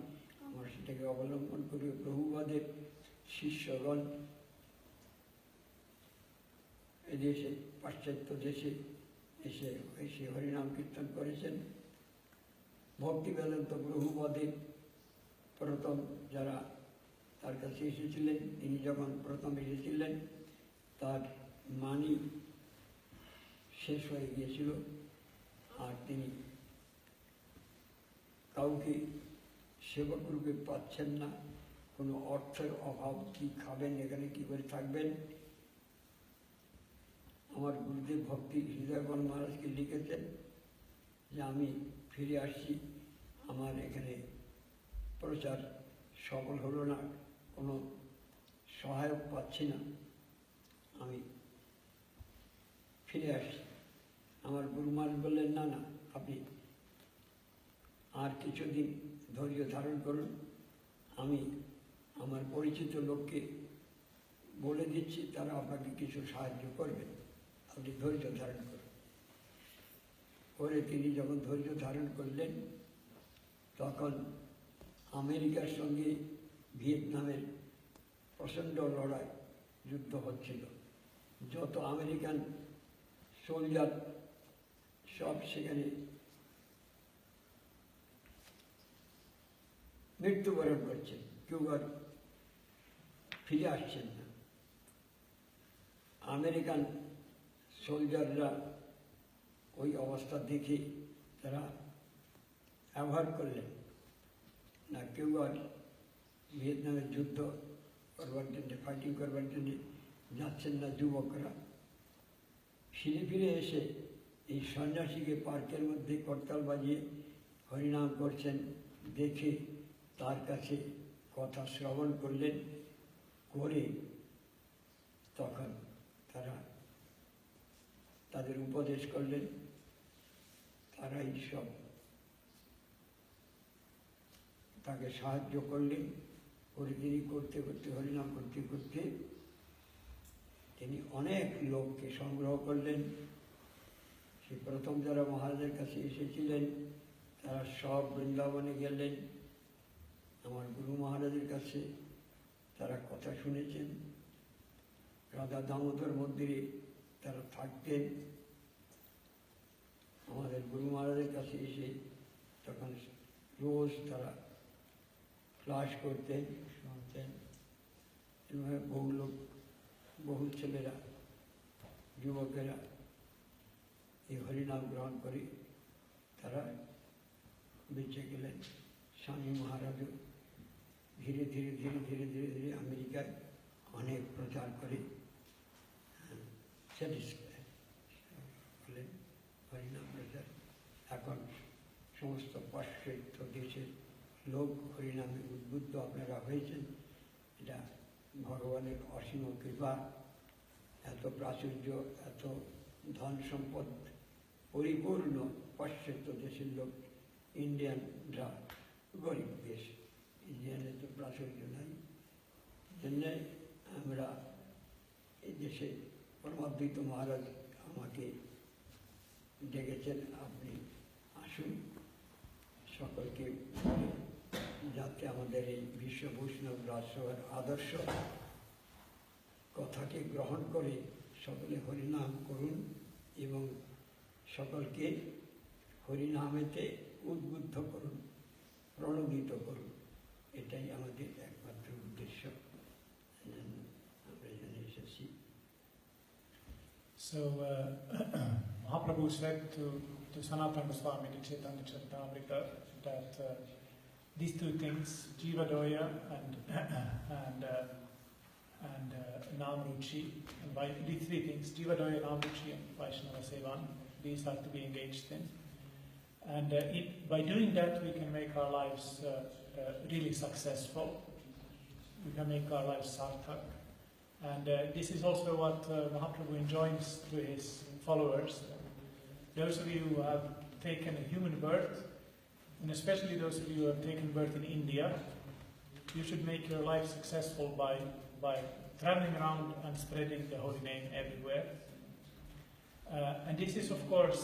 আমরা সেটাকে অবলম্বন করি। প্রভুপদের শিষ্যগণ এদেশে পাশ্চাত্য দেশে এসে হরিনাম কীর্তন করেছেন। ভক্তি বেদান্ত প্রভুপদে প্রথম যারা তার কাছে এসেছিলেন, তিনি যখন প্রথম এসেছিলেন তার মানি শেষ হয়ে গিয়েছিল, আর তিনি কাউকে সেবক রূপে পাচ্ছেন না, কোনো অর্থের অভাব, কি খাবেন, এখানে কি করে থাকবেন। আমার গুরুদেব ভক্তি হৃদয়বন মহারাজকে লিখেছেন যে আমি ফিরে আসছি, আমার এখানে প্রচার সফল হলো না, কোনো সহায়ক পাচ্ছি না, আমি ফিরে আসছি। আমার গুরু মহারাজ বললেন, না না, আপনি আর কিছুদিন ধৈর্য ধারণ করুন, আমি আমার পরিচিত লোককে বলে দিচ্ছি, তারা আপনাকে কিছু সাহায্য করবে, আপনি ধৈর্য ধারণ করুন। পরে তিনি যখন ধৈর্য ধারণ করলেন তখন আমেরিকার সঙ্গে ভিয়েতনামের প্রচণ্ড লড়াই, যুদ্ধ হচ্ছিল। যত আমেরিকান সোলজার সব সেখানে মৃত্যুবরণ করছেন, কেউ আর ফিরে আসছেন না। আমেরিকান সোলজাররা ওই অবস্থা দেখে তারা অ্যাভয়েড করলেন না, কেউ আর ভিয়েতনামের যুদ্ধ করবার জন্যে, ফাইটিং করবার জন্যে যাচ্ছেন না যুবকরা। ফিরে ফিরে এসে এই সন্ন্যাসীকে পার্কের মধ্যে করতাল বাজিয়ে হরিনাম করছেন দেখে তার কাছে কথা শ্রবণ করলেন, করে তখন তারা তাদের উপদেশ করলেন, তারাই সব তাকে সাহায্য করলেন। হরিগিরি করতে করতে, হরিনাম করতে করতে তিনি অনেক লোককে সংগ্রহ করলেন। সে প্রথম যারা মহারাজের কাছে এসেছিলেন তারা সব বৃন্দাবনে গেলেন আমার গুরু মহারাজের কাছে, তারা কথা শুনেছেন। রাধা দামোদর মন্দিরে তারা থাকতেন, আমাদের গুরু মহারাজের কাছে এসে তখন রোজ তারা ক্লাস করতেন, শুনতেন। এভাবে বহু লোক, বহু ছেলেরা, যুবকেরা এই হরিনাম গ্রহণ করে তারা বেঁচে গেলেন। স্বামী মহারাজও ধীরে ধীরে ধীরে ধীরে ধীরে ধীরে আমেরিকায় অনেক প্রচার করে স্যাটিসফাই হলেন হরিনাম প্রচার। এখন সমস্ত পাশ্চাত্য দেশের লোক হরিনামে উদ্বুদ্ধ আপনারা হয়েছেন। এটা ভগবানের অসীম কৃপা। এত প্রাচুর্য, এত ধন সম্পদ পরিপূর্ণ পাশ্চাত্য দেশের লোক। ইন্ডিয়ানরা গরিব দেশ, ইন্ডিয়ানের তো প্রাচুর্য নাই। জন্য আমরা এই দেশে পরমাদ্বৈত মহারাজ আমাকে ডেকেছেন, আপনি আসুন, সকলকে যাতে আমাদের এই বিশ্ব বৈষ্ণব রাজসভার আদর্শ কথাকে গ্রহণ করে সকলে হরিনাম করুন এবং সকলকে হরিনামেতে উদ্বুদ্ধ করুন, প্রণোদিত করুন। এটাই আমাদের একমাত্র উদ্দেশ্য। আমরা এখানে এসেছি। So Mahaprabhu said to Sanatana Goswami, the Chaitanya Charitamrita, that these two things, Jiva Doya and Namruchi, and these three things, Jiva Doya, Namruchi, and Vaishnava Sevan, these are to be engaged in. And by doing that, we can make our lives really successful. We can make our lives sarthak. And this is also what Mahaprabhu enjoins to his followers. Those of you who have taken a human birth, and especially those of you who have taken birth in India, you should make your life successful by traveling around and spreading the holy name everywhere. And this is, of course,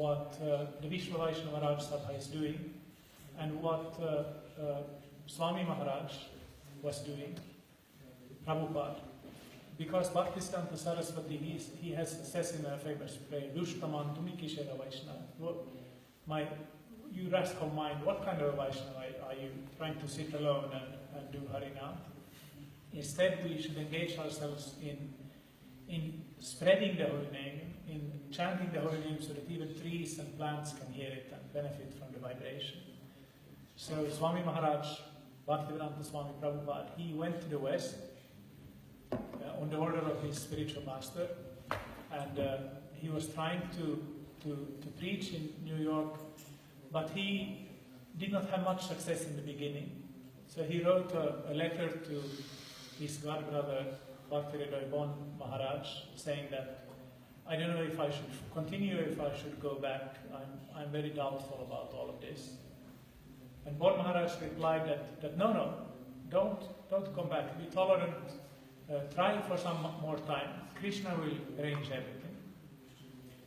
what the WVA-VVRS Raj Sabha is doing, and what Swami Maharaj was doing, Prabhupada. Because Bhaktisiddhanta Saraswati, he has says in a famous prayer, Dushtaman tumi kishera Vaishnava. You rascal mind, what kind of a Vaishnava are you, trying to sit alone and do Harinam? Instead, we should engage ourselves in spreading the holy name, in chanting the holy name so that even trees and plants can hear it and benefit from the vibration. So Swami Maharaj, Bhaktivedanta Swami Prabhupada, he went to the West on the order of his spiritual master, and he was trying to preach in New York, but he did not have much success in the beginning. So he wrote a letter to his godbrother, Bhaktivedanta Bon Maharaj, saying that, I don't know if I should continue or if I should go back. I'm very doubtful about all of this. And Bon Maharaj replied that no, don't come back. Be tolerant. Try for some more time. Krishna will arrange everything.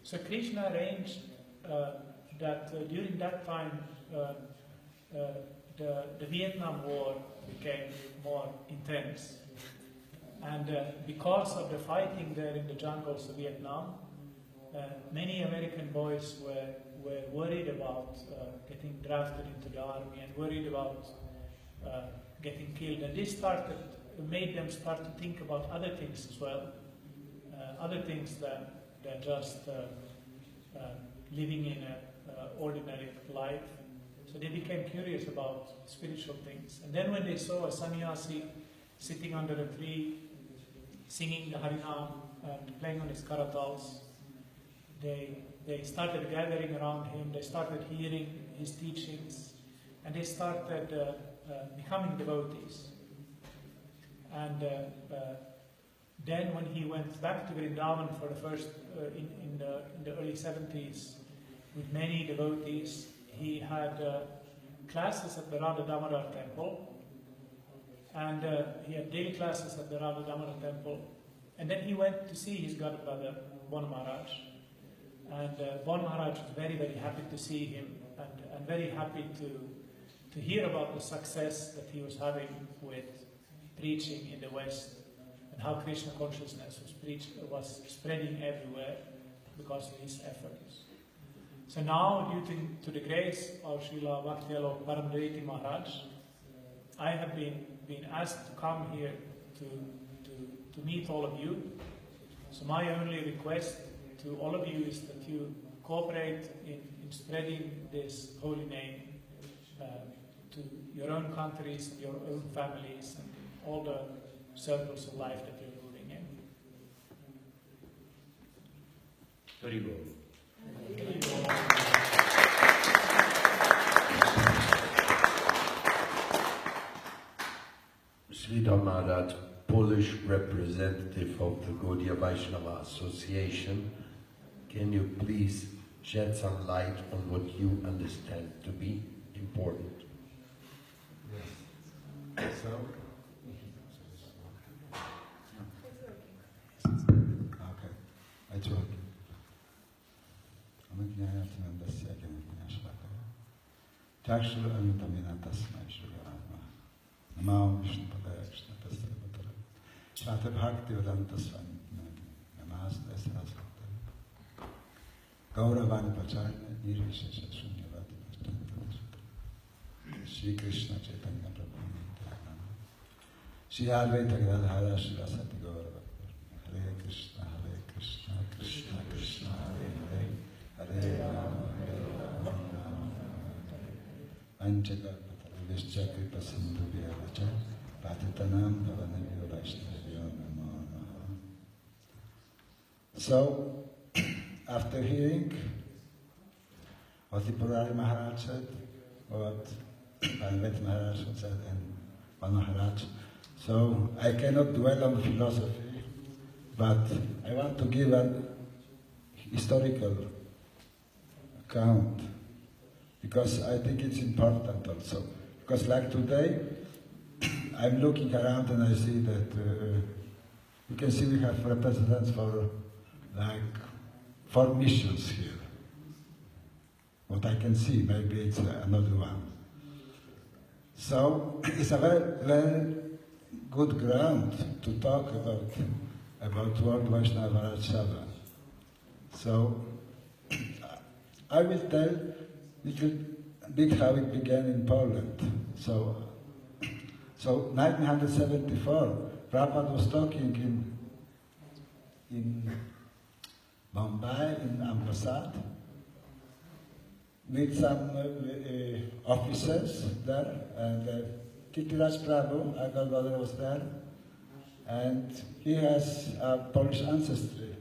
So Krishna arranged that during that time the Vietnam War became more intense. And because of the fighting there in the jungles of Vietnam, many American boys were worried about getting drafted into the army and worried about getting killed. And this made them start to think about other things as well, other things than just living in an ordinary life. So they became curious about spiritual things. And then when they saw a sannyasi sitting under a tree, singing the Harinam and playing on his karatals, they started gathering around him, they started hearing his teachings, and they started becoming devotees. And Then when he went back to Vrindavan for the first, in the early 70s, with many devotees, he had classes at the Radha Damodar temple, and he had daily classes at the Radha Damodar temple, and then he went to see his godbrother, Bon Maharaj, and Bon Maharaj was very, very happy to see him, and very happy to hear about the success that he was having with preaching in the West, and how Krishna consciousness was spreading everywhere because of his efforts. So now, due to the grace of Srila Bhakti-Alok Paramadvaiti Maharaj, I have been asked to come here to meet all of you. So my only request to all of you is that you cooperate in spreading this holy name to your own countries, and your own families, and all the circles of life that you're moving in. Haribol. Sridhar Maharaj, Polish representative of the Gaudiya Vaishnava Association, can you please shed some light on what you understand to be important? Yes. So, okay, it's working. amit nyájátlan beszélgenek másokkal. Társul amitamina tasmai sugarama. Namam Vishnu Padaya Krishna Pasyavatara. Shata Bhakti Vedanta Swami Namasna Sasvata. Gauravani Pacharya Nirvishesha Shunyavati Vashtanta Shri Krishna Chaitanya Prabhu Nityananda. Shri Advaita Gadadhara Shri Rasati Gaurava. Hare Krishna, Krishna Krishna, Hare Hare. Hare Rama, Anchakalpatara Vishya Kripa Sindhu Vyavacha Patitanam Bhavanabhyo Vaishnavyo Namo Namaha. So, after hearing what Tripurari Maharaj said, what Paramadvaiti Maharaj said, and Van Maharaj, so I cannot dwell on philosophy, but I want to give an historical account, because I think it's important also. Because like today, I'm looking around and I see that you can see we have representatives for like 4 missions here. What I can see, maybe it's another one. So it's a very, very good ground to talk about World Vaishnava Varachava. So I will tell a little bit how it began in Poland. So 1974, Prabhupada was talking in Bombay, in Ambassad, with some officers there, and Kitiraj Prabhu, Agarwala, was there, and he has a Polish ancestry.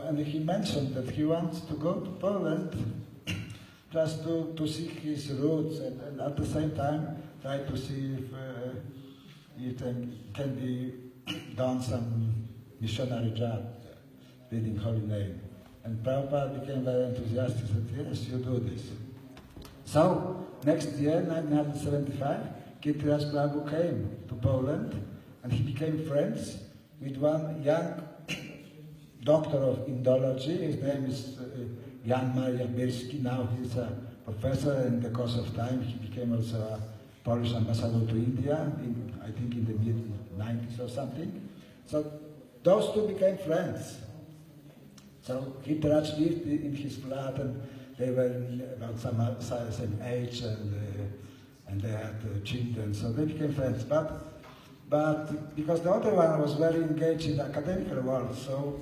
And he mentioned that he wants to go to Poland just to see his roots, and at the same time try to see if it can be done some missionary job, reading holy name. And Prabhupada became very enthusiastic and said, yes, you do this. So, next year, 1975, Kitiraj Prabhu came to Poland, and he became friends with one young doctor of Indology. His name is Jan Maria Birsky. Now he's a professor, and in the course of time he became also a Polish ambassador to India, I think in the mid-90s or something. So those two became friends. So Kitiraj lived in his flat, and they were about same age, and they had children, so they became friends. But because the other one was very engaged in the academic world, so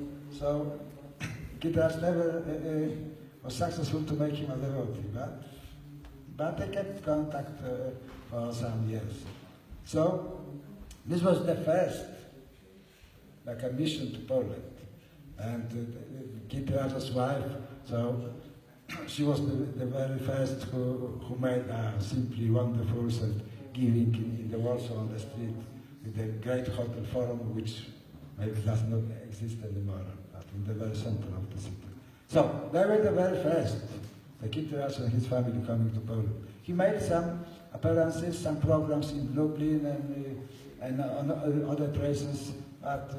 Kitiraj never was successful to make him a devotee, but they kept contact for some years. So this was the first, like a mission to Poland. And Kitiraj's wife, so she was the very first who made simply wonderful and giving in the world, so on the street. with the great hotel forum, which maybe does not exist anymore, but in the very center of the city. So they were the very first, the Tripurari and his family coming to Poland. He made some appearances, some programs in Lublin and on other places, but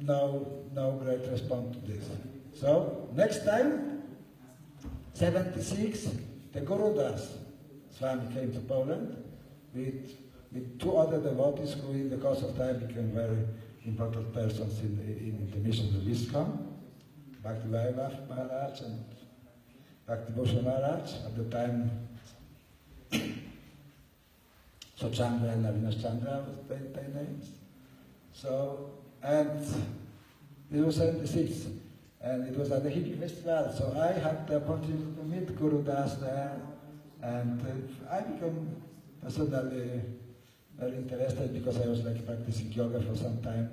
no great response to this. So next time, 76, the Guru Das Swami came to Poland with two other devotees who in the course of time became very important persons in the mission of ISKCON, Bhakti Vaishnava Maharaj and Bhakti Bhushan Maharaj, at the time Sochandra and Avinash Chandra was their names. So, and it was 76, and it was at the hippie festival, so I had the opportunity to meet Guru Das there, and I became personally very interested because I was like practicing yoga for some time,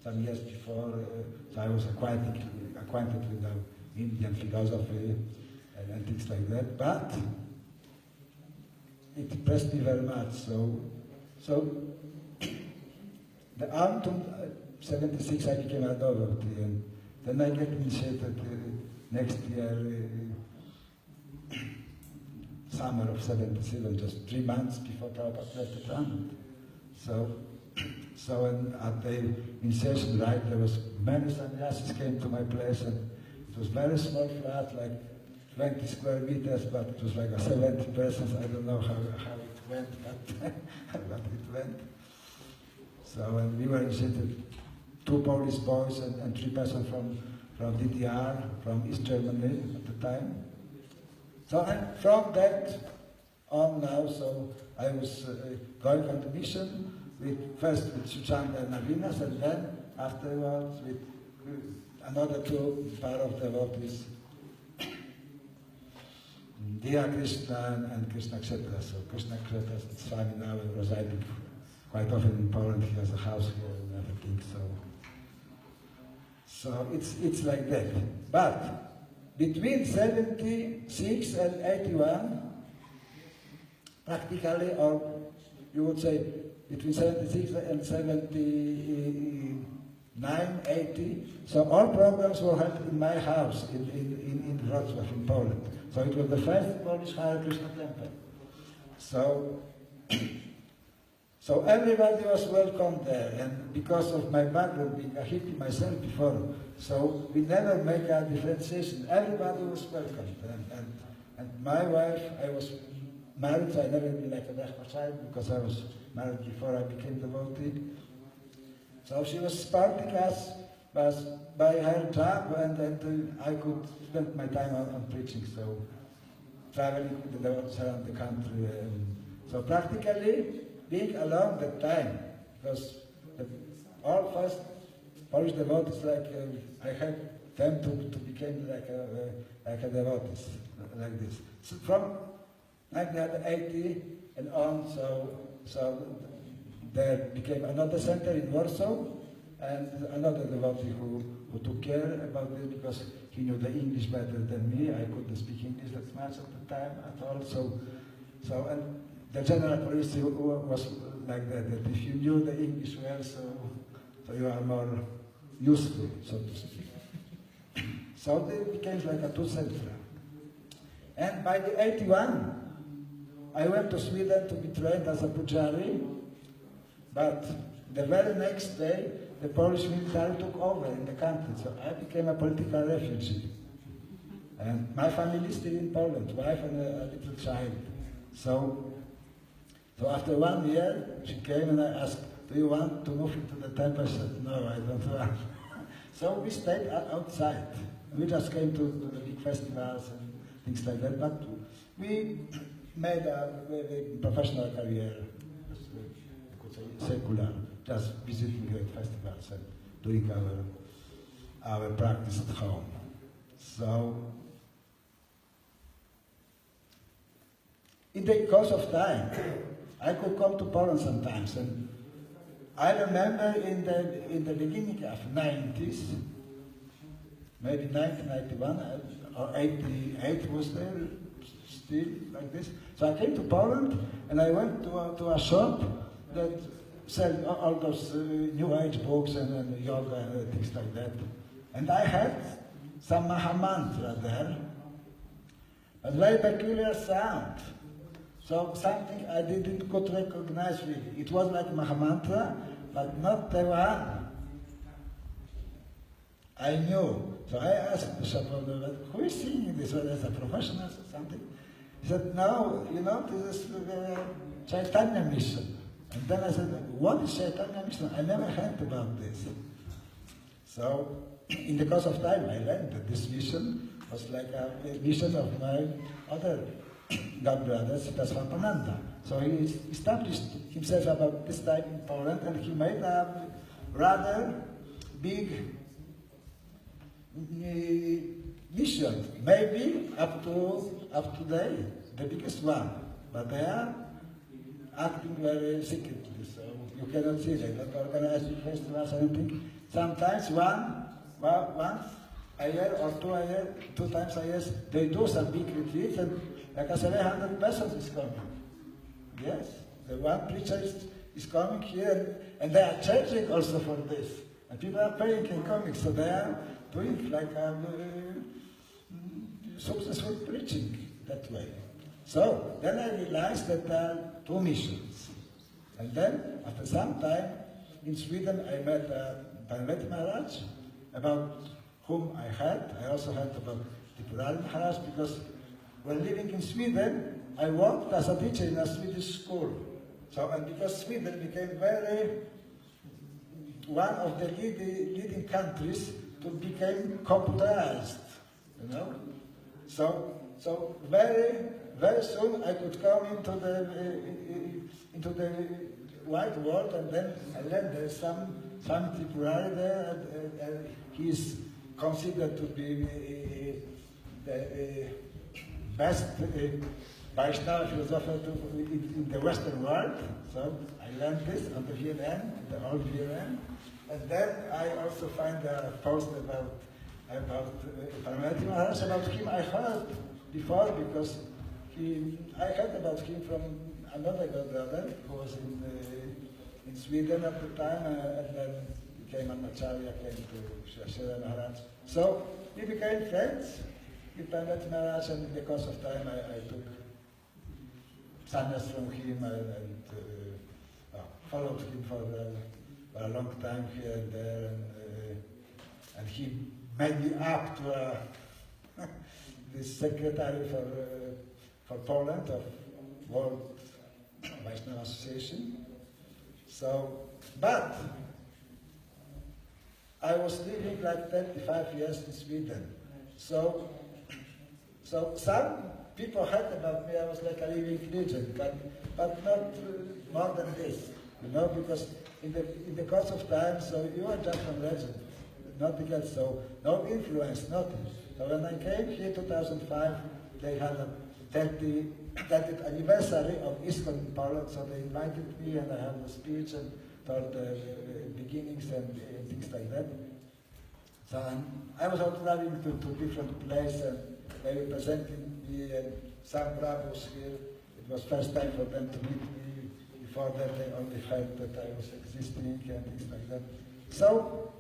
some years before, so I was acquainted with the Indian philosophy and things like that, but it impressed me very much. So the autumn 76 I became a devotee, and then I get initiated next year, summer of 77, just 3 months before Prabhupada left the planet. So at the initiation rite, there was many sannyasis came to my place, and it was very small flat, like 20 square meters, but it was like a 70 persons. I don't know how it went, but it went. So we were initiated, 2 Polish boys and 3 persons from DDR, from East Germany at the time. So and from that on now, so I was going on the mission, first with Suchanda and Navinas, and then afterwards with another 2 pair of devotees, Diya Krishna and Krishna Kshetra. So Krishna Kshetra Swami now residing quite often in Poland. He has a house here and everything. So it's like that. But between 76 and 81, practically, or you would say between 76 and 79, 80, so all programs were held in my house in Wrocław, in Poland. So it was the first Polish Hare Krishna temple. So everybody was welcome there, and because of my background, being a hippie myself before, so we never make a differentiation. Everybody was welcome, and my wife, I was married, so I never been like a brahmachari because I was married before I became devotee. So she was supporting us by her job, and I could spend my time on preaching, so traveling with the devotees around the country. So practically, being alone that time, because all first Polish devotees, like I had them to become like a devotees, like this. So from 1980 and on, so there became another center in Warsaw, and another devotee who took care about this because he knew the English better than me. I couldn't speak English that much at the time at all. So and the general policy was like that if you knew the English well, so you are more useful, so to speak. So they became like a 2 centra. And by the 81, I went to Sweden to be trained as a Pujari, but the very next day, the Polish military took over in the country, so I became a political refugee. And my family is still in Poland, wife and a little child. So after 1 year, she came and I asked, do you want to move into the temple? I said, no, I don't want. So we stayed outside. We just came to the big festivals and things like that, but we made a very professional career, I could say secular, just visiting great festivals and doing our practice at home. So in the course of time, I could come to Poland sometimes, and I remember in the beginning of 90s, maybe 1991 or 88 was there still like this. So I came to Poland and I went to a shop that sell all those New Age books and yoga and things like that. And I had some Mahamantra there, a very peculiar sound. So something I didn't could recognize really. It was like Mahamantra, but not the one I knew. So I asked the Bishop, who is singing this, whether it's a professional or something? He said, no, you know, this is Chaitanya mission. And then I said, what is Chaitanya mission? I never heard about this. So, in the course of time, I learned that this mission was like a mission of my other god brother, Sridhar Gopananda. So he established himself about this time in Poland, and he made a rather big mission, maybe up to today, the biggest one. But they are acting very secretly, so you cannot see them. They don't organize festivals or anything. Sometimes once a year or 2 times a year, they do some big retreats, and like 700 persons is coming. Yes, the one preacher is coming here, and they are charging also for this. And people are paying and coming, so they are doing like successful preaching that way. So then I realized that there are 2 missions. And then, after some time, in Sweden, I met Paramadvaiti Maharaj, about whom I heard. I also heard about Tripurari Maharaj, because when living in Sweden, I worked as a teacher in a Swedish school. So, and because Sweden became one of the leading countries to become computerized, you know. So very soon I could come into the wide world, and then I learned there's some Tripurari there, and he is considered to be the best Vaishnava philosopher in the Western world. So I learned this on the VLN, the old VLN. And then I also find a post about Paramadvaiti Maharaj. About him I heard before, because I heard about him from another god brother who was in Sweden at the time, and then became an acharya, came to Srila Maharaj. So we became friends with Paramadvaiti Maharaj, and in the course of time I took sannyas from him and followed him for a long time here and there, and he made me up to the secretary for Poland of World Vaishnava Association. So, but I was living like 25 years in Sweden. So some people heard about me. I was like a living legend, but not more than this, you know, because in the course of time, so you are just a legend, nothing else. So no influence, nothing. So when I came here in 2005, they had a 30th anniversary of ISKCON in Poland, so they invited me, and I had a speech and taught beginnings and things like that. So I was out traveling to different places, and they were presenting me, and some Prabhus here. It was first time for them to meet me. Before that, they only heard that I was existing and things like that. So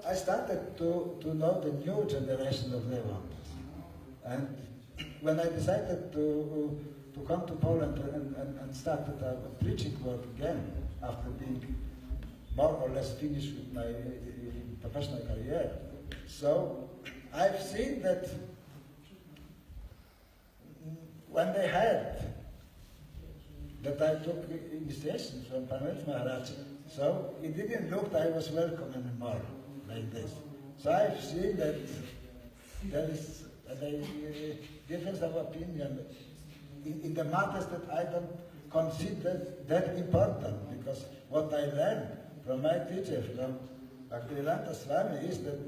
I started to know the new generation of devotees. And when I decided to come to Poland and started a preaching work again, after being more or less finished with my professional career, so I've seen that when they heard that I took initiation from Paramadvaiti Maharaj, so it didn't look like I was welcome anymore, like this. So I've seen that there is a difference of opinion in the matters that I don't consider that important, because what I learned from my teacher, from Bhaktivedanta Swami, is that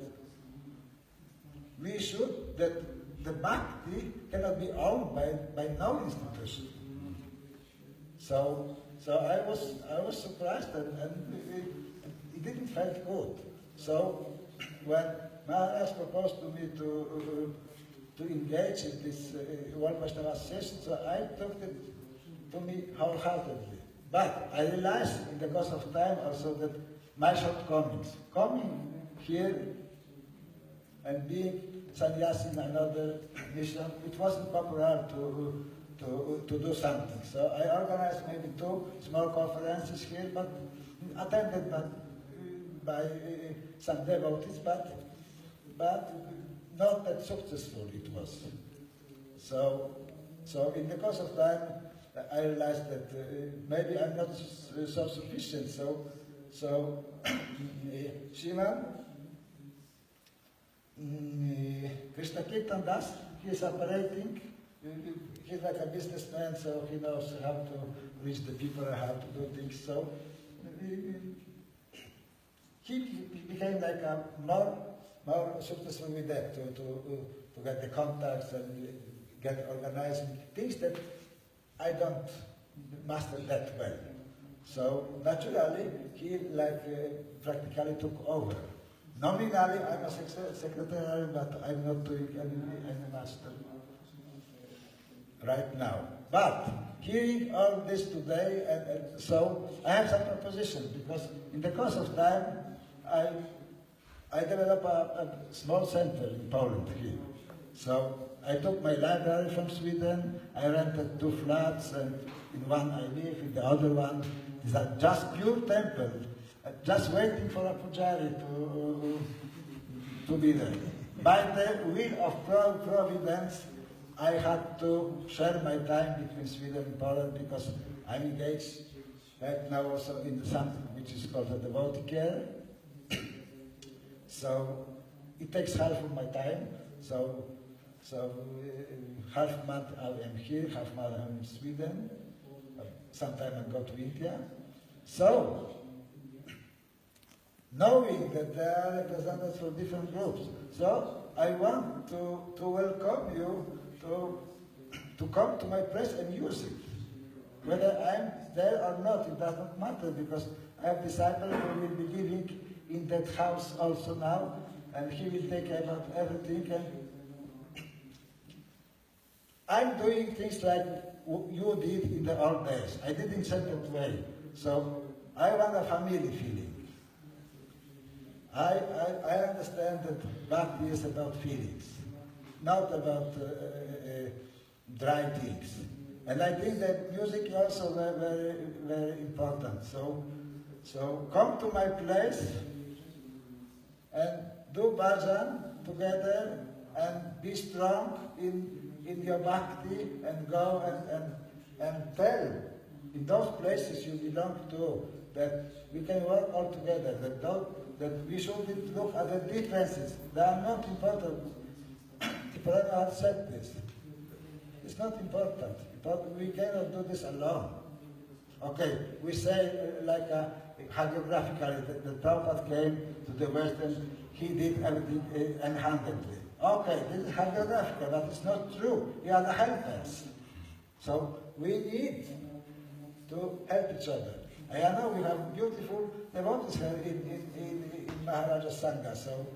that the bhakti cannot be owned by no institution. So I was surprised, and it didn't feel good. So when Maharaj proposed to me to engage in this World Vaishnava Association, so I took it to me wholeheartedly. But I realized in the course of time also that my shortcomings, coming here and being sannyasi in another mission, it wasn't popular to do something. So I organized maybe 2 small conferences here, but attended by some devotees, but not that successful it was. So in the course of time, I realized that maybe I'm not so sufficient. So Shivan, Krishna Kirtan Das, he is operating. He's like a businessman, so he knows how to reach the people and how to do things. So he became like a more successful with that, to get the contacts and get organizing things that I don't master that well. So naturally, he practically took over. Nominally, I'm a secretary, but I'm not doing any master right now. But hearing all this today, and so I have some proposition, because in the course of time, I developed a small center in Poland here. So I took my library from Sweden, I rented 2 flats, and in one I live, in the other one is a just pure temple, just waiting for a pujari to be there. By the will of Providence, I had to share my time between Sweden and Poland, because I'm engaged right now also in something which is called the devotee care. So it takes half of my time. So half month I am here, half month I am in Sweden. Sometime I go to India. So, knowing that there are representatives for different groups, so I want to welcome you to come to my place and use it. Whether I'm there or not, it does not matter, because I have disciples who will be living in that house also now, and he will take care of everything. And I'm doing things like you did in the old days. I did in certain way. So I want a family feeling. I understand that bhakti is about feelings, not about dry things. And I think that music is also very, very important. So come to my place and do bhajan together and be strong in your bhakti, and go and tell in those places you belong to that we can work all together, that we shouldn't look at the differences. They are not important. People don't accept this. It's not important. We cannot do this alone. Okay, we say like hagiographically that the Prabhupada came to the West and he did everything handedly. Okay, this is hagiographical, but it's not true. We are the helpers. So we need to help each other. And I know we have beautiful devotees here in Maharaja Sangha. So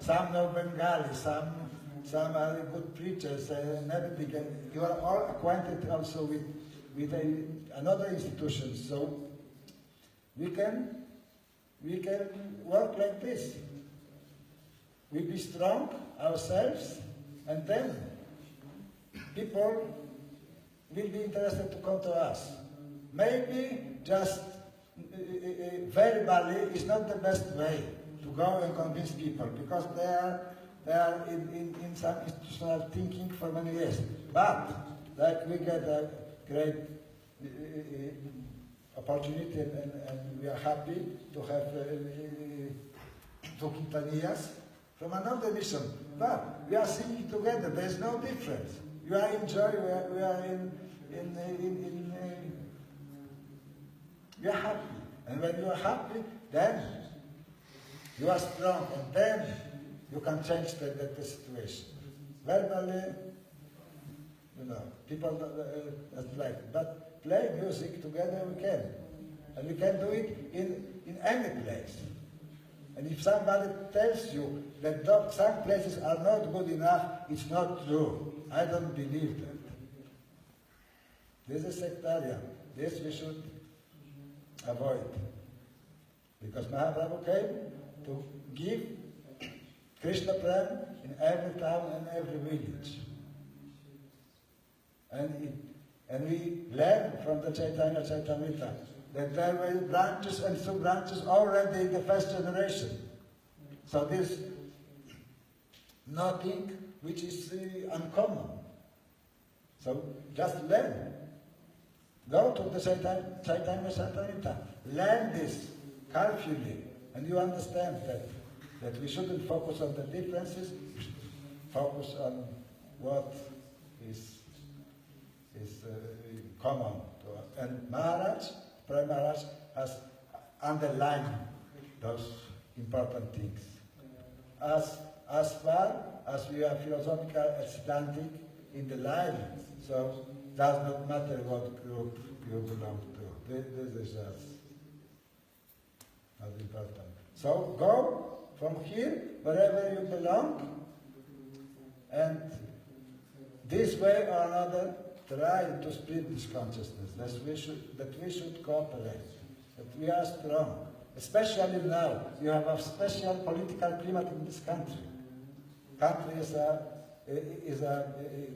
some know Bengali, some are good preachers and everything. And you are all acquainted also with another institution. So we can work like this. We be strong ourselves, and then people will be interested to come to us. Maybe just verbally is not the best way to go and convince people, because they are in some institutional thinking for many years. But like we get a great opportunity, and we are happy to have 2 Kirtaniyas from another mission. But we are singing together. There is no difference. You are in joy. We are we are happy. And when you are happy, then you are strong, and then you can change the situation. Verbally, people don't like it. But play music together we can. And we can do it in any place. And if somebody tells you that some places are not good enough, it's not true. I don't believe that. This is sectarian. This we should avoid. Because Mahaprabhu came to give Krishna Prem in every town and every village. And we learn from the Chaitanya Chaitamrita that there were branches and sub-branches already in the first generation. So there's nothing which is uncommon. So just learn. Go to the Chaitanya Chaitamrita. Learn this carefully, and you understand that we shouldn't focus on the differences, we should focus on what is common to us. And Maharaj, Prime Maharaj, has underlined those important things. As far as we are philosophical and Siddhantic in the life, so it does not matter what group you belong to. This is us. Not important. So go from here, wherever you belong, and this way or another, try to spread this consciousness, that we should cooperate, that we are strong. Especially now, you have a special political climate in this country. Country is a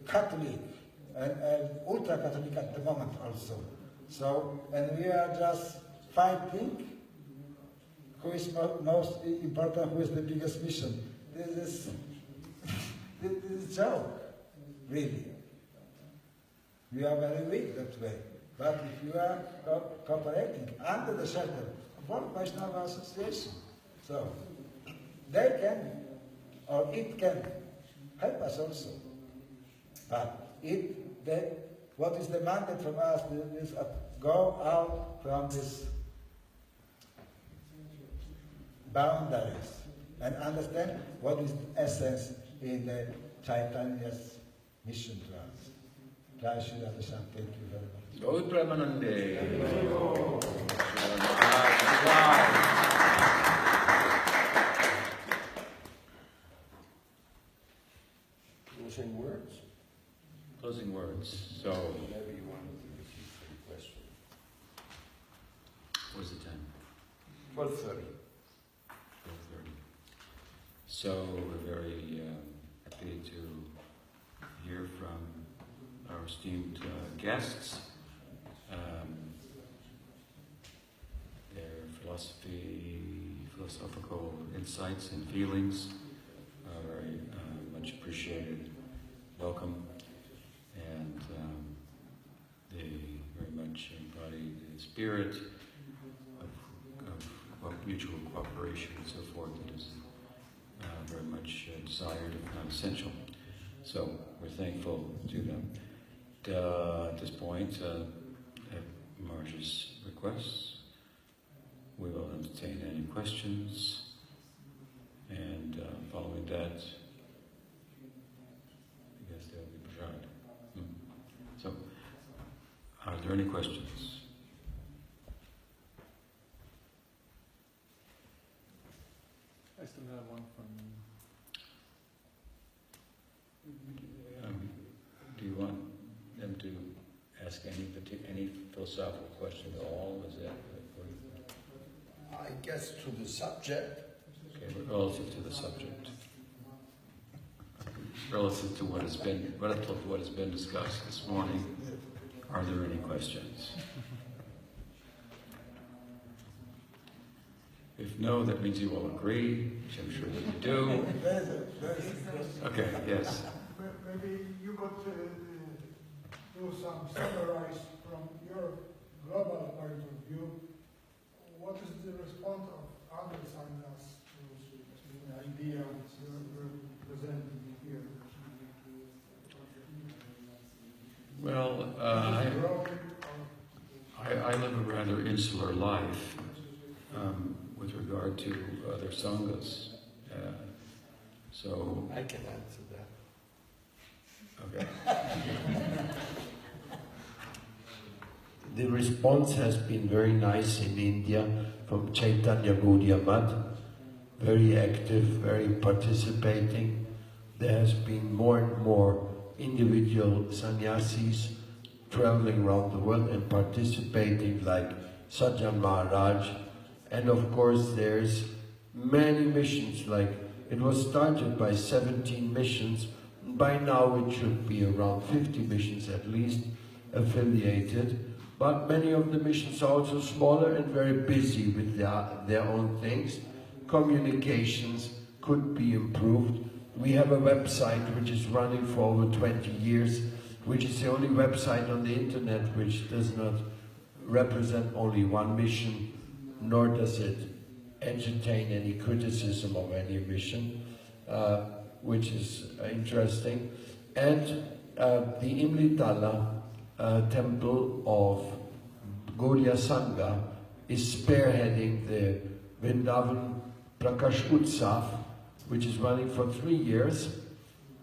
Catholic and ultra-Catholic at the moment also. So, and we are just fighting who is most important, who is the biggest mission. This is a joke, really. We are very weak that way. But if you are cooperating under the shelter of World Vaishnava Association, so they can, or it can, help us also. But what is demanded from us is go out from these boundaries and understand what is the essence in the Chaitanya's mission to us. Jai Srila, thank you very much. Gaud Paramanande. Closing words? Closing words. So, Whatever you want to repeat for the question. what's the time? 12:30. 12:30. So, we're very happy to hear from our esteemed guests. Their philosophical insights and feelings are very much appreciated. Welcome. And they very much embody the spirit of mutual cooperation and so forth that is very much desired, if not essential. So we're thankful to them. At this point, at Maharaj's requests, we will entertain any questions, and following that, I guess there will be prasad. So, are there any questions? I still have one from... Do you want them to ask any philosophical question at all? Is that I guess to the subject. okay? Relative to the subject, relative to what has been discussed this morning, are there any questions? If no, that means you will agree, which I'm sure that you do. Okay, yes. Maybe you could do some summarize from your global point of view. What is the response of other sanghas to the idea you're presenting here? Well, I live a rather insular life with regard to other sanghas. So I can answer that. okay. The response has been very nice in India from Chaitanya Gaudiya Math. Very active, very participating. There has been more and more individual sannyasis traveling around the world and participating, like Sajjan Maharaj, and of course there's many missions, like it was started by 17 missions. By now it should be around 50 missions at least affiliated, but many of the missions are also smaller and very busy with their own things. Communications could be improved. We have a website which is running for over 20 years, which is the only website on the internet which does not represent only one mission, nor does it entertain any criticism of any mission, which is interesting. And the Imlitala temple of Gaudiya Sangha is spearheading the Vrindavan Prakash Utsav, which is running for 3 years.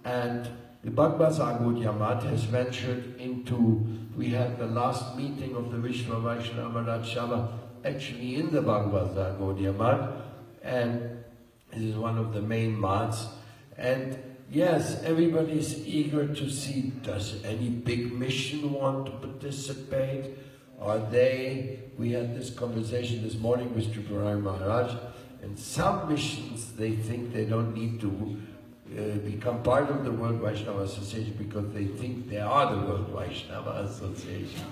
And the Bhagavad Gaudiya Math has ventured into, we had the last meeting of the Vaishnava Rajshala actually in the Bhagavad Gaudiya Math, and this is one of the main maths. And yes, everybody is eager to see, does any big mission want to participate? Are they? We had this conversation this morning with Tripurari Maharaj, and some missions, they think they don't need to become part of the World Vaishnava Association because they think they are the World Vaishnava Association.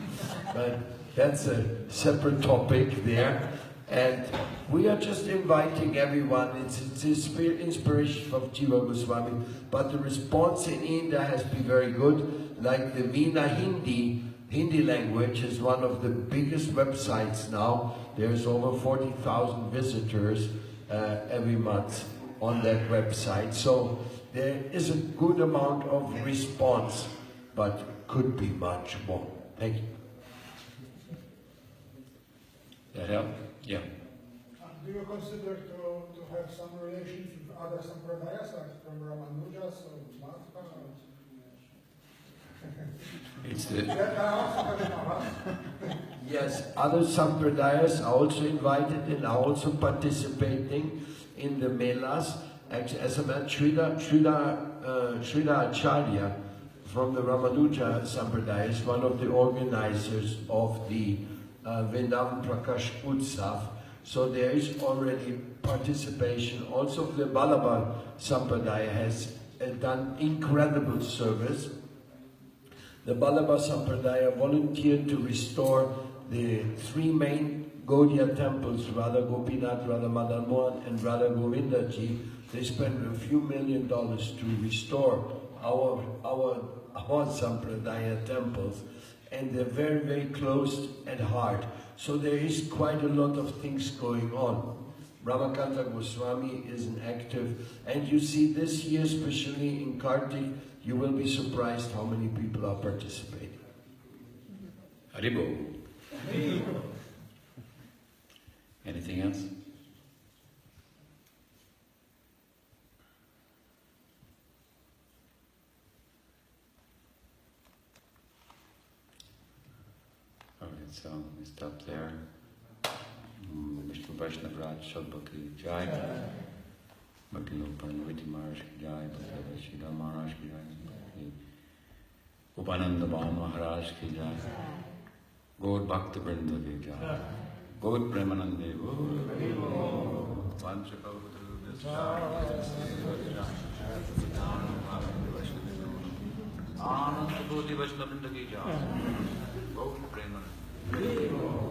But that's a separate topic there. And we are just inviting everyone. It's inspiration from Jiva Goswami, but the response in India has been very good. Like the Veena Hindi language is one of the biggest websites now. There's over 40,000 visitors every month on that website. So there is a good amount of response, but could be much more. Thank you. That help? Yeah. Do you consider to have some relations with other sampradayas, like from Ramanujas or Madhva? It's the... Yes, other sampradayas are also invited and are also participating in the melas. Actually, as a man, Srila Acharya from the Ramanuja Sampradaya is one of the organizers of the Vrindavan Prakash Utsav. So there is already participation. Also the Balabha Sampradaya has done incredible service. The Balabha Sampradaya volunteered to restore the 3 main Gaudiya temples, Radha Gopinath, Radha Madan Mohan and Radha Govindaji. They spent a few $1 million to restore our Sampradaya temples, and they're very, very close at heart. So there is quite a lot of things going on. Ramakanta Goswami is an active, and you see this year, especially in Kartik, you will be surprised how many people are participating. Haribo. Anything else? Alright, so we stop there. Vishnu Vaishnava Raj Shabba ki Jai. Bhakti Paramadvaiti Maharaj ki Jai. Bhakti Sridhar Maharaj ki Jai. Gopananda Maharaj ki Jai. Gaur Bhakta Vrinda ki Jai. Gaur Premanande. Anand Bodhi Vaishnava Vrinda ki Jai. Gaur Premanande.